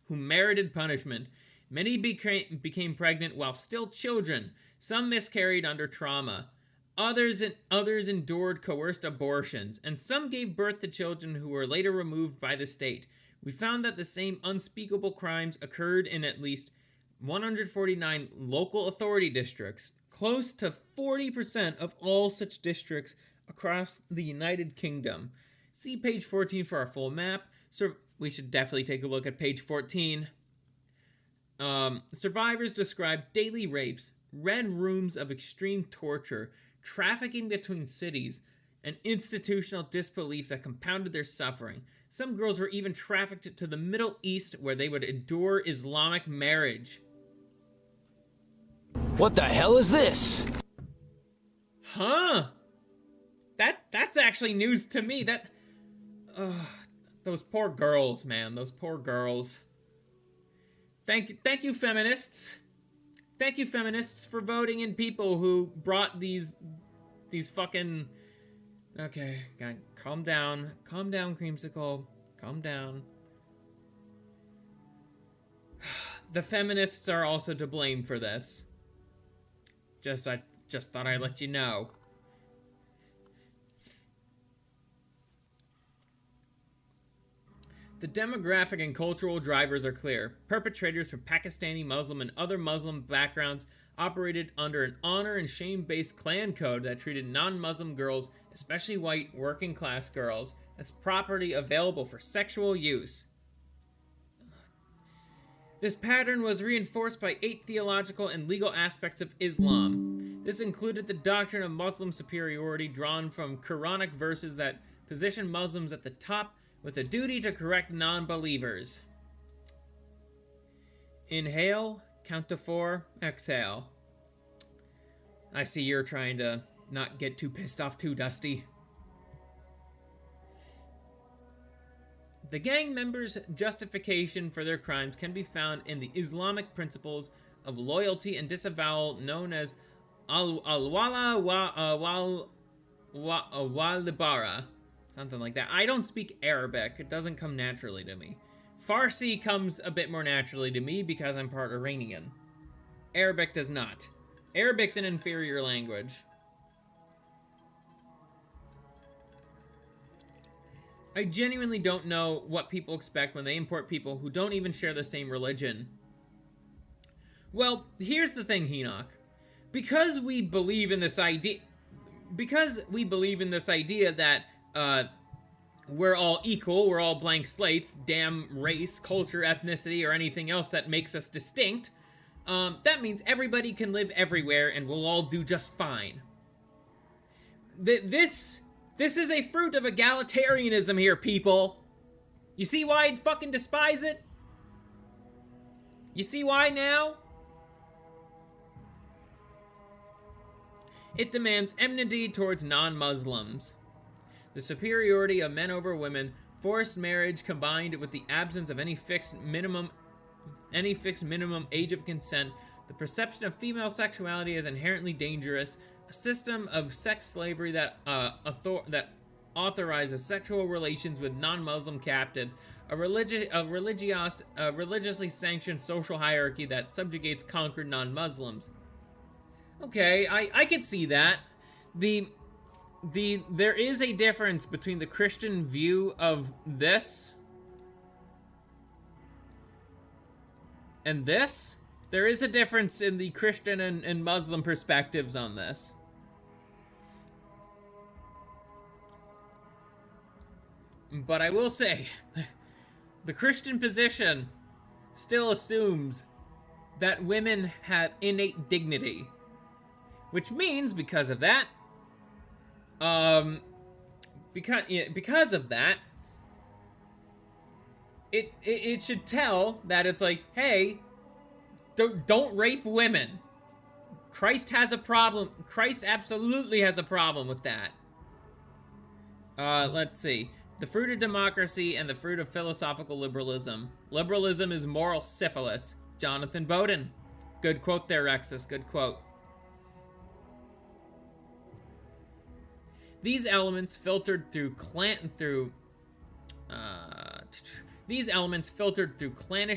who merited punishment. Many became pregnant while still children. Some miscarried under trauma. Others endured coerced abortions, and some gave birth to children who were later removed by the state. We found that the same unspeakable crimes occurred in at least 149 local authority districts, close to 40% of all such districts across the United Kingdom. See page 14 for our full map. We should definitely take a look at page 14. Survivors described daily rapes, red rooms of extreme torture, trafficking between cities, and institutional disbelief that compounded their suffering. Some girls were even trafficked to the Middle East where they would endure Islamic marriage. What the hell is this? Huh? That's actually news to me. those poor girls, man. Those poor girls. Thank you, feminists. Thank you, feminists, for voting in people who brought these fucking... Okay, calm down. Calm down, Kreemsicle. Calm down. The feminists are also to blame for this. I just thought I'd let you know. The demographic and cultural drivers are clear. Perpetrators from Pakistani, Muslim, and other Muslim backgrounds operated under an honor and shame-based clan code that treated non-Muslim girls, especially white working-class girls, as property available for sexual use. This pattern was reinforced by 8 theological and legal aspects of Islam. This included the doctrine of Muslim superiority drawn from Quranic verses that position Muslims at the top with a duty to correct non-believers. Inhale, count to 4, exhale. I see you're trying to not get too pissed off too, Dusty. The gang members' justification for their crimes can be found in the Islamic principles of loyalty and disavowal known as al-wala wal-bara. Something like that. I don't speak Arabic. It doesn't come naturally to me. Farsi comes a bit more naturally to me because I'm part Iranian. Arabic does not. Arabic's an inferior language. I genuinely don't know what people expect when they import people who don't even share the same religion. Well, here's the thing, Henoch. Because we believe in this idea that we're all equal, we're all blank slates, damn race, culture, ethnicity, or anything else that makes us distinct, that means everybody can live everywhere and we'll all do just fine. This is a fruit of egalitarianism here, people. You see why I'd fucking despise it? You see why now? It demands enmity towards non-Muslims. The superiority of men over women, forced marriage combined with the absence of any fixed minimum age of consent, the perception of female sexuality as inherently dangerous, a system of sex slavery that authorizes sexual relations with non-Muslim captives, a religiously sanctioned social hierarchy that subjugates conquered non-Muslims. Okay, I could see that. There is a difference between the Christian view of this and this. There is a difference in the Christian and Muslim perspectives on this. But I will say, the Christian position still assumes that women have innate dignity. Which means, because of that, it should tell that it's like, hey, don't rape women. Christ has a problem. Christ absolutely has a problem with that. Let's see. The fruit of democracy and the fruit of philosophical liberalism. Liberalism is moral syphilis. Jonathan Bowden. Good quote there, Rexus. Good quote. These elements filtered through clannish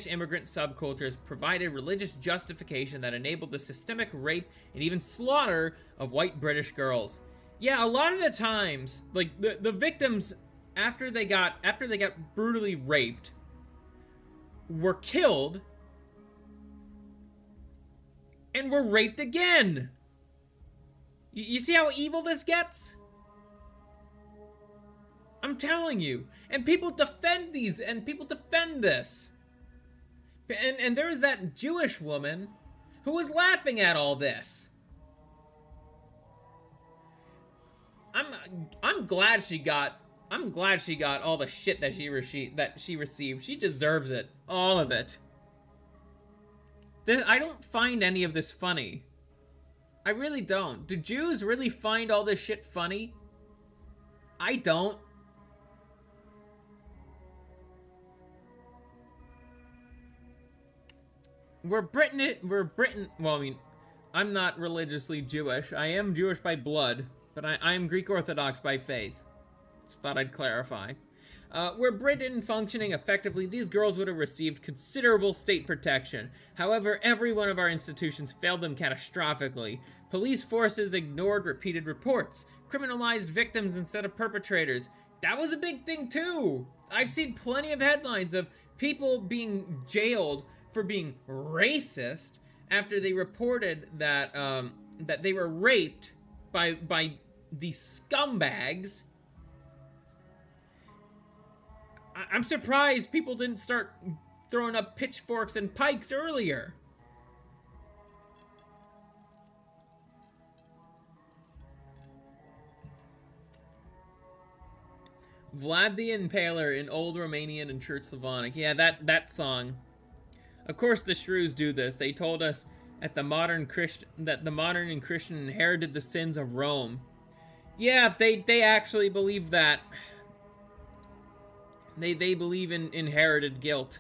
immigrant subcultures provided religious justification that enabled the systemic rape and even slaughter of white British girls. Yeah, a lot of the times, like the victims after they got brutally raped were killed and were raped again. You see how evil this gets? I'm telling you. And people defend these, and people defend this. And there was that Jewish woman who was laughing at all this. I'm glad she got all the shit that she received. She deserves it. All of it. I don't find any of this funny. I really don't. Do Jews really find all this shit funny? I don't. We're Britain. Well, I mean, I'm not religiously Jewish. I am Jewish by blood, but I am Greek Orthodox by faith. Just thought I'd clarify. Were Britain functioning effectively, these girls would have received considerable state protection. However, every one of our institutions failed them catastrophically. Police forces ignored repeated reports, criminalized victims instead of perpetrators. That was a big thing too. I've seen plenty of headlines of people being jailed for being racist after they reported that that they were raped by these scumbags. I'm surprised people didn't start throwing up pitchforks and pikes earlier. Vlad the Impaler in Old Romanian and Church Slavonic. Yeah, that song. Of course the shrews do this. They told us that the modern and Christian inherited the sins of Rome. Yeah, they actually believe that. They believe in inherited guilt.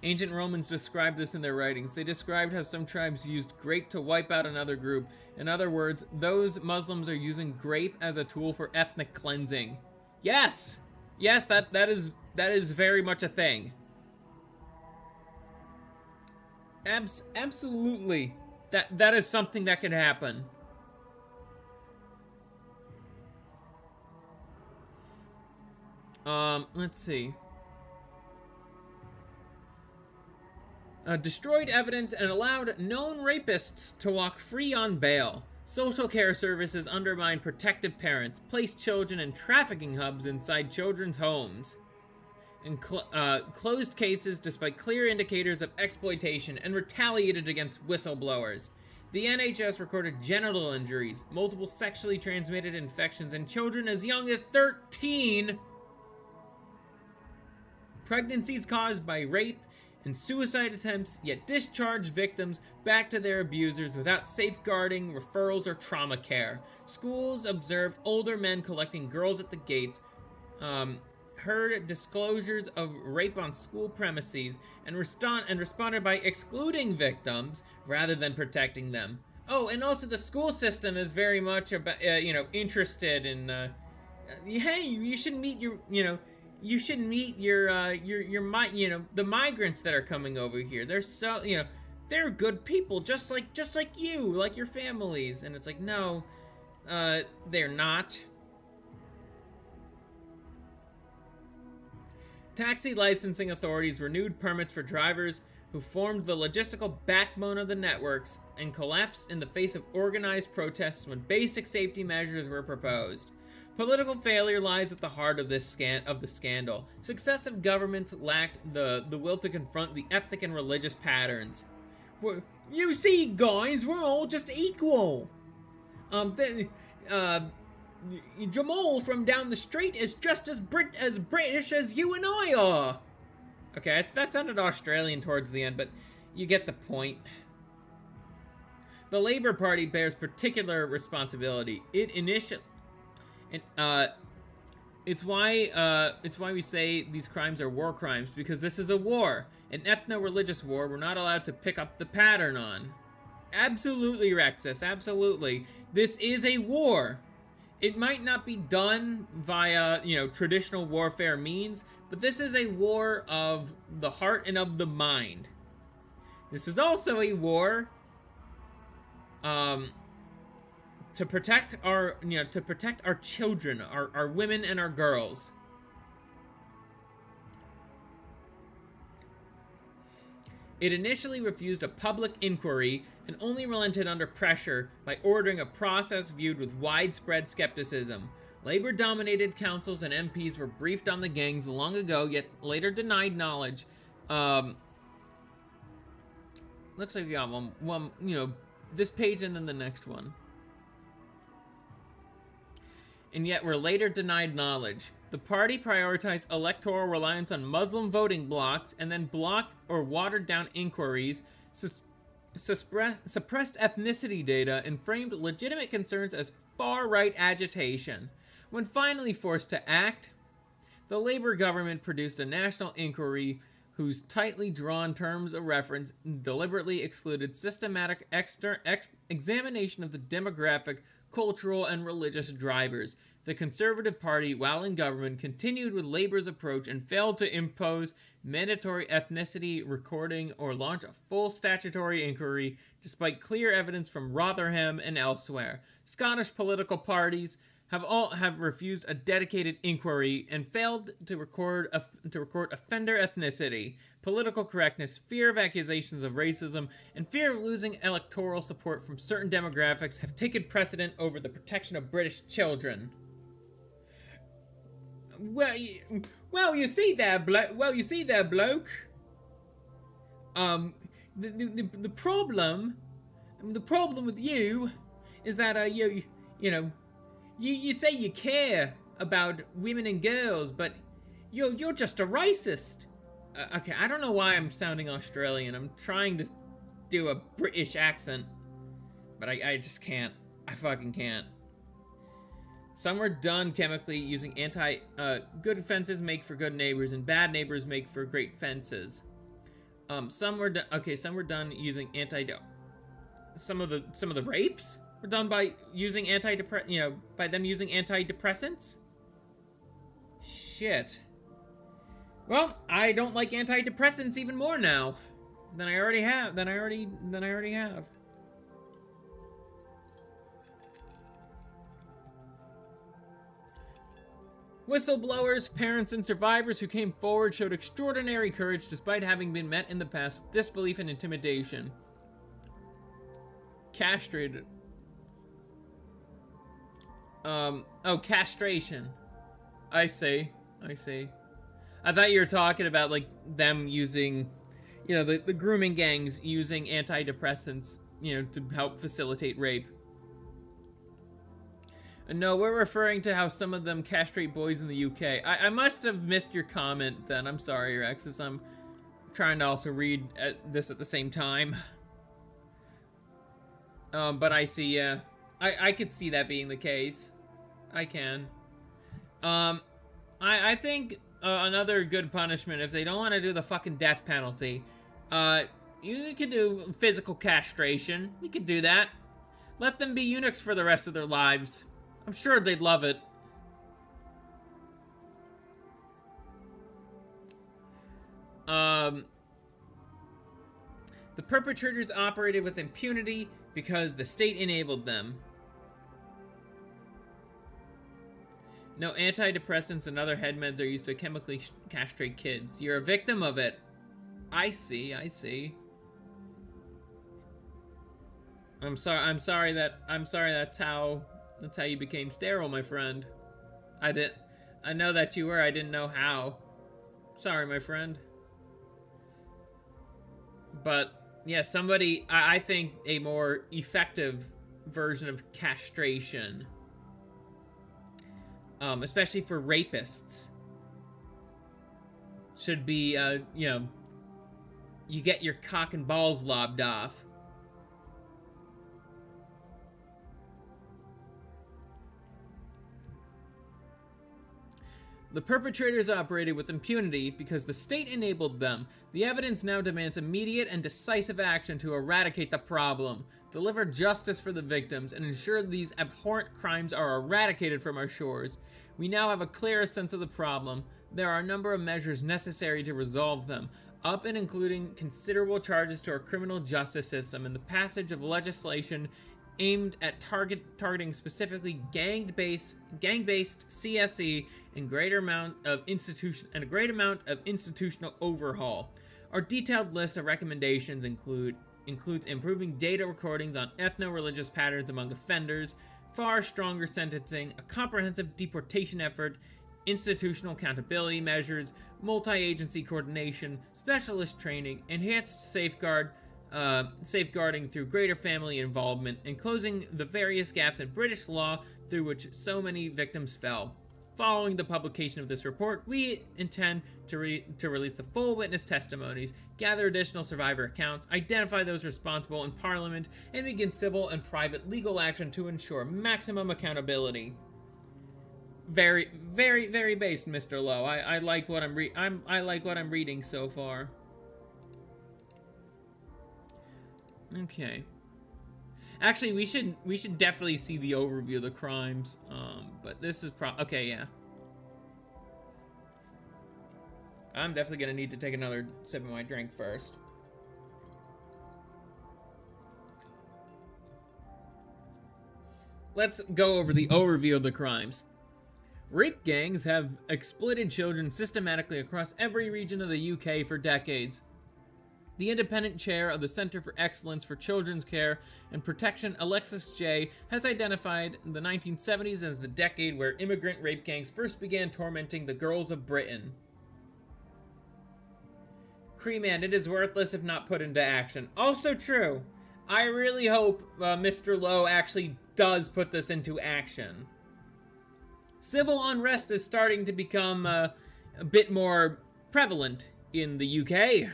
Ancient Romans described this in their writings. They described how some tribes used grape to wipe out another group. In other words, those Muslims are using grape as a tool for ethnic cleansing. Yes! Yes, that is very much a thing. Absolutely. That is something that could happen. Let's see. Destroyed evidence and allowed known rapists to walk free on bail. Social care services undermined protective parents, placed children in trafficking hubs inside children's homes, and closed cases despite clear indicators of exploitation, and retaliated against whistleblowers. The NHS recorded genital injuries, multiple sexually transmitted infections, and children as young as 13. Pregnancies caused by rape and suicide attempts, yet discharged victims back to their abusers without safeguarding, referrals, or trauma care. Schools observed older men collecting girls at the gates, heard disclosures of rape on school premises, and responded by excluding victims rather than protecting them. Oh, and also the school system is very much about, interested in, hey, you should meet your, you should meet the migrants that are coming over here. They're so, they're good people, just like you, like your families. And it's like, no, they're not. Taxi licensing authorities renewed permits for drivers who formed the logistical backbone of the networks and collapsed in the face of organized protests when basic safety measures were proposed. Political failure lies at the heart of the scandal. Successive governments lacked the will to confront the ethnic and religious patterns. You see, guys, we're all just equal. Jamal from down the street is just as British as you and I are. Okay, that sounded Australian towards the end, but you get the point. The Labour Party bears particular responsibility. It's why we say these crimes are war crimes, because this is a war, an ethno-religious war we're not allowed to pick up the pattern on. Absolutely, Rexus, absolutely. This is a war. It might not be done via, traditional warfare means, but this is a war of the heart and of the mind. This is also a war, to protect our children, our women and our girls. It initially refused a public inquiry and only relented under pressure by ordering a process viewed with widespread skepticism. Labor-dominated councils and MPs were briefed on the gangs long ago, yet later denied knowledge. Looks like we got one, this page and then the next one. And yet were later denied knowledge. The party prioritized electoral reliance on Muslim voting blocs and then blocked or watered down inquiries, suppressed ethnicity data, and framed legitimate concerns as far-right agitation. When finally forced to act, the Labour government produced a national inquiry whose tightly drawn terms of reference deliberately excluded systematic examination of the demographic, cultural, and religious drivers. The Conservative Party, while in government, continued with Labour's approach and failed to impose mandatory ethnicity recording or launch a full statutory inquiry, despite clear evidence from Rotherham and elsewhere. Scottish political parties have refused a dedicated inquiry and failed to record offender ethnicity, political correctness, fear of accusations of racism, and fear of losing electoral support from certain demographics have taken precedent over the protection of British children. Well, you see there, bloke. The problem with you is that you say you care about women and girls, but you're just a racist. Okay, I don't know why I'm sounding Australian. I'm trying to do a British accent, but I just can't. I fucking can't. Some were done chemically using good fences make for good neighbors, and bad neighbors make for great fences. Some were done using some of the rapes were done by using by them using antidepressants. Shit. Well, I don't like antidepressants even more now than I already have. Whistleblowers, parents, and survivors who came forward showed extraordinary courage despite having been met in the past with disbelief and intimidation. Castrated. Castration. I see. I thought you were talking about, like, them using, the grooming gangs using antidepressants, to help facilitate rape. No, we're referring to how some of them castrate boys in the UK. I must have missed your comment then. I'm sorry, Rexus. I'm trying to also read this at the same time. But I see, yeah. I could see that being the case. I can. I think another good punishment, if they don't want to do the fucking death penalty, you could do physical castration. You could do that. Let them be eunuchs for the rest of their lives. I'm sure they'd love it. The perpetrators operated with impunity because the state enabled them. No, antidepressants and other head meds are used to chemically castrate kids. You're a victim of it. I see. I'm sorry that's how you became sterile, my friend. I know that you were, I didn't know how. Sorry, my friend. But, yeah, I think a more effective version of castration, especially for rapists, should be, you get your cock and balls lobbed off. The perpetrators operated with impunity because the state enabled them. The evidence now demands immediate and decisive action to eradicate the problem, deliver justice for the victims, and ensure these abhorrent crimes are eradicated from our shores. We now have a clearer sense of the problem. There are a number of measures necessary to resolve them, up and including considerable charges to our criminal justice system and the passage of legislation aimed at targeting specifically gang-based CSE and a great amount of institutional overhaul. Our detailed list of recommendations includes improving data recordings on ethno-religious patterns among offenders, far stronger sentencing, a comprehensive deportation effort, institutional accountability measures, multi-agency coordination, specialist training, enhanced safeguarding through greater family involvement, and closing the various gaps in British law through which so many victims fell. Following the publication of this report, we intend to release the full witness testimonies, gather additional survivor accounts, identify those responsible in Parliament, and begin civil and private legal action to ensure maximum accountability. Very, very, very based, Mr. Lowe. I like what I like what I'm reading so far. Okay. Actually, we should definitely see the overview of the crimes. But this is okay, yeah. I'm definitely gonna need to take another sip of my drink first. Let's go over the overview of the crimes. Rape gangs have exploited children systematically across every region of the UK for decades. The independent chair of the Center for Excellence for Children's Care and Protection, Alexis J., has identified the 1970s as the decade where immigrant rape gangs first began tormenting the girls of Britain. Kreemsicle, it is worthless if not put into action. Also true. I really hope Mr. Lowe actually does put this into action. Civil unrest is starting to become a bit more prevalent in the UK.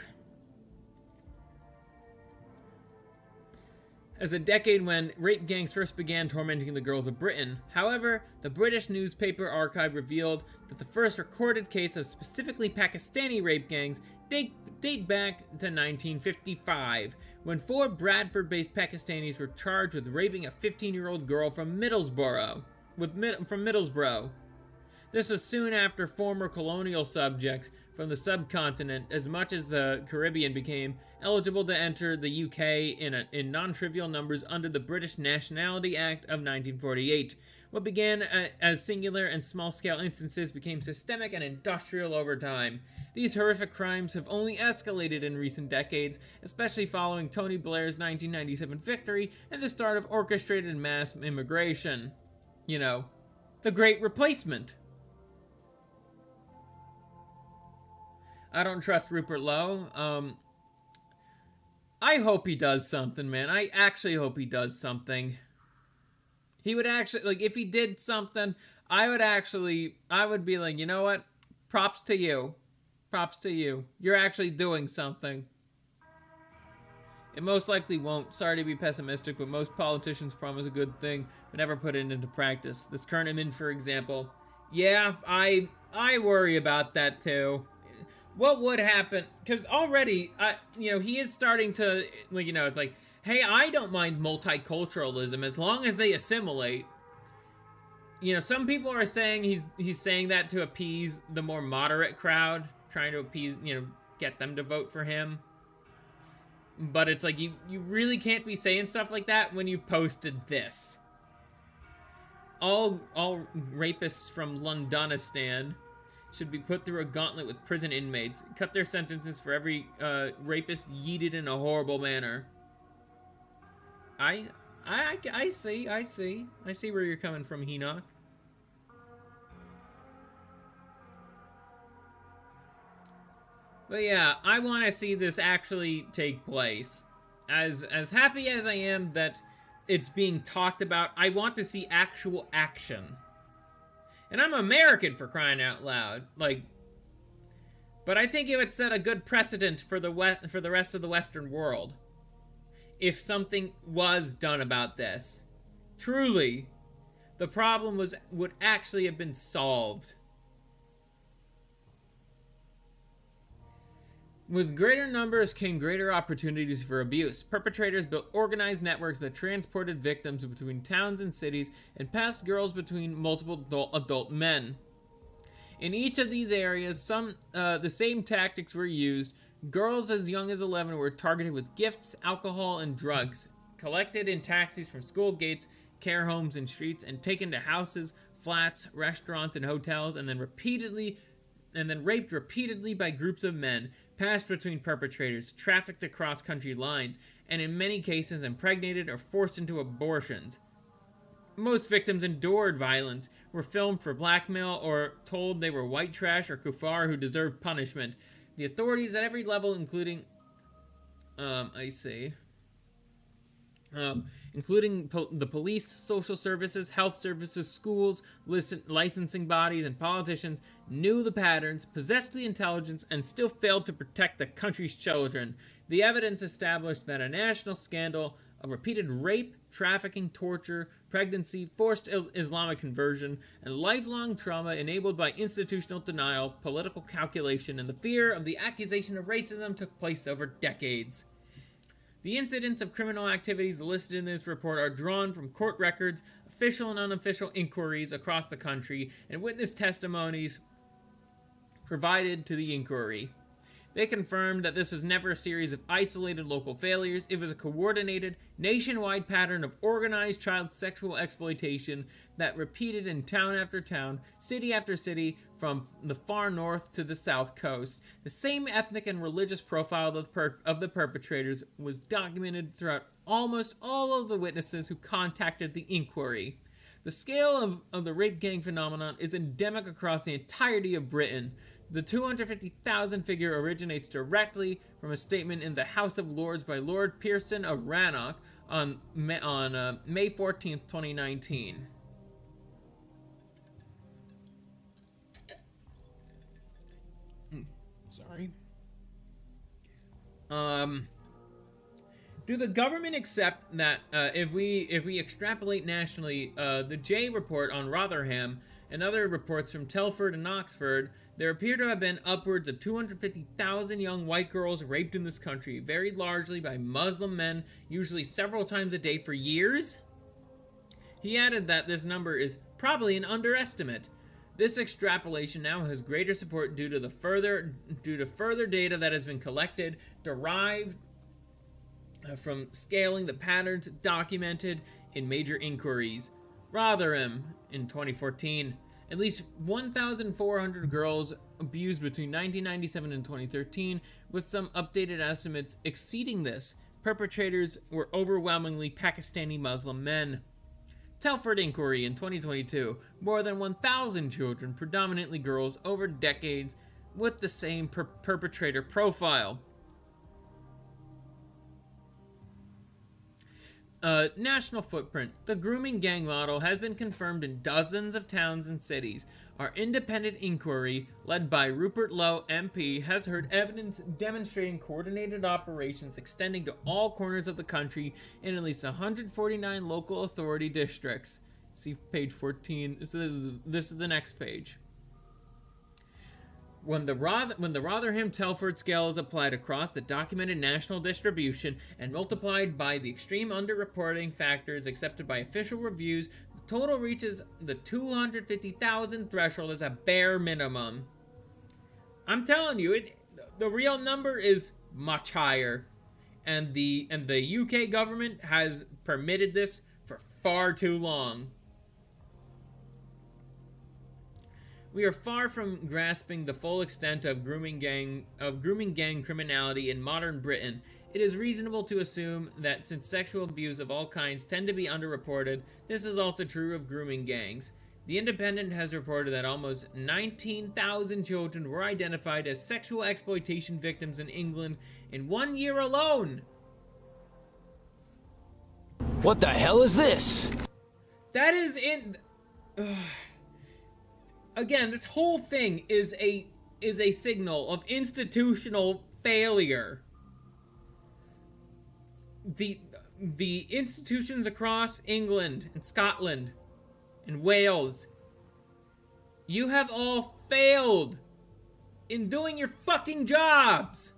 As a decade when rape gangs first began tormenting the girls of Britain. However, the British newspaper archive revealed that the first recorded case of specifically Pakistani rape gangs date back to 1955, when 4 Bradford-based Pakistanis were charged with raping a 15-year-old girl from Middlesbrough. This was soon after former colonial subjects from the subcontinent, as much as the Caribbean, became eligible to enter the UK in non-trivial numbers under the British Nationality Act of 1948. What began as singular and small-scale instances became systemic and industrial over time. These horrific crimes have only escalated in recent decades, especially following Tony Blair's 1997 victory and the start of orchestrated mass immigration. You know, the Great Replacement. I don't trust Rupert Lowe. I hope he does something, man. I actually hope he does something. He would actually, like, if he did something, I would be like, you know what? Props to you. Props to you. You're actually doing something. It most likely won't. Sorry to be pessimistic, but most politicians promise a good thing, but never put it into practice. This current admin, for example. Yeah, I worry about that too. What would happen? Because already, he is starting to, like, it's like, hey, I don't mind multiculturalism as long as they assimilate. Some people are saying he's saying that to appease the more moderate crowd, trying to appease, get them to vote for him. But it's like, you really can't be saying stuff like that when you've posted this. All rapists from Londonistan should be put through a gauntlet with prison inmates. Cut their sentences for every rapist yeeted in a horrible manner. I see where you're coming from, Enoch. But yeah, I want to see this actually take place. As happy as I am that it's being talked about, I want to see actual action. And I'm American, for crying out loud. But I think it would set a good precedent for the rest of the Western world if something was done about this. Truly, the problem would actually have been solved. With greater numbers came greater opportunities for abuse. Perpetrators built organized networks that transported victims between towns and cities and passed girls between multiple adult men. In each of these areas, the same tactics were used. Girls as young as 11 were targeted with gifts, alcohol, and drugs, collected in taxis from school gates, care homes, and streets, and taken to houses, flats, restaurants, and hotels, and then raped repeatedly by groups of men, passed between perpetrators, trafficked across country lines, and in many cases impregnated or forced into abortions. Most victims endured violence, were filmed for blackmail, or told they were white trash or kuffar who deserved punishment. The authorities at every level, including the police, social services, health services, schools, licensing bodies, and politicians, knew the patterns, possessed the intelligence, and still failed to protect the country's children. The evidence established that a national scandal of repeated rape, trafficking, torture, pregnancy, forced Islamic conversion, and lifelong trauma enabled by institutional denial, political calculation, and the fear of the accusation of racism took place over decades. The incidents of criminal activities listed in this report are drawn from court records, official and unofficial inquiries across the country, and witness testimonies provided to the inquiry. They confirmed that this was never a series of isolated local failures. It was a coordinated, nationwide pattern of organized child sexual exploitation that repeated in town after town, city after city, from the far north to the south coast. The same ethnic and religious profile of the perpetrators was documented throughout almost all of the witnesses who contacted the inquiry. The scale of the rape gang phenomenon is endemic across the entirety of Britain. The 250,000 figure originates directly from a statement in the House of Lords by Lord Pearson of Rannoch on May 14th, 2019. Sorry. Do the government accept that if we extrapolate nationally, the J report on Rotherham and other reports from Telford and Oxford, there appear to have been upwards of 250,000 young white girls raped in this country, very largely by Muslim men, usually several times a day for years? He added that this number is probably an underestimate. This extrapolation now has greater support due to further data that has been collected, derived from scaling the patterns documented in major inquiries. Rotherham, in 2014, at least 1,400 girls abused between 1997 and 2013, with some updated estimates exceeding this. Perpetrators were overwhelmingly Pakistani Muslim men. Telford inquiry in 2022, more than 1,000 children, predominantly girls, over decades, with the same perpetrator profile. National footprint. The grooming gang model has been confirmed in dozens of towns and cities. Our independent inquiry, led by Rupert Lowe, MP, has heard evidence demonstrating coordinated operations extending to all corners of the country in at least 149 local authority districts. See page 14. So this is the next page. When the Rotherham-Telford scale is applied across the documented national distribution and multiplied by the extreme underreporting factors accepted by official reviews, the total reaches the 250,000 threshold as a bare minimum. I'm telling you, the real number is much higher, and the UK government has permitted this for far too long. We are far from grasping the full extent of grooming gang criminality in modern Britain. It is reasonable to assume that since sexual abuse of all kinds tend to be underreported, this is also true of grooming gangs. The Independent has reported that almost 19,000 children were identified as sexual exploitation victims in England in 1 year alone. What the hell is this? That is in... Again, this whole thing is a signal of institutional failure. The institutions across England and Scotland and Wales, you have all failed in doing your fucking jobs.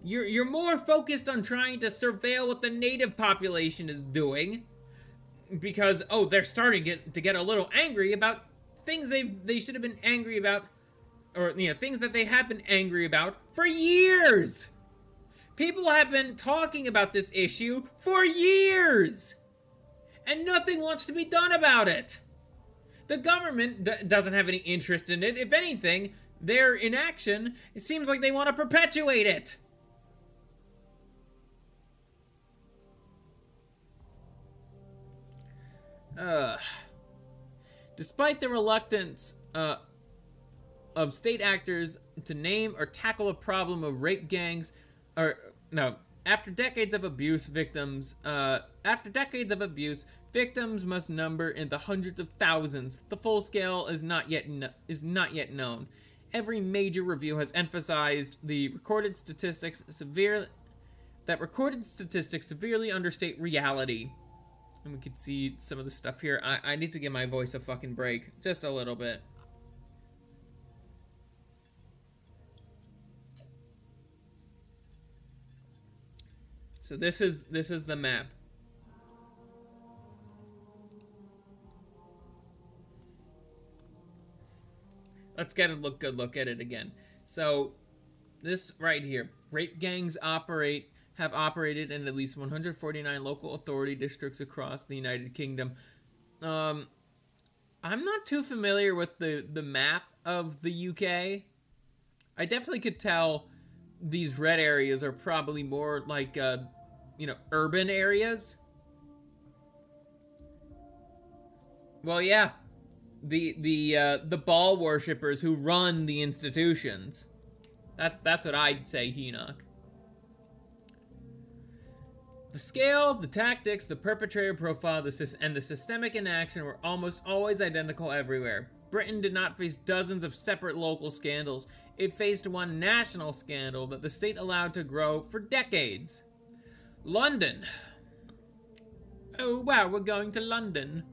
You're more focused on trying to surveil what the native population is doing because they're starting to get a little angry about things they should have been angry about, or things that they have been angry about for years. People have been talking about this issue for years, and nothing wants to be done about it. The government doesn't have any interest in it. If anything, their inaction, it seems like they want to perpetuate it. Despite the reluctance of state actors to name or tackle a problem of rape gangs, after decades of abuse, victims must number in the hundreds of thousands. The full scale is not yet known. Every major review has emphasized that recorded statistics severely understate reality. And we could see some of the stuff here. I need to give my voice a fucking break. Just a little bit. So this is the map. Let's get a good look at it again. So this right here, rape gangs have operated in at least 149 local authority districts across the United Kingdom. I'm not too familiar with the map of the UK. I definitely could tell these red areas are probably more like urban areas. Well, yeah, the ball worshippers who run the institutions. That's what I'd say, Enoch. The scale, the tactics, the perpetrator profile, and the systemic inaction were almost always identical everywhere. Britain did not face dozens of separate local scandals. It faced one national scandal that the state allowed to grow for decades. London. Oh wow, we're going to London.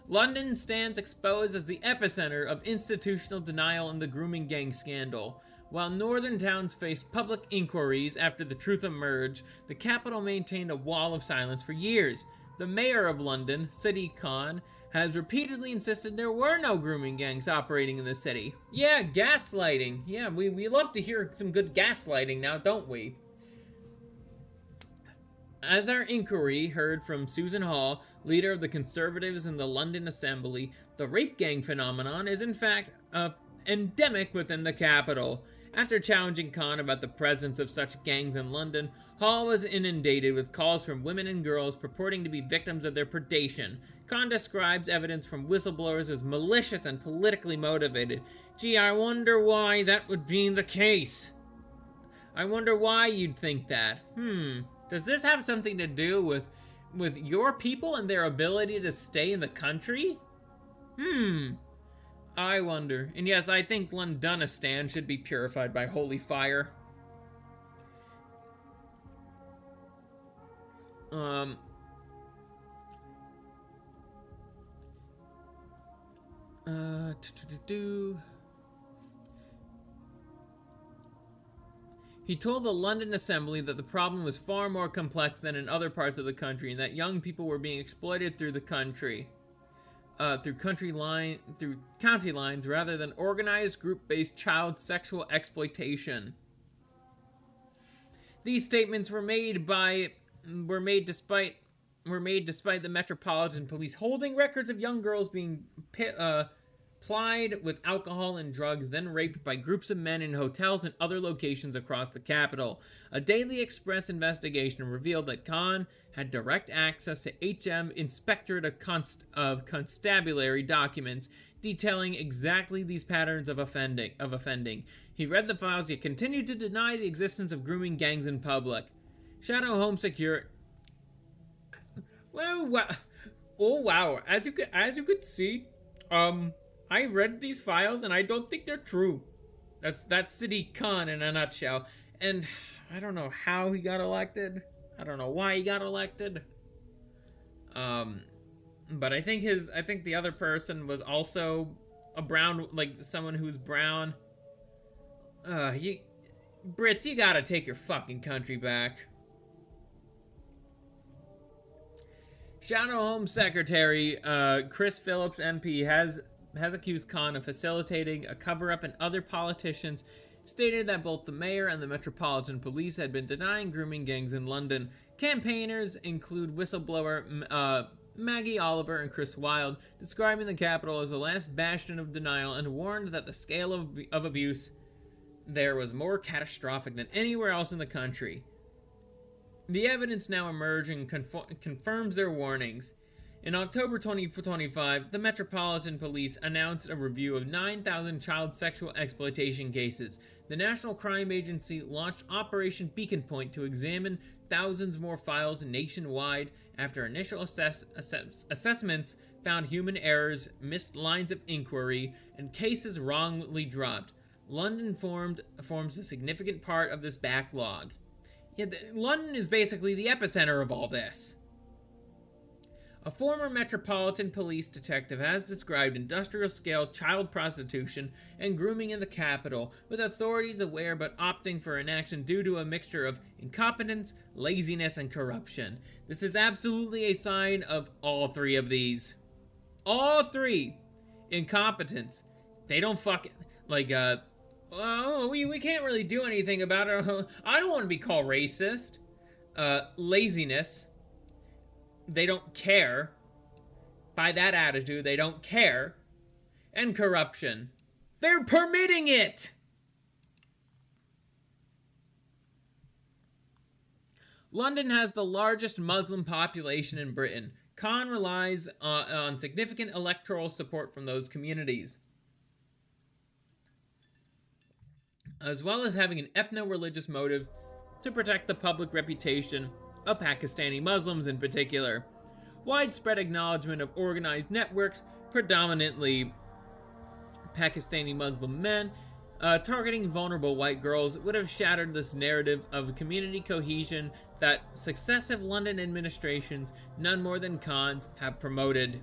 London stands exposed as the epicenter of institutional denial in the grooming gang scandal. While northern towns faced public inquiries after the truth emerged, the capital maintained a wall of silence for years. The mayor of London, Sadiq Khan, has repeatedly insisted there were no grooming gangs operating in the city. Yeah, gaslighting. Yeah, we love to hear some good gaslighting now, don't we? As our inquiry heard from Susan Hall, leader of the Conservatives in the London Assembly, the rape gang phenomenon is in fact endemic within the capital. After challenging Khan about the presence of such gangs in London, Hall was inundated with calls from women and girls purporting to be victims of their predation. Khan describes evidence from whistleblowers as malicious and politically motivated. Gee, I wonder why that would be the case. I wonder why you'd think that. Does this have something to do with your people and their ability to stay in the country? I wonder. And yes, I think Londonistan should be purified by holy fire. He told the London Assembly that the problem was far more complex than in other parts of the country, and that young people were being exploited through the country. Through county lines rather than organized group-based child sexual exploitation. These statements were made despite the Metropolitan Police holding records of young girls being plied with alcohol and drugs, then raped by groups of men in hotels and other locations across the capital. A Daily Express investigation revealed that Khan had direct access to HM Inspectorate of Constabulary documents detailing exactly these patterns of offending. He read the files, yet continued to deny the existence of grooming gangs in public. Shadow Home Security. Well, oh wow! As you could see, I read these files and I don't think they're true. That's Sadiq Khan in a nutshell. And I don't know how he got elected. I don't know why he got elected. But I think the other person was also a brown, like someone who's brown. Brits, you gotta take your fucking country back. Shadow Home Secretary Chris Phillips MP has accused Khan of facilitating a cover-up, and other politicians stated that both the mayor and the Metropolitan Police had been denying grooming gangs in London. Campaigners include whistleblower Maggie Oliver and Chris Wilde, describing the capital as the last bastion of denial, and warned that the scale of abuse there was more catastrophic than anywhere else in the country. The evidence now emerging confirms their warnings. In October 2025, the Metropolitan Police announced a review of 9,000 child sexual exploitation cases. The National Crime Agency launched Operation Beacon Point to examine thousands more files nationwide after initial assessments found human errors, missed lines of inquiry, and cases wrongly dropped. London forms a significant part of this backlog. Yeah, London is basically the epicenter of all this. A former Metropolitan Police detective has described industrial-scale child prostitution and grooming in the capital, with authorities aware but opting for inaction due to a mixture of incompetence, laziness, and corruption. This is absolutely a sign of all three of these. All three. Incompetence. They don't fucking, like, we can't really do anything about it. I don't want to be called racist. Laziness. They don't care. By that attitude, they don't care. And corruption. They're permitting it! London has the largest Muslim population in Britain. Khan relies on significant electoral support from those communities, as well as having an ethno-religious motive to protect the public reputation of Pakistani Muslims in particular. Widespread acknowledgement of organized networks, predominantly Pakistani Muslim men, targeting vulnerable white girls would have shattered this narrative of community cohesion that successive London administrations, none more than Khan's, have promoted.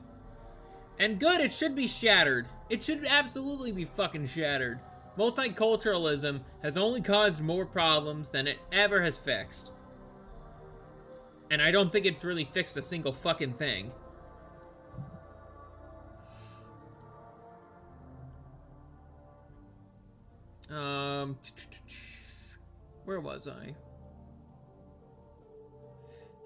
And good, it should be shattered. It should absolutely be fucking shattered. Multiculturalism has only caused more problems than it ever has fixed. And I don't think it's really fixed a single fucking thing. Where was I?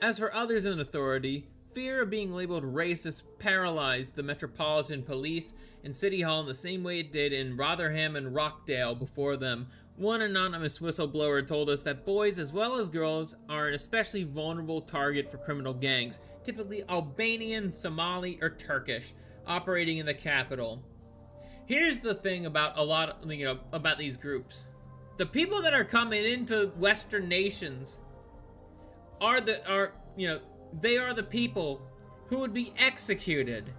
As for others in authority, fear of being labeled racist paralyzed the Metropolitan Police and City Hall in the same way it did in Rotherham and Rockdale before them. One anonymous whistleblower told us that boys as well as girls are an especially vulnerable target for criminal gangs, typically Albanian, Somali, or Turkish, operating in the capital. Here's the thing about about these groups. The people that are coming into Western nations they are the people who would be executed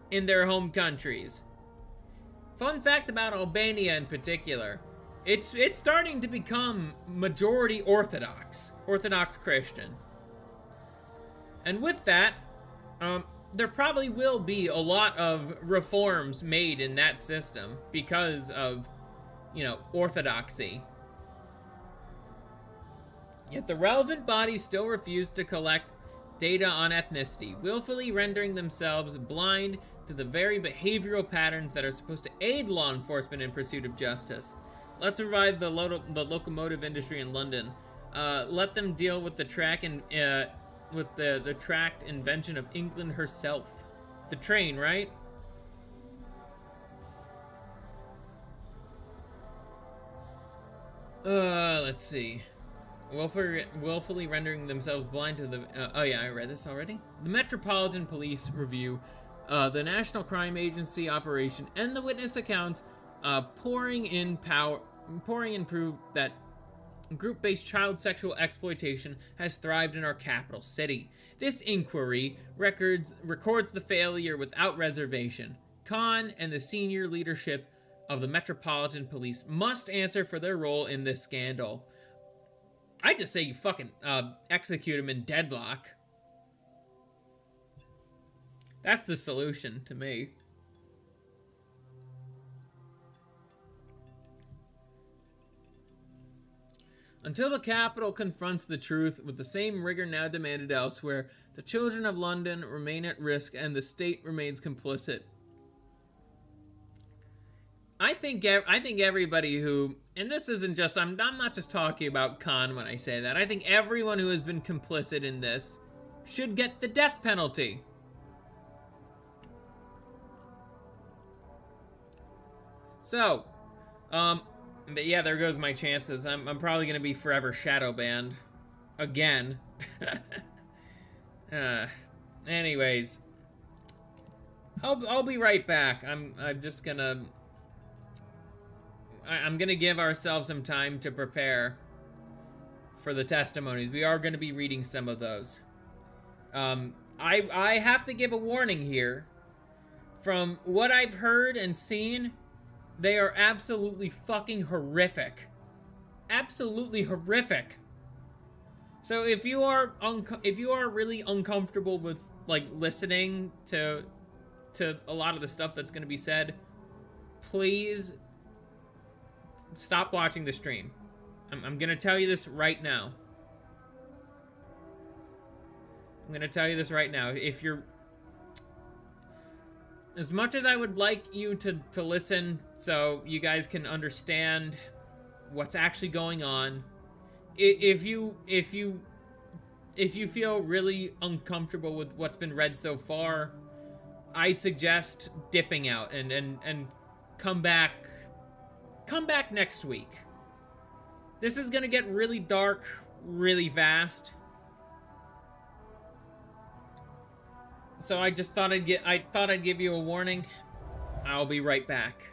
in their home countries. Fun fact about Albania in particular, it's starting to become majority Orthodox Christian. And with that, there probably will be a lot of reforms made in that system because of, orthodoxy. Yet the relevant bodies still refuse to collect data on ethnicity, willfully rendering themselves blind to the very behavioral patterns that are supposed to aid law enforcement in pursuit of justice. Let's revive the locomotive industry in London. Let them deal with the tracked invention of England herself. The train, right? Let's see. Willfully rendering themselves blind to the... oh yeah, I read this already. The Metropolitan Police Review, the National Crime Agency operation, and the witness accounts pouring in proof that group-based child sexual exploitation has thrived in our capital city. This inquiry records the failure without reservation. Khan and the senior leadership of the Metropolitan Police must answer for their role in this scandal. I just say you fucking execute him in deadlock. That's the solution to me. Until the capital confronts the truth with the same rigor now demanded elsewhere, the children of London remain at risk and the state remains complicit. I think everybody who, and this isn't just, I'm not just talking about Khan when I say that. I think everyone who has been complicit in this should get the death penalty. So, but yeah, there goes my chances. I'm probably gonna be forever shadow banned again. Anyways, I'll be right back. I'm gonna give ourselves some time to prepare for the testimonies. We are gonna be reading some of those. I have to give a warning here. From what I've heard and seen, they are absolutely fucking horrific. Absolutely horrific. So if you are really uncomfortable with like listening to a lot of the stuff that's going to be said, please stop watching the stream. I'm going to tell you this right now. I'm going to tell you this right now. If you're, as much as I would like you to listen so you guys can understand what's actually going on, if you feel really uncomfortable with what's been read so far, I'd suggest dipping out and come back next week. This is gonna get really dark really fast. So I just thought I'd give you a warning. I'll be right back.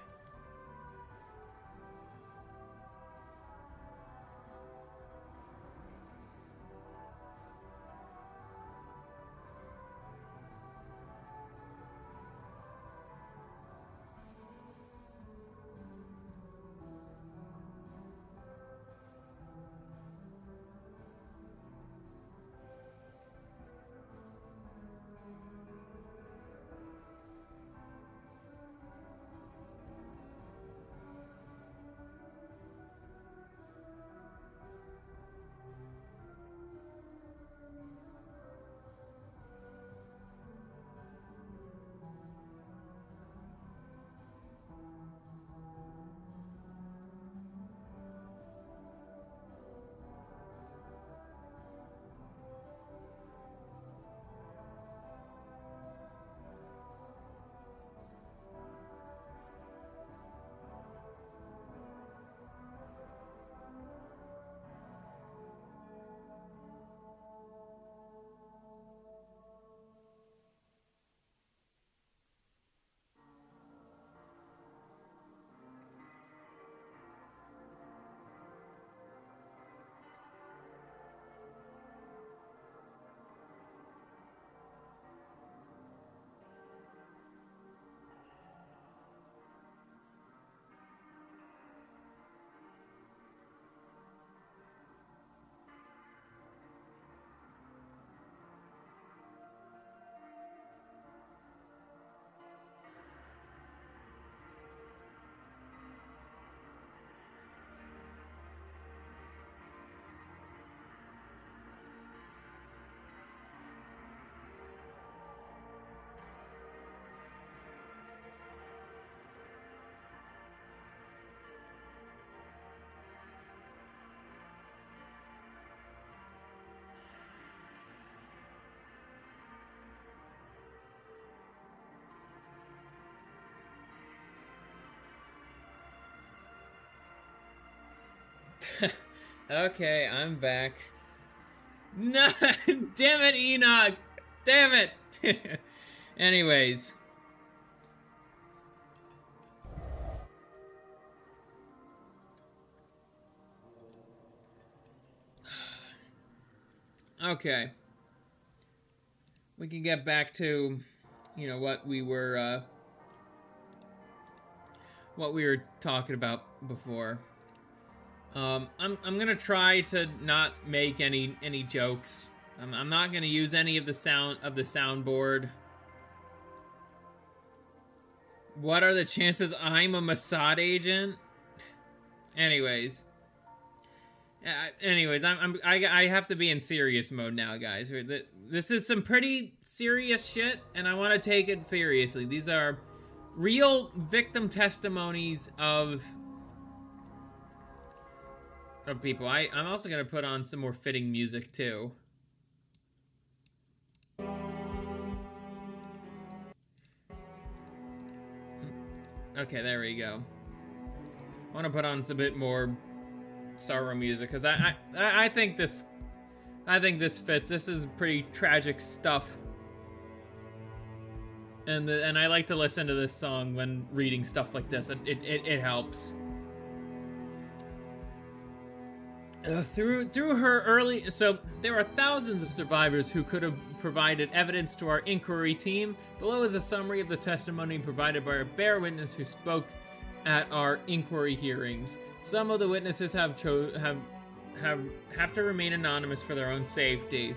Okay, I'm back. No, damn it, Enoch! Damn it! Anyways. Okay. We can get back to, you know, what we were talking about before. I'm gonna try to not make any jokes. I'm not gonna use any of the soundboard. What are the chances I'm a Mossad agent? Anyways, I have to be in serious mode now, guys. This is some pretty serious shit, and I want to take it seriously. These are real victim testimonies of people. I'm also gonna put on some more fitting music too. Okay, there we go. I want to put on some bit more sorrow music because I think this fits. This is pretty tragic stuff, and I like to listen to this song when reading stuff like this. It helps. Through her early, so there are thousands of survivors who could have provided evidence to our inquiry team. Below is a summary of the testimony provided by a bear witness who spoke at our inquiry hearings. Some of the witnesses have have to remain anonymous for their own safety.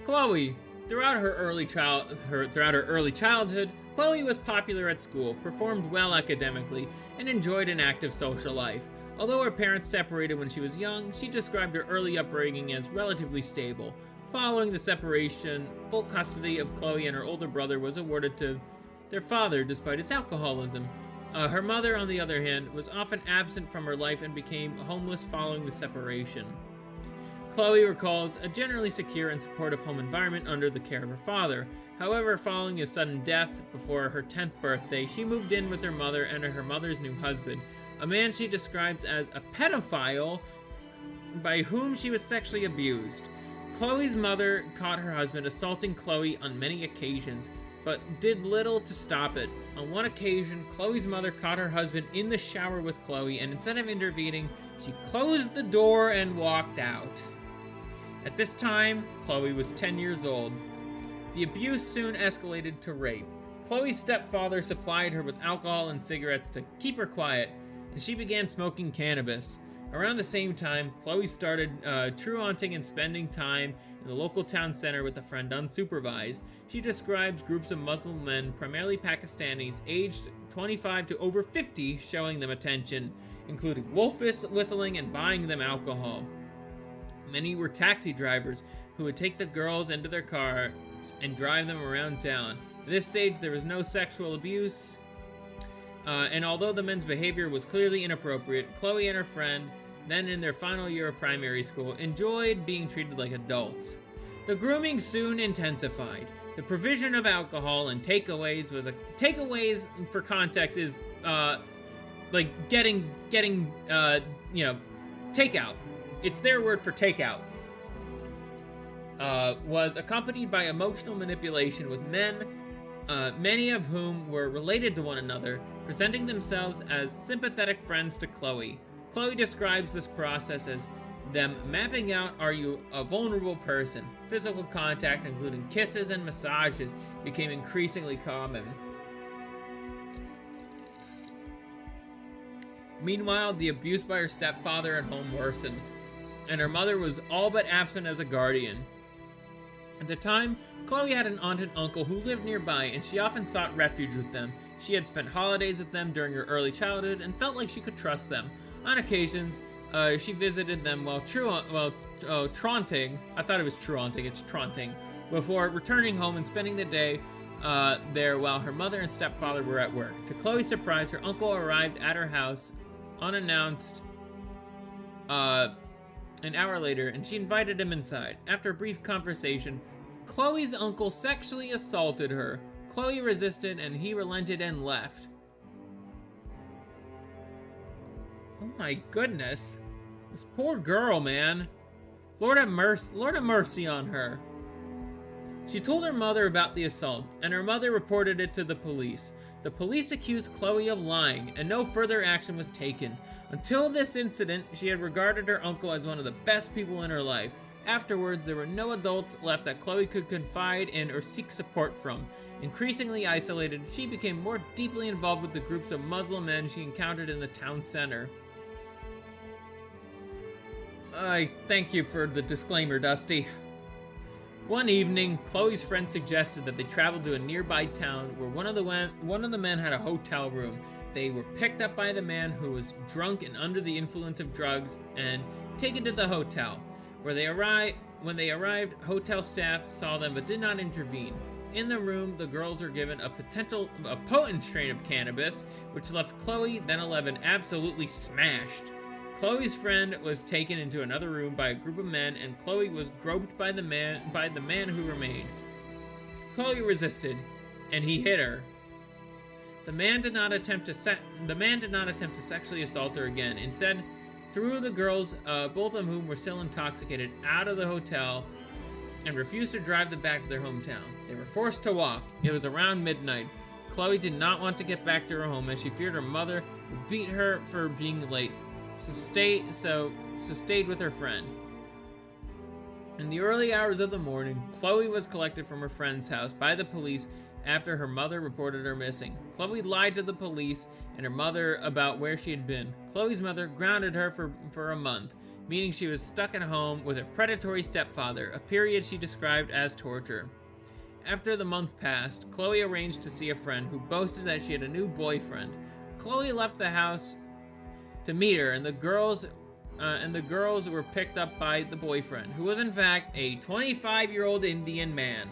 Chloe, throughout her early childhood, Chloe was popular at school, performed well academically, and enjoyed an active social life. Although her parents separated when she was young, she described her early upbringing as relatively stable. Following the separation, full custody of Chloe and her older brother was awarded to their father despite his alcoholism. Her mother, on the other hand, was often absent from her life and became homeless following the separation. Chloe recalls a generally secure and supportive home environment under the care of her father. However, following his sudden death before her 10th birthday, she moved in with her mother and her mother's new husband, a man she describes as a pedophile by whom she was sexually abused. Chloe's mother caught her husband assaulting Chloe on many occasions, but did little to stop it. On one occasion, Chloe's mother caught her husband in the shower with Chloe, and instead of intervening, she closed the door and walked out. At this time, Chloe was 10 years old. The abuse soon escalated to rape. Chloe's stepfather supplied her with alcohol and cigarettes to keep her quiet, and she began smoking cannabis. Around the same time, Chloe started truanting and spending time in the local town center with a friend unsupervised. She describes groups of Muslim men, primarily Pakistanis, aged 25 to over 50, showing them attention, including wolf whistling and buying them alcohol. Many were taxi drivers who would take the girls into their cars and drive them around town. At this stage, there was no sexual abuse, and although the men's behavior was clearly inappropriate, Chloe and her friend, then in their final year of primary school, enjoyed being treated like adults. The grooming soon intensified. The provision of alcohol and takeaways takeaways for context is like getting takeout. It's their word for takeout. Was accompanied by emotional manipulation with men, many of whom were related to one another, presenting themselves as sympathetic friends to Chloe. Chloe describes this process as them mapping out, are you a vulnerable person? Physical contact, including kisses and massages, became increasingly common. Meanwhile, the abuse by her stepfather at home worsened, and her mother was all but absent as a guardian. At the time, Chloe had an aunt and uncle who lived nearby, and she often sought refuge with them. She had spent holidays with them during her early childhood and felt like she could trust them. On occasions, she visited them while traunting. I thought it was truanting, it's traunting. Before returning home and spending the day there while her mother and stepfather were at work. To Chloe's surprise, her uncle arrived at her house unannounced an hour later, and she invited him inside. After a brief conversation, Chloe's uncle sexually assaulted her. Chloe resisted, and he relented and left. Oh my goodness. This poor girl, man. Lord have mercy on her. She told her mother about the assault, and her mother reported it to the police. The police accused Chloe of lying, and no further action was taken. Until this incident, she had regarded her uncle as one of the best people in her life. Afterwards, there were no adults left that Chloe could confide in or seek support from. Increasingly isolated, she became more deeply involved with the groups of Muslim men she encountered in the town center. I thank you for the disclaimer, Dusty. One evening, Chloe's friend suggested that they travel to a nearby town where one of the men had a hotel room. They were picked up by the man, who was drunk and under the influence of drugs, and taken to the hotel. When they arrived, hotel staff saw them but did not intervene. In the room, the girls were given a potent strain of cannabis, which left Chloe, then 11, absolutely smashed. Chloe's friend was taken into another room by a group of men, and Chloe was groped by the man who remained. Chloe resisted, and he hit her. The man did not attempt to sexually assault her again. Instead, threw the girls, both of whom were still intoxicated, out of the hotel and refused to drive them back to their hometown. They were forced to walk. It was around midnight. Chloe did not want to get back to her home, as she feared her mother would beat her for being late. So stayed with her friend. In the early hours of the morning, Chloe was collected from her friend's house by the police after her mother reported her missing. Chloe lied to the police and her mother about where she had been. Chloe's mother grounded her for a month, meaning she was stuck at home with her predatory stepfather, a period she described as torture. After the month passed, Chloe arranged to see a friend who boasted that she had a new boyfriend. Chloe left the house to meet her, and the girls were picked up by the boyfriend, who was in fact a 25-year-old Indian man.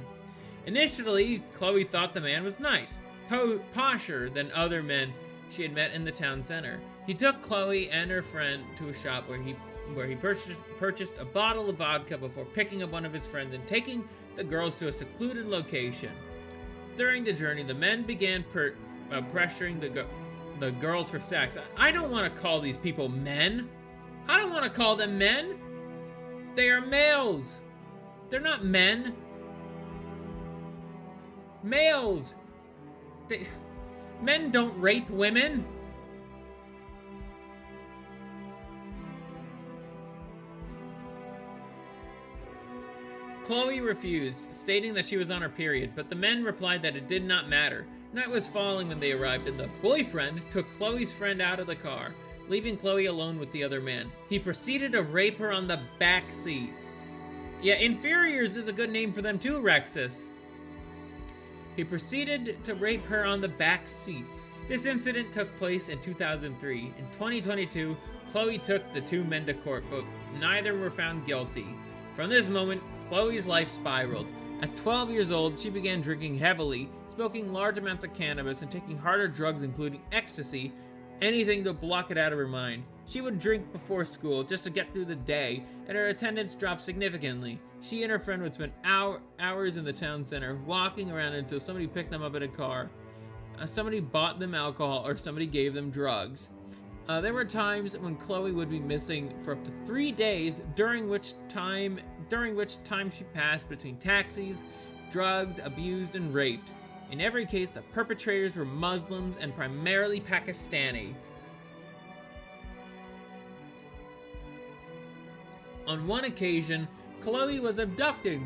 Initially, Chloe thought the man was nice, posher than other men she had met in the town center. He took Chloe and her friend to a shop where he purchased a bottle of vodka before picking up one of his friends and taking the girls to a secluded location. During the journey, the men began pressuring the girls for sex. I don't want to call these people men. I don't want to call them men. They are males. They're not men. Males. Men don't rape women. Chloe refused, stating that she was on her period, but the men replied that it did not matter. Night was falling when they arrived, and the boyfriend took Chloe's friend out of the car, leaving Chloe alone with the other man. He proceeded to rape her on the back seat. Yeah, inferiors is a good name for them too, Rexus. He proceeded to rape her on the back seats. This incident took place in 2003. In 2022, Chloe took the two men to court, but neither were found guilty. From this moment, Chloe's life spiraled. At 12 years old, she began drinking heavily, smoking large amounts of cannabis, and taking harder drugs including ecstasy, anything to block it out of her mind. She would drink before school just to get through the day, and her attendance dropped significantly. She and her friend would spend hours in the town center, walking around until somebody picked them up in a car. Somebody bought them alcohol, or somebody gave them drugs. There were times when Chloe would be missing for up to 3 days, during which time she passed between taxis, drugged, abused, and raped. In every case, the perpetrators were Muslims and primarily Pakistani. On one occasion, Chloe was abducted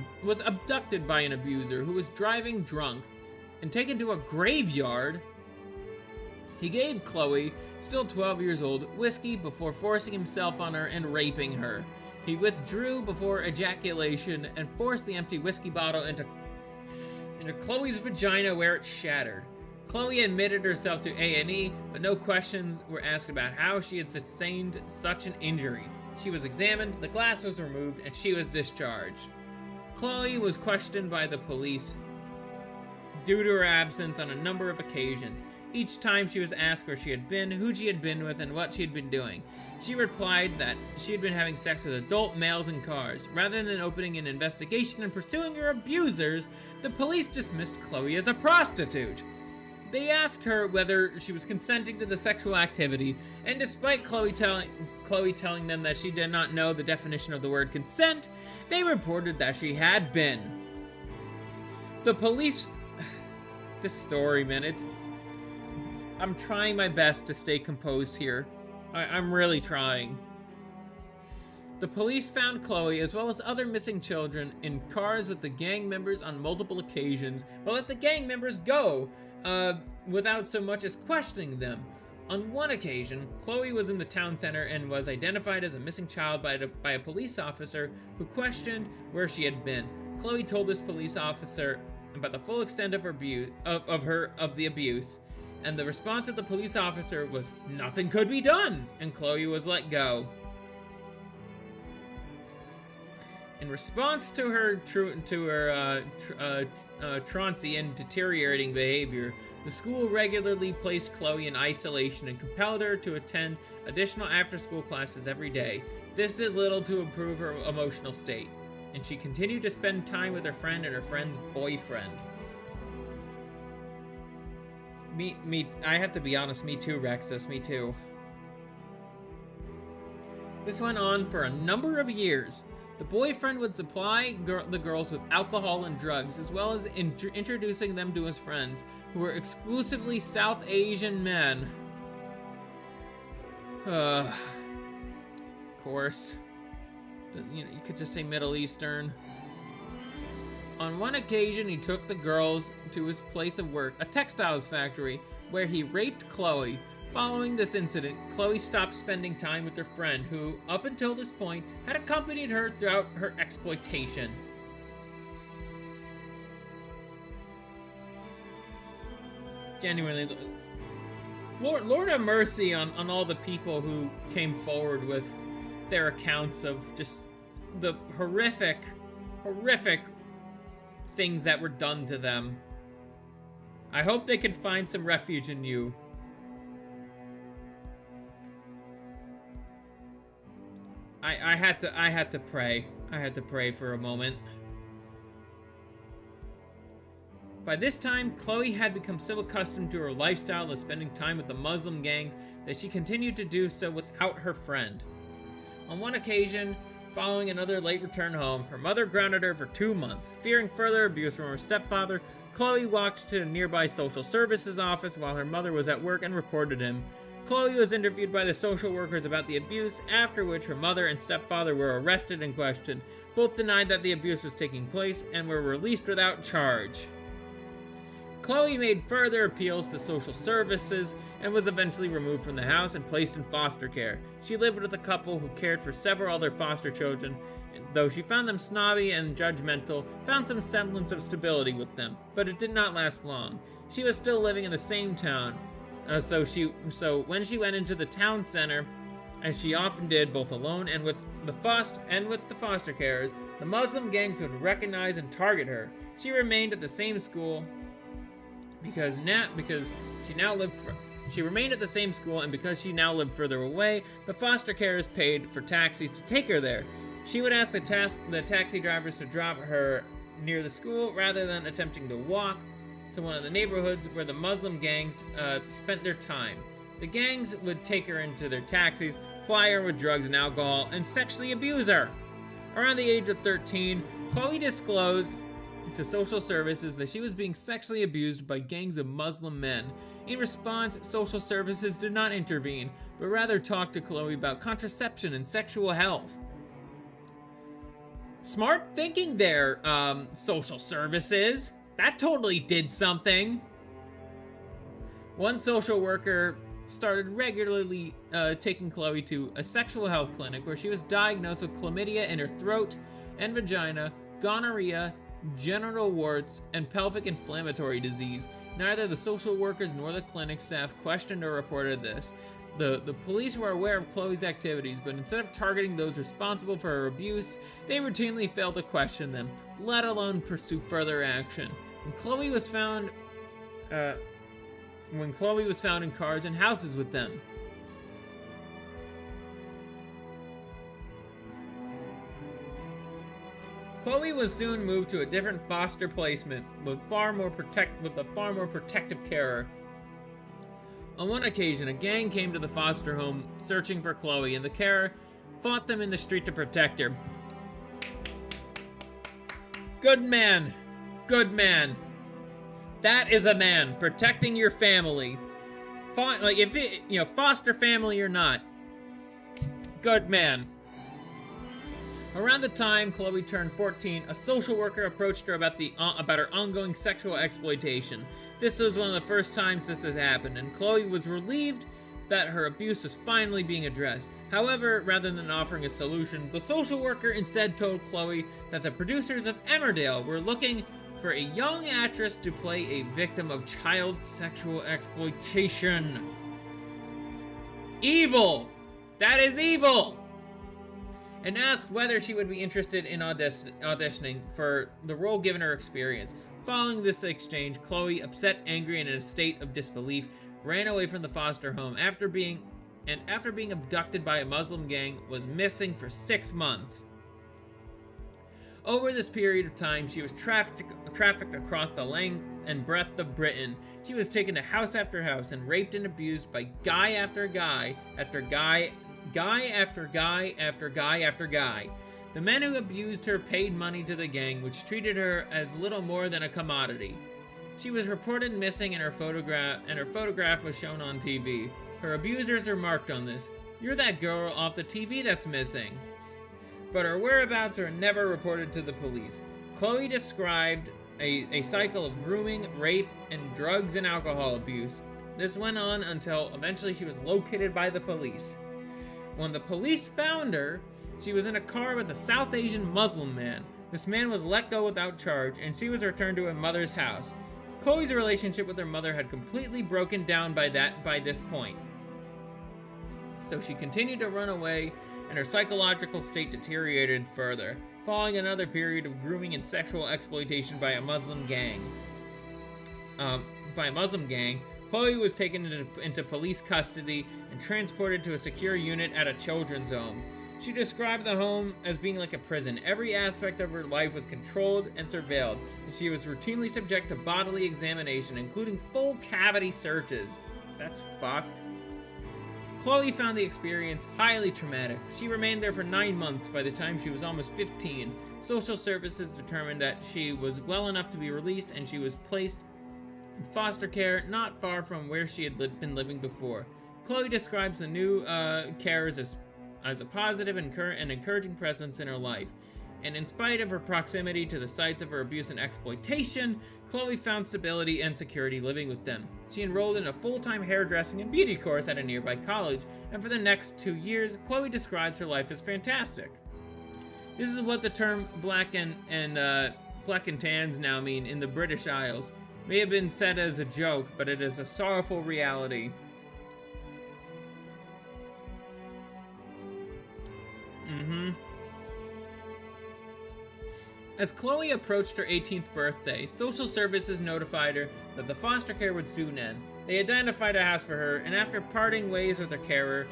by an abuser who was driving drunk and taken to a graveyard. He gave Chloe, still 12 years old, whiskey before forcing himself on her and raping her. He withdrew before ejaculation and forced the empty whiskey bottle into Chloe's vagina where it shattered. Chloe admitted herself to A&E, but no questions were asked about how she had sustained such an injury. She was examined, the glass was removed, and she was discharged. Chloe was questioned by the police due to her absence on a number of occasions. Each time she was asked where she had been, who she had been with, and what she had been doing. She replied that she had been having sex with adult males in cars. Rather than opening an investigation and pursuing her abusers, the police dismissed Chloe as a prostitute. They asked her whether she was consenting to the sexual activity, and despite Chloe telling them that she did not know the definition of the word consent, they reported that she had been. The police... This story, man, I'm trying my best to stay composed here. I'm really trying. The police found Chloe, as well as other missing children, in cars with the gang members on multiple occasions, but let the gang members go, without so much as questioning them. On one occasion, Chloe was in the town center and was identified as a missing child by a police officer who questioned where she had been. Chloe told this police officer about the full extent of the abuse, and the response of the police officer was, "Nothing could be done," and Chloe was let go. In response to her transient deteriorating behavior, the school regularly placed Chloe in isolation and compelled her to attend additional after-school classes every day. This did little to improve her emotional state, and she continued to spend time with her friend and her friend's boyfriend. I have to be honest, me too, Rexus, me too. This went on for a number of years. The boyfriend would supply the girls with alcohol and drugs, as well as introducing them to his friends, who were exclusively South Asian men. Of course. You could just say Middle Eastern. On one occasion, he took the girls to his place of work, a textiles factory, where he raped Chloe. Following this incident, Chloe stopped spending time with her friend, who, up until this point, had accompanied her throughout her exploitation. Genuinely, Lord have mercy on all the people who came forward with their accounts of just the horrific things that were done to them. I hope they can find some refuge in you. I had to pray. I had to pray for a moment. By this time, Chloe had become so accustomed to her lifestyle of spending time with the Muslim gangs that she continued to do so without her friend. On one occasion, following another late return home, her mother grounded her for 2 months. Fearing further abuse from her stepfather, Chloe walked to a nearby social services office while her mother was at work and reported him. Chloe was interviewed by the social workers about the abuse, after which her mother and stepfather were arrested and questioned. Both denied that the abuse was taking place and were released without charge. Chloe made further appeals to social services and was eventually removed from the house and placed in foster care. She lived with a couple who cared for several other foster children, and though she found them snobby and judgmental, found some semblance of stability with them, but it did not last long. She was still living in the same town, so when she went into the town center, as she often did, both alone and with the foster carers, the Muslim gangs would recognize and target her. She remained at the same school because she remained at the same school, and because she now lived further away, the foster carers paid for taxis to take her there. She would ask the taxi drivers to drop her near the school rather than attempting to walk to one of the neighborhoods where the Muslim gangs spent their time. The gangs would take her into their taxis, ply her with drugs and alcohol, and sexually abuse her. Around the age of 13, Chloe disclosed to social services that she was being sexually abused by gangs of Muslim men. In response, social services did not intervene, but rather talked to Chloe about contraception and sexual health. Smart thinking there, social services. That totally did something. One social worker started regularly taking Chloe to a sexual health clinic where she was diagnosed with chlamydia in her throat and vagina, gonorrhea, genital warts, and pelvic inflammatory disease. Neither the social workers nor the clinic staff questioned or reported this. The police were aware of Chloe's activities, but instead of targeting those responsible for her abuse, they routinely failed to question them, let alone pursue further action. When Chloe was found in cars and houses with them. Chloe was soon moved to a different foster placement with a far more protective carer. On one occasion, a gang came to the foster home searching for Chloe, and the carer fought them in the street to protect her. Good man. Good man. That is a man protecting your family. Foster family or not. Good man. Around the time Chloe turned 14, a social worker approached her about her ongoing sexual exploitation. This was one of the first times this had happened, and Chloe was relieved that her abuse was finally being addressed. However, rather than offering a solution, the social worker instead told Chloe that the producers of Emmerdale were looking for a young actress to play a victim of child sexual exploitation. Evil! That is evil! And asked whether she would be interested in auditioning for the role given her experience. Following this exchange, Chloe, upset, angry, and in a state of disbelief, ran away from the foster home after being abducted by a Muslim gang, was missing for 6 months. Over this period of time, she was trafficked across the length and breadth of Britain. She was taken to house after house and raped and abused by guy after guy after guy after guy after guy after guy. The men who abused her paid money to the gang, which treated her as little more than a commodity. She was reported missing and her photograph was shown on TV. Her abusers are marked on this. You're that girl off the TV that's missing. But her whereabouts are never reported to the police. Chloe described a cycle of grooming, rape, and drugs and alcohol abuse. This went on until eventually she was located by the police. When the police found her, she was in a car with a South Asian Muslim man. This man was let go without charge, and she was returned to her mother's house. Chloe's relationship with her mother had completely broken down by this point. So she continued to run away, and her psychological state deteriorated further, following another period of grooming and sexual exploitation by a Muslim gang. Chloe was taken into police custody and transported to a secure unit at a children's home. She described the home as being like a prison. Every aspect of her life was controlled and surveilled, and she was routinely subject to bodily examination, including full cavity searches. That's fucked. Chloe found the experience highly traumatic. She remained there for 9 months. By the time she was almost 15, social services determined that she was well enough to be released, and she was placed in foster care not far from where she had been living before. Chloe describes the new carers as a positive and encouraging presence in her life. And in spite of her proximity to the sites of her abuse and exploitation, Chloe found stability and security living with them. She enrolled in a full-time hairdressing and beauty course at a nearby college, and for the next 2 years, Chloe describes her life as fantastic. This is what the term black and tans now mean in the British Isles. It may have been said as a joke, but it is a sorrowful reality. As Chloe approached her 18th birthday, social services notified her that the foster care would soon end. They identified a house for her, and after parting ways with her carer,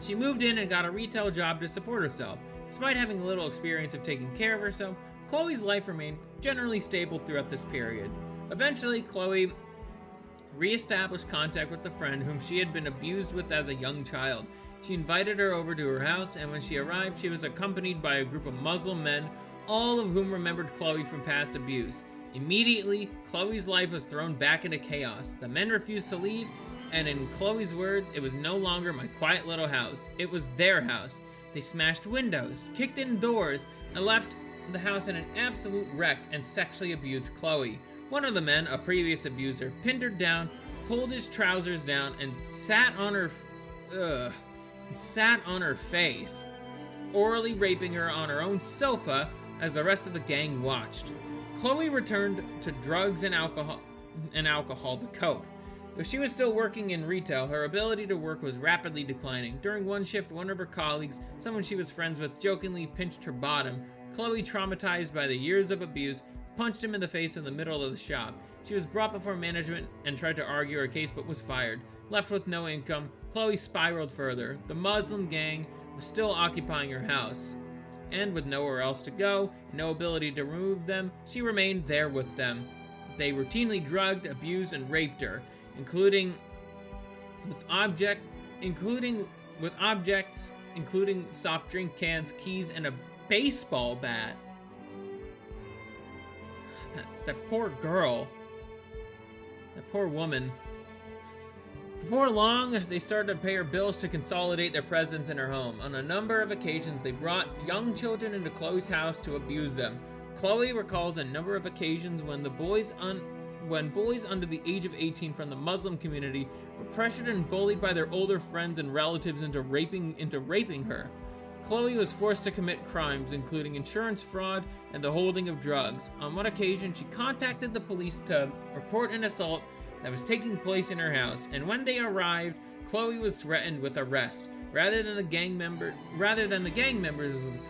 she moved in and got a retail job to support herself. Despite having little experience of taking care of herself, Chloe's life remained generally stable throughout this period. Eventually, Chloe re-established contact with the friend whom she had been abused with as a young child. She invited her over to her house, and when she arrived, she was accompanied by a group of Muslim men, all of whom remembered Chloe from past abuse. Immediately, Chloe's life was thrown back into chaos. The men refused to leave, and in Chloe's words, it was no longer my quiet little house. It was their house. They smashed windows, kicked in doors, and left the house in an absolute wreck and sexually abused Chloe. One of the men, a previous abuser, pinned her down, pulled his trousers down, and sat on her face, orally raping her on her own sofa as the rest of the gang watched. Chloe returned to drugs and alcohol to cope. Though she was still working in retail, her ability to work was rapidly declining. During one shift, one of her colleagues, someone she was friends with, jokingly pinched her bottom. Chloe, traumatized by the years of abuse, punched him in the face in the middle of the shop. She was brought before management and tried to argue her case but was fired. Left with no income, Chloe spiraled further. The Muslim gang was still occupying her house, and with nowhere else to go and no ability to remove them, she remained there with them. They routinely drugged, abused, and raped her, including soft drink cans, keys, and a baseball bat. That poor girl. That poor woman. Before long, they started to pay her bills to consolidate their presence in her home. On a number of occasions, they brought young children into Chloe's house to abuse them. Chloe recalls a number of occasions when boys under the age of 18 from the Muslim community were pressured and bullied by their older friends and relatives into raping her. Chloe was forced to commit crimes, including insurance fraud and the holding of drugs. On one occasion, she contacted the police to report an assault that was taking place in her house, and when they arrived, Chloe was threatened with arrest rather than the gang members,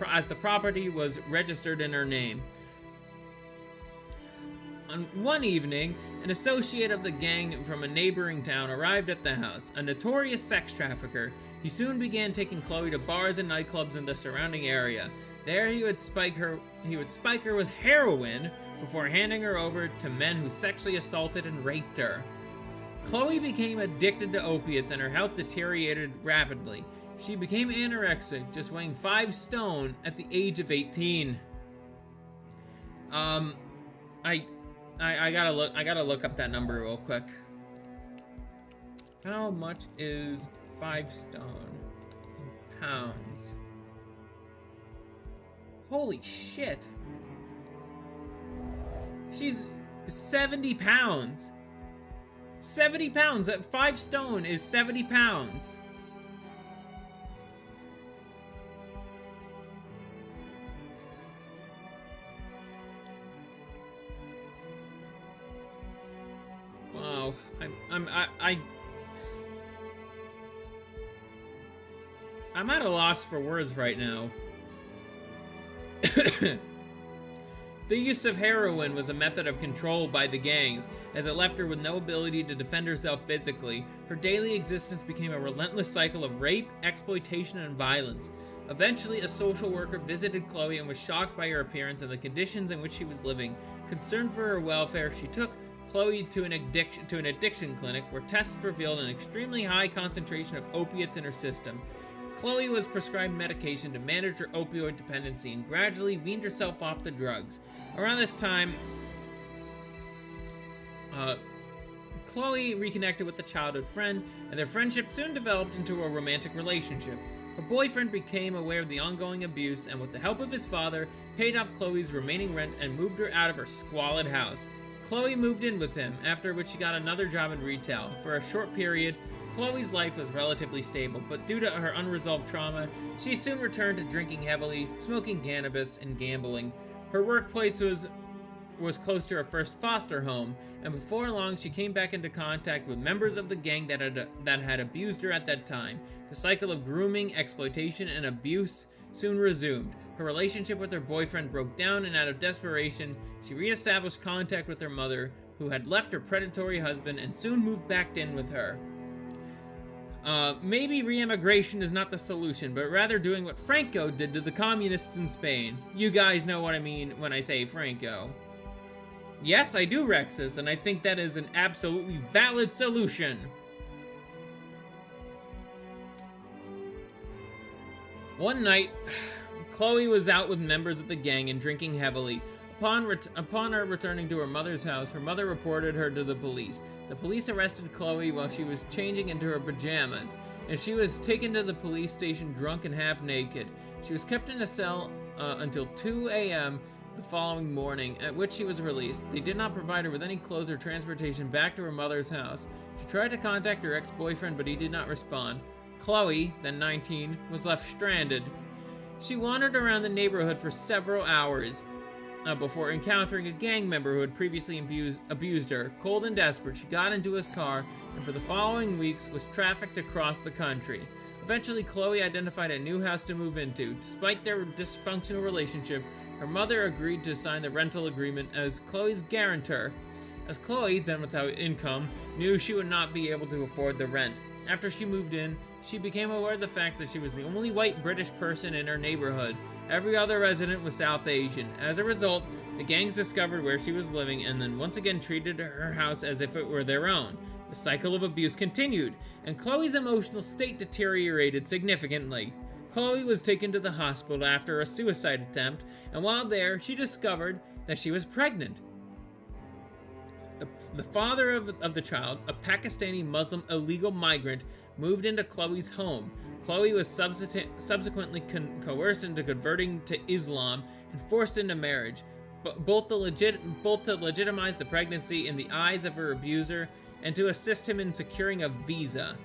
as the property was registered in her name. On one evening, an associate of the gang from a neighboring town arrived at the house, a notorious sex trafficker. He soon began taking Chloe to bars and nightclubs in the surrounding area. There he would spike her with heroin before handing her over to men who sexually assaulted and raped her. Chloe became addicted to opiates and her health deteriorated rapidly. She became anorexic, just weighing 5 stone at the age of 18. I gotta look up that number real quick. How much is 5 stone in pounds? Holy shit. She's 70 pounds. 70 pounds. 5 stone is 70 pounds. Wow. I'm at a loss for words right now. The use of heroin was a method of control by the gangs, as it left her with no ability to defend herself physically. Her daily existence became a relentless cycle of rape, exploitation, and violence. Eventually, a social worker visited Chloe and was shocked by her appearance and the conditions in which she was living. Concerned for her welfare, she took Chloe to an addiction clinic where tests revealed an extremely high concentration of opiates in her system. Chloe was prescribed medication to manage her opioid dependency and gradually weaned herself off the drugs. Around this time, Chloe reconnected with a childhood friend, and their friendship soon developed into a romantic relationship. Her boyfriend became aware of the ongoing abuse and, with the help of his father, paid off Chloe's remaining rent and moved her out of her squalid house. Chloe moved in with him, after which she got another job in retail. For a short period, Chloe's life was relatively stable, but due to her unresolved trauma, she soon returned to drinking heavily, smoking cannabis, and gambling. Her workplace was close to her first foster home, and before long she came back into contact with members of the gang that had abused her at that time. The cycle of grooming, exploitation, and abuse soon resumed. Her relationship with her boyfriend broke down, and out of desperation, she reestablished contact with her mother, who had left her predatory husband and soon moved back in with her. Maybe re-immigration is not the solution, but rather doing what Franco did to the communists in Spain. You guys know what I mean when I say Franco. Yes, I do, Rexus, and I think that is an absolutely valid solution. One night, Chloe was out with members of the gang and drinking heavily. Upon her returning to her mother's house, her mother reported her to the police. The police arrested Chloe while she was changing into her pajamas, and she was taken to the police station drunk and half naked. She was kept in a cell until 2 a.m. the following morning, at which she was released. They did not provide her with any clothes or transportation back to her mother's house. She tried to contact her ex-boyfriend, but he did not respond. Chloe, then 19, was left stranded. She wandered around the neighborhood for several hours before encountering a gang member who had previously abused her. Cold and desperate, she got into his car and for the following weeks was trafficked across the country. Eventually, Chloe identified a new house to move into. Despite their dysfunctional relationship, her mother agreed to sign the rental agreement as Chloe's guarantor. As Chloe, then without income, knew she would not be able to afford the rent. After she moved in, she became aware of the fact that she was the only white British person in her neighborhood. Every other resident was South Asian. As a result, the gangs discovered where she was living and then once again treated her house as if it were their own. The cycle of abuse continued, and Chloe's emotional state deteriorated significantly. Chloe was taken to the hospital after a suicide attempt, and while there, she discovered that she was pregnant. The father of the child, a Pakistani Muslim illegal migrant, moved into Chloe's home. Chloe was subsequently coerced into converting to Islam and forced into marriage, both to legitimize the pregnancy in the eyes of her abuser and to assist him in securing a visa.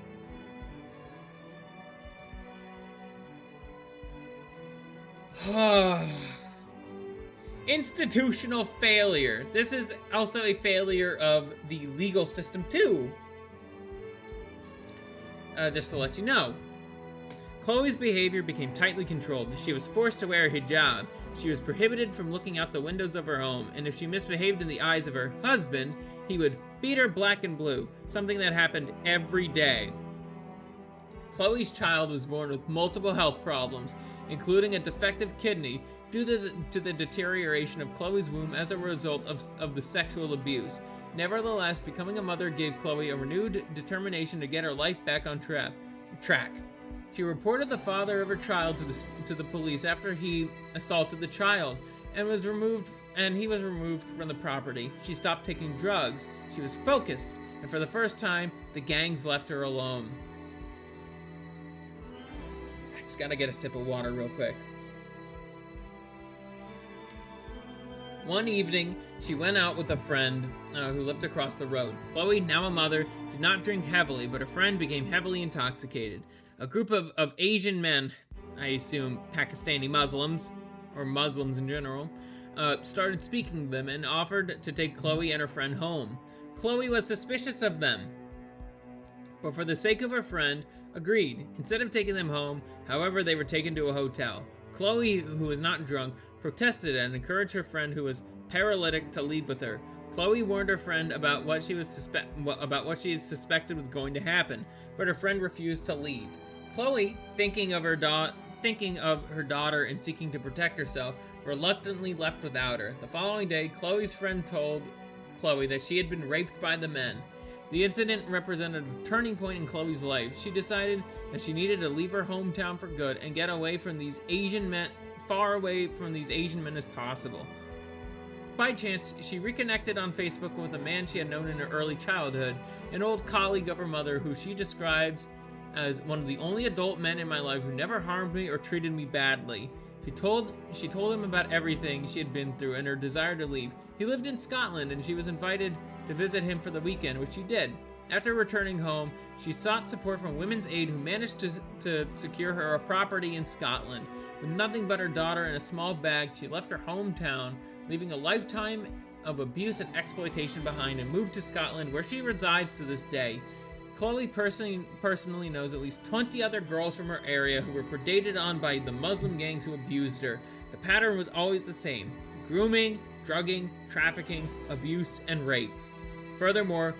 Institutional failure. This is also a failure of the legal system too. Just to let you know. Chloe's behavior became tightly controlled. She was forced to wear a hijab. She was prohibited from looking out the windows of her home, and if she misbehaved in the eyes of her husband, he would beat her black and blue, something that happened every day. Chloe's child was born with multiple health problems, including a defective kidney, due to the deterioration of Chloe's womb as a result of the sexual abuse. Nevertheless, becoming a mother gave Chloe a renewed determination to get her life back on track. She reported the father of her child to the police after he assaulted the child and he was removed from the property. She stopped taking drugs. She was focused, and for the first time, the gangs left her alone. I just gotta get a sip of water real quick. One evening, she went out with a friend who lived across the road. Chloe, now a mother, did not drink heavily, but her friend became heavily intoxicated. A group of Asian men, I assume Pakistani Muslims, or Muslims in general, started speaking to them and offered to take Chloe and her friend home. Chloe was suspicious of them, but for the sake of her friend, agreed. Instead of taking them home, however, they were taken to a hotel. Chloe, who was not drunk, protested and encouraged her friend, who was paralytic, to leave with her. Chloe warned her friend about what she suspected was going to happen, but her friend refused to leave. Chloe, thinking of her daughter and seeking to protect herself, reluctantly left without her. The following day, Chloe's friend told Chloe that she had been raped by the men. The incident represented a turning point in Chloe's life. She decided that she needed to leave her hometown for good and get away from these Asian men, far away from these Asian men as possible. By chance, she reconnected on Facebook with a man she had known in her early childhood, an old colleague of her mother who she describes as one of the only adult men in my life who never harmed me or treated me badly. She told him about everything she had been through and her desire to leave. He lived in Scotland and she was invited to visit him for the weekend, which she did. After returning home, she sought support from Women's Aid, who managed to secure her a property in Scotland. With nothing but her daughter in a small bag, she left her hometown, leaving a lifetime of abuse and exploitation behind, and moved to Scotland, where she resides to this day. Chloe personally knows at least 20 other girls from her area who were predated on by the Muslim gangs who abused her. The pattern was always the same: grooming, drugging, trafficking, abuse, and rape. Furthermore,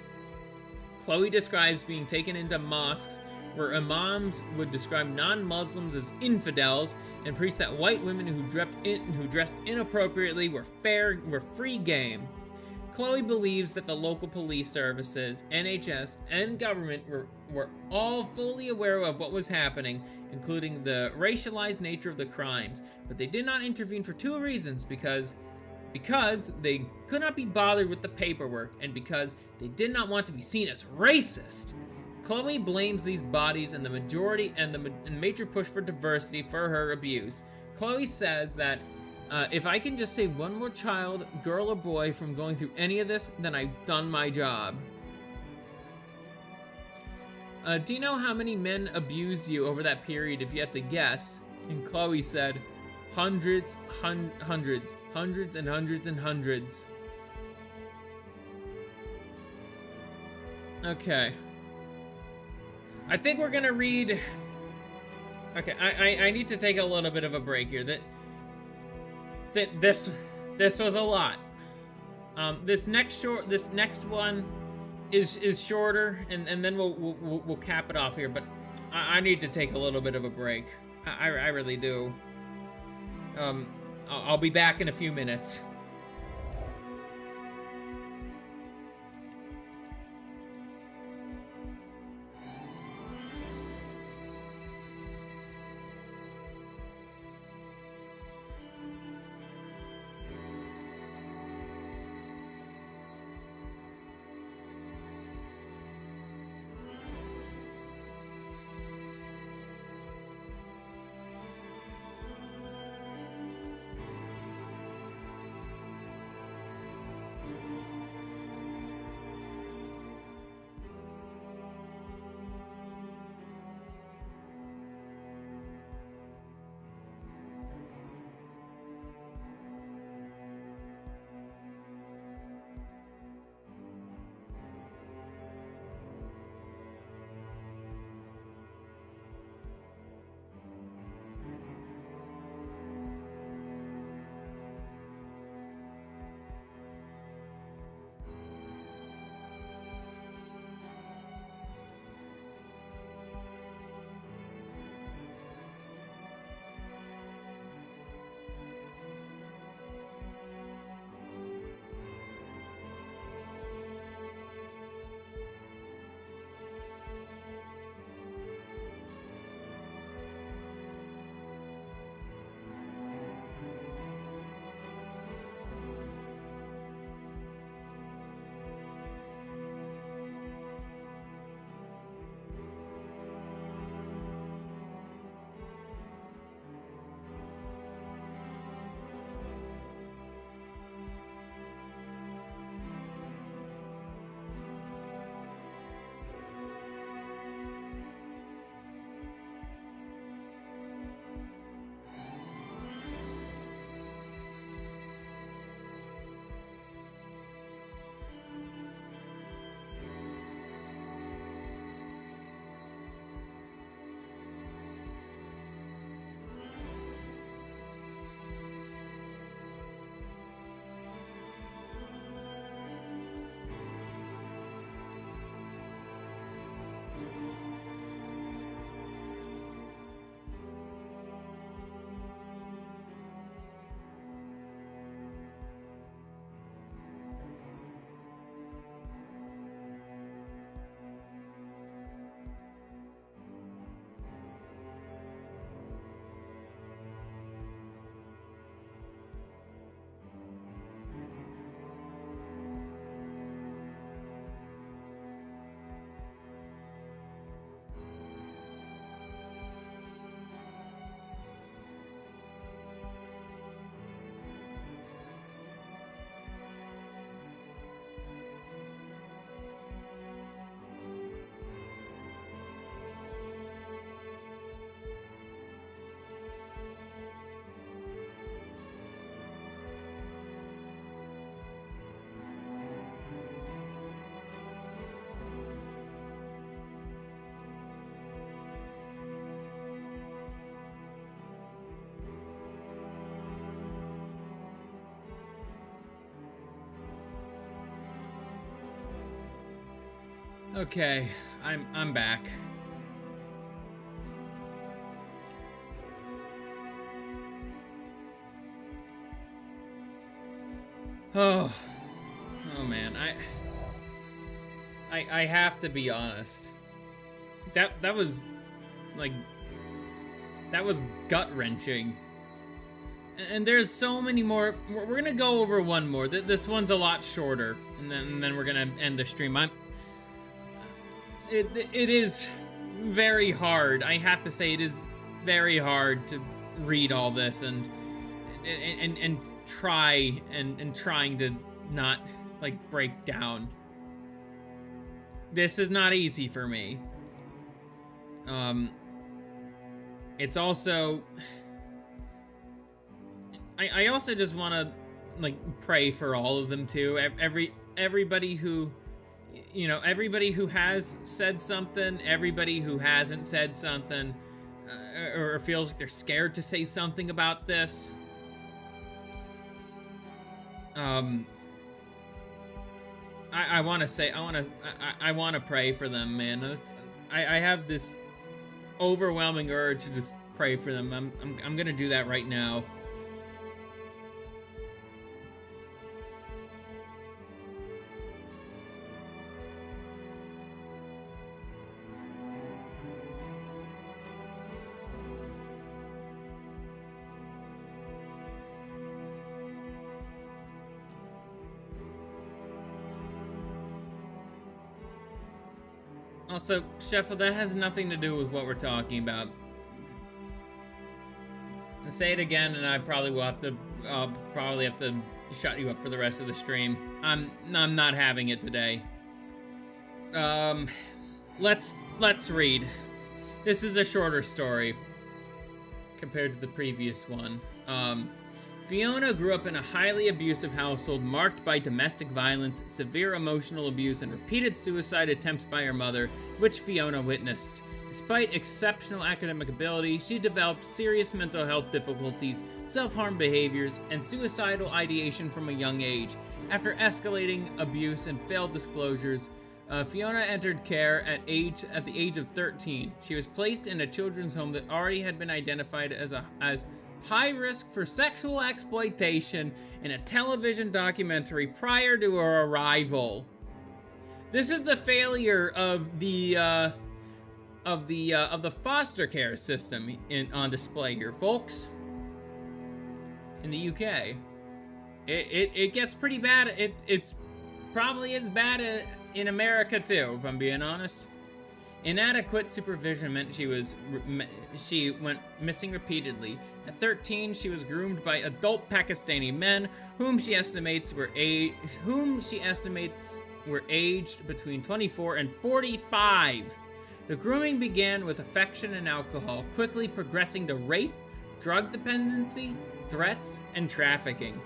Chloe describes being taken into mosques where imams would describe non-Muslims as infidels and preach that white women who dressed inappropriately were free game. Chloe believes that the local police services, NHS, and government were all fully aware of what was happening, including the racialized nature of the crimes, but they did not intervene for two reasons: because they could not be bothered with the paperwork, and because they did not want to be seen as racist. Chloe blames these bodies and the majority and the major push for diversity for her abuse. Chloe says that if I can just save one more child, girl or boy, from going through any of this, then I've done my job. Do you know how many men abused you over that period, if you had to guess? And Chloe said, hundreds, hundreds and hundreds and hundreds. Okay. I think we're gonna read... Okay, I need to take a little bit of a break here. This was a lot. This next one is shorter, and then we'll cap it off here. But I need to take a little bit of a break. I really do. I'll be back in a few minutes. Okay, I'm back. Oh man, I have to be honest. That was like, that was gut-wrenching. And there's so many more. We're gonna go over one more. This one's a lot shorter, and then we're gonna end the stream. It is very hard. I have to say, it is very hard to read all this and trying to not like break down. This is not easy for me. It's also, I also just want to like pray for all of them too. Everybody who, you know, everybody who has said something, everybody who hasn't said something, or feels like they're scared to say something about this. I want to say, I want to pray for them, man. I have this overwhelming urge to just pray for them. I'm gonna do that right now. Also, Sheffield, that has nothing to do with what we're talking about. I'll say it again, and I probably will have to. I'll probably have to shut you up for the rest of the stream. I'm not having it today. Let's read. This is a shorter story compared to the previous one. Fiona grew up in a highly abusive household marked by domestic violence, severe emotional abuse, and repeated suicide attempts by her mother, which Fiona witnessed. Despite exceptional academic ability, she developed serious mental health difficulties, self-harm behaviors, and suicidal ideation from a young age. After escalating abuse and failed disclosures, Fiona entered care at the age of 13. She was placed in a children's home that already had been identified as high risk for sexual exploitation in a television documentary prior to her arrival. This is the failure of the foster care system on display here, folks. In the UK, it gets pretty bad. It's probably as bad in America too, if I'm being honest. Inadequate supervision meant she went missing repeatedly. At 13, she was groomed by adult Pakistani men whom she estimates were aged between 24 and 45. The grooming began with affection and alcohol, quickly progressing to rape, drug dependency, threats, and trafficking.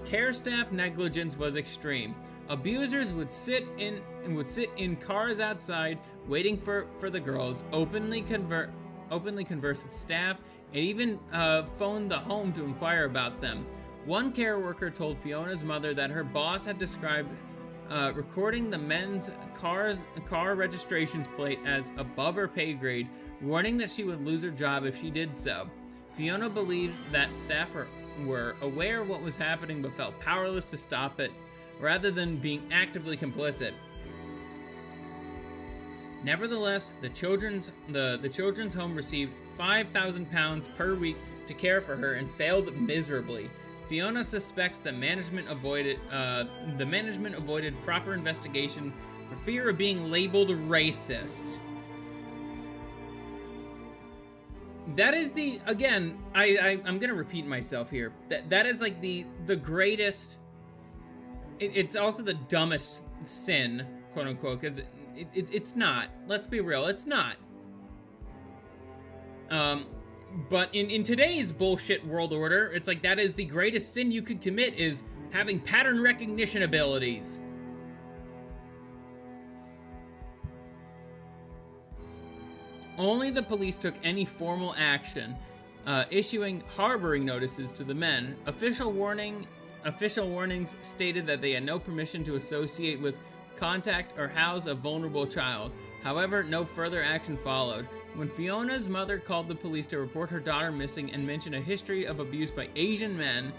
Care staff negligence was extreme. Abusers would sit in cars outside, waiting for the girls, openly converse with staff, and even phoned the home to inquire about them. One care worker told Fiona's mother that her boss had described recording the men's car registrations plate as above her pay grade, warning that she would lose her job if she did so. Fiona believes that staff were aware of what was happening but felt powerless to stop it, rather than being actively complicit. Nevertheless, the children's home received £5,000 per week to care for her and failed miserably. Fiona suspects the management avoided proper investigation for fear of being labeled racist. That is I'm gonna repeat myself here. That is like the greatest. It's also the dumbest sin, quote unquote, because it's not. Let's be real, it's not. But in today's bullshit world order, it's like that is the greatest sin you could commit, is having pattern recognition abilities. Only the police took any formal action, issuing harboring notices to the men. Official warnings stated that they had no permission to associate with contact or house a vulnerable child. However, no further action followed. When Fiona's mother called the police to report her daughter missing and mentioned a history of abuse by Asian men,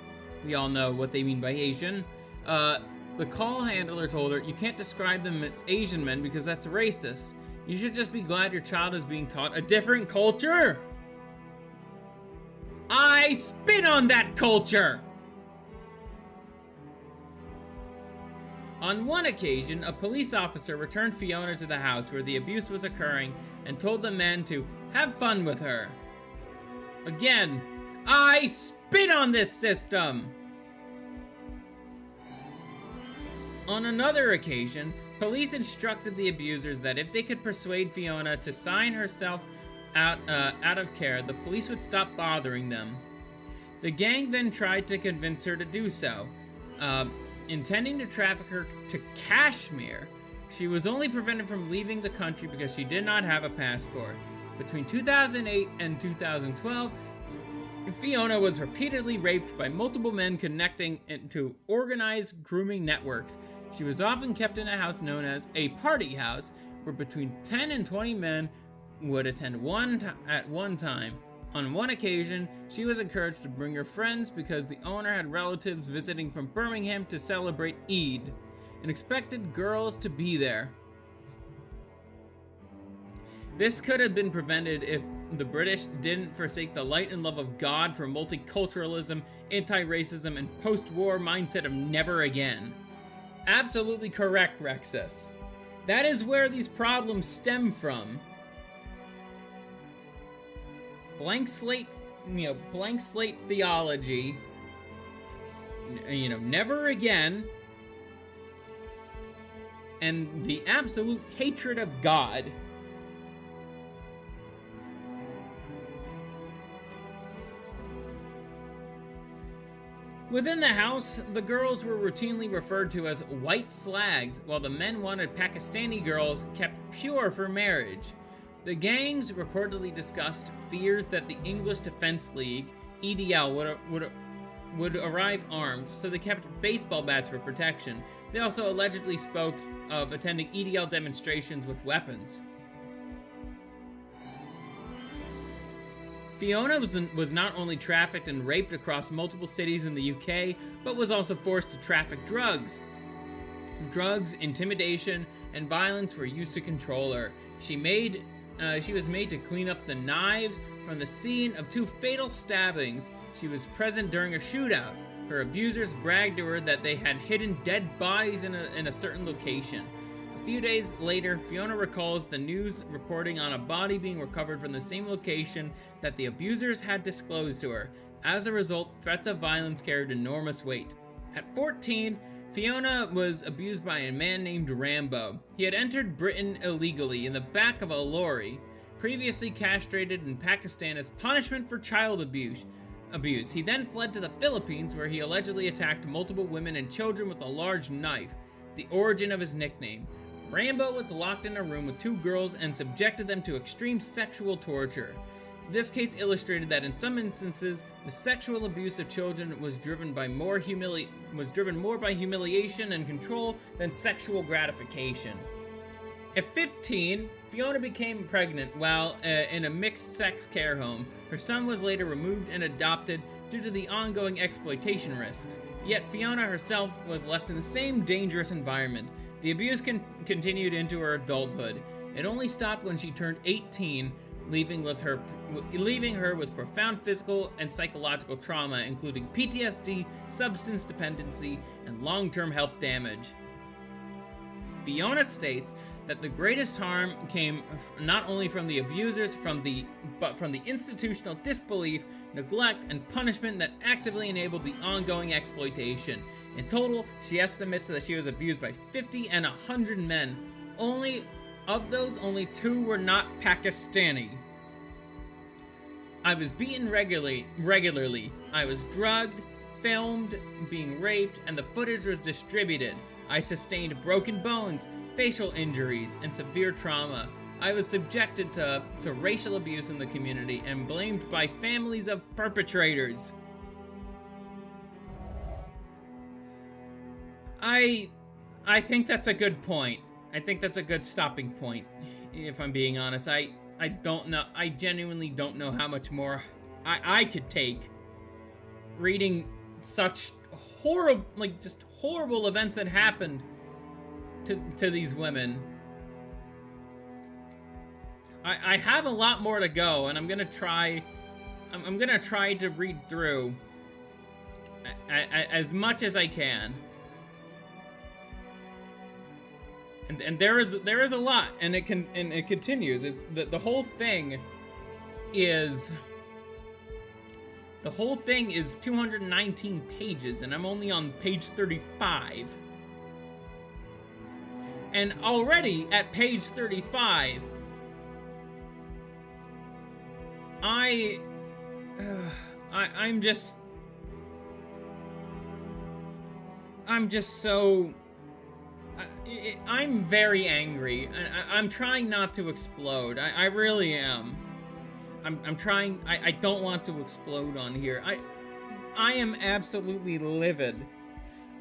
we all know what they mean by Asian, the call handler told her, "You can't describe them as Asian men because that's racist. You should just be glad your child is being taught a different culture." I spit on that culture! On one occasion, a police officer returned Fiona to the house where the abuse was occurring and told the men to have fun with her. Again, I spit on this system! On another occasion, police instructed the abusers that if they could persuade Fiona to sign herself out of care, the police would stop bothering them. The gang then tried to convince her to do so, intending to traffic her to Kashmir. She was only prevented from leaving the country because she did not have a passport. Between 2008 and 2012, Fiona was repeatedly raped by multiple men connecting into organized grooming networks. She was often kept in a house known as a party house, where between 10 and 20 men would attend at one time. On one occasion, she was encouraged to bring her friends because the owner had relatives visiting from Birmingham to celebrate Eid, and expected girls to be there. This could have been prevented if the British didn't forsake the light and love of God for multiculturalism, anti-racism, and post-war mindset of never again. Absolutely correct, Rexus. That is where these problems stem from. Blank slate theology, never again, and the absolute hatred of God. Within the house, the girls were routinely referred to as white slags, while the men wanted Pakistani girls kept pure for marriage. The gangs reportedly discussed fears that the English Defense League, EDL, would arrive armed, so they kept baseball bats for protection. They also allegedly spoke of attending EDL demonstrations with weapons. Fiona was not only trafficked and raped across multiple cities in the UK, but was also forced to traffic drugs. Drugs, intimidation, and violence were used to control her. She was made to clean up the knives from the scene of 2 fatal stabbings. She was present during a shootout. Her abusers bragged to her that they had hidden dead bodies in a certain location. A few days later, Fiona recalls the news reporting on a body being recovered from the same location that the abusers had disclosed to her. As a result, threats of violence carried enormous weight. At 14, Fiona was abused by a man named Rambo. He had entered Britain illegally in the back of a lorry, previously castrated in Pakistan as punishment for child abuse. He then fled to the Philippines, where he allegedly attacked multiple women and children with a large knife, the origin of his nickname. Rambo was locked in a room with 2 girls and subjected them to extreme sexual torture. This case illustrated that in some instances, the sexual abuse of children was driven more by humiliation and control than sexual gratification. At 15, Fiona became pregnant while in a mixed-sex care home. Her son was later removed and adopted due to the ongoing exploitation risks. Yet Fiona herself was left in the same dangerous environment. The abuse continued into her adulthood. It only stopped when she turned 18, leaving her with profound physical and psychological trauma, including PTSD, substance dependency, and long-term health damage. Fiona states that the greatest harm came not only from the abusers, but from the institutional disbelief, neglect, and punishment that actively enabled the ongoing exploitation. In total, she estimates that she was abused by 50 and 100 men. Of those, only 2 were not Pakistani. I was beaten regularly. I was drugged, filmed, being raped, and the footage was distributed. I sustained broken bones, facial injuries, and severe trauma. I was subjected to racial abuse in the community and blamed by families of perpetrators. I think that's a good point. I think that's a good stopping point, if I'm being honest. I don't know. I genuinely don't know how much more I could take reading such horrible, like, just horrible events that happened to these women. I have a lot more to go, and I'm gonna try to read through as much as I can. And there is a lot, and it continues. It's the whole thing is 219 pages, and I'm only on page 35. And already at page 35, I'm just so... I'm very angry. I'm trying not to explode. I really am. I'm trying... I don't want to explode on here. I am absolutely livid.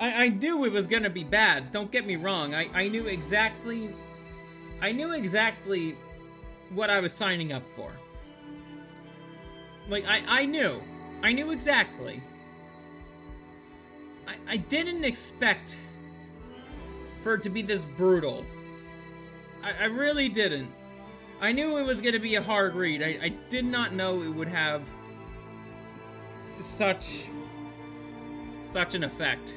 I knew it was gonna be bad. Don't get me wrong. I knew exactly what I was signing up for. Like, I knew exactly. I didn't expect for it to be this brutal. I really didn't. I knew it was gonna be a hard read. I did not know it would have such an effect.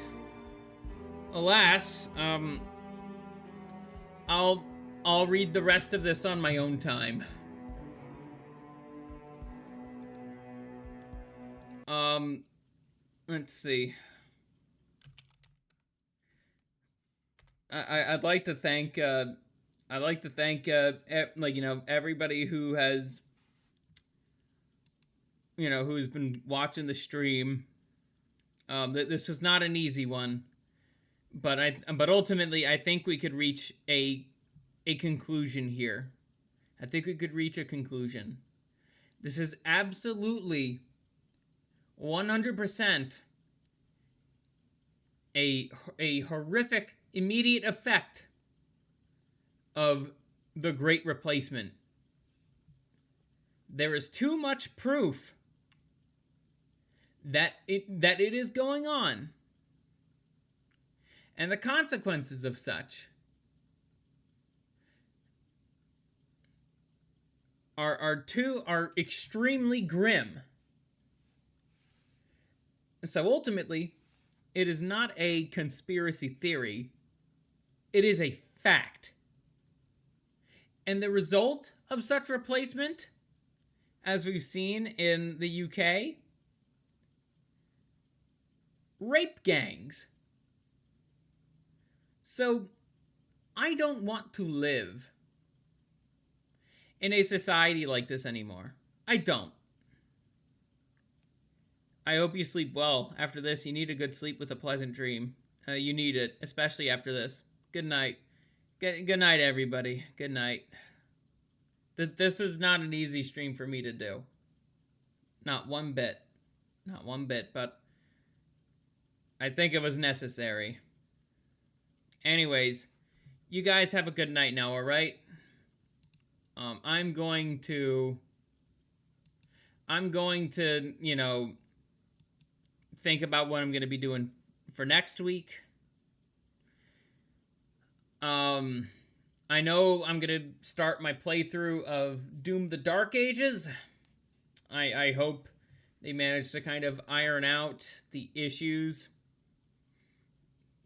Alas, I'll read the rest of this on my own time. Let's see. I'd like to thank everybody who has, who's been watching the stream. This is not an easy one, but ultimately I think we could reach a conclusion here. I think we could reach a conclusion. This is absolutely 100% a horrific immediate effect of the Great Replacement. There is too much proof that it is going on, and the consequences of such are extremely grim. So ultimately, it is not a conspiracy theory. It is a fact. And the result of such replacement, as we've seen in the UK, rape gangs. So, I don't want to live in a society like this anymore. I don't. I hope you sleep well. After this, you need a good sleep with a pleasant dream. You need it, especially after this. Good night. Good night, everybody. Good night. This is not an easy stream for me to do. Not one bit. Not one bit, but I think it was necessary. Anyways, you guys have a good night now, alright? I'm going to, think about what I'm going to be doing for next week. I know I'm going to start my playthrough of Doom the Dark Ages. I hope they manage to kind of iron out the issues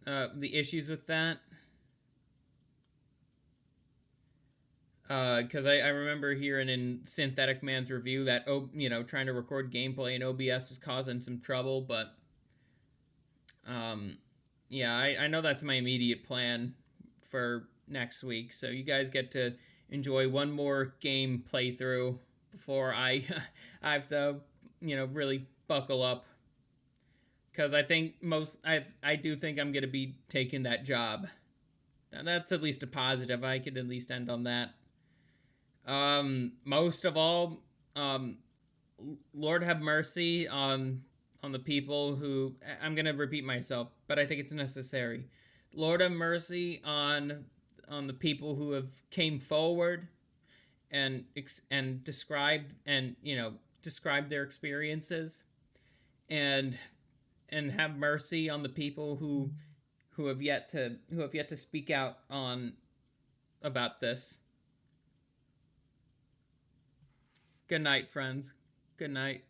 with that. Because I remember hearing in Synthetic Man's review that, trying to record gameplay in OBS was causing some trouble, but, yeah, I know that's my immediate plan for next week, so you guys get to enjoy one more game playthrough before I have to, really buckle up. Because I think I do think I'm going to be taking that job. Now, that's at least a positive. I could at least end on that. Most of all, Lord have mercy on the people who, I'm gonna repeat myself, but I think it's necessary. Lord have mercy on the people who have came forward and described described their experiences, and have mercy on the people who have yet to speak out on about this. Good night, friends. Good night.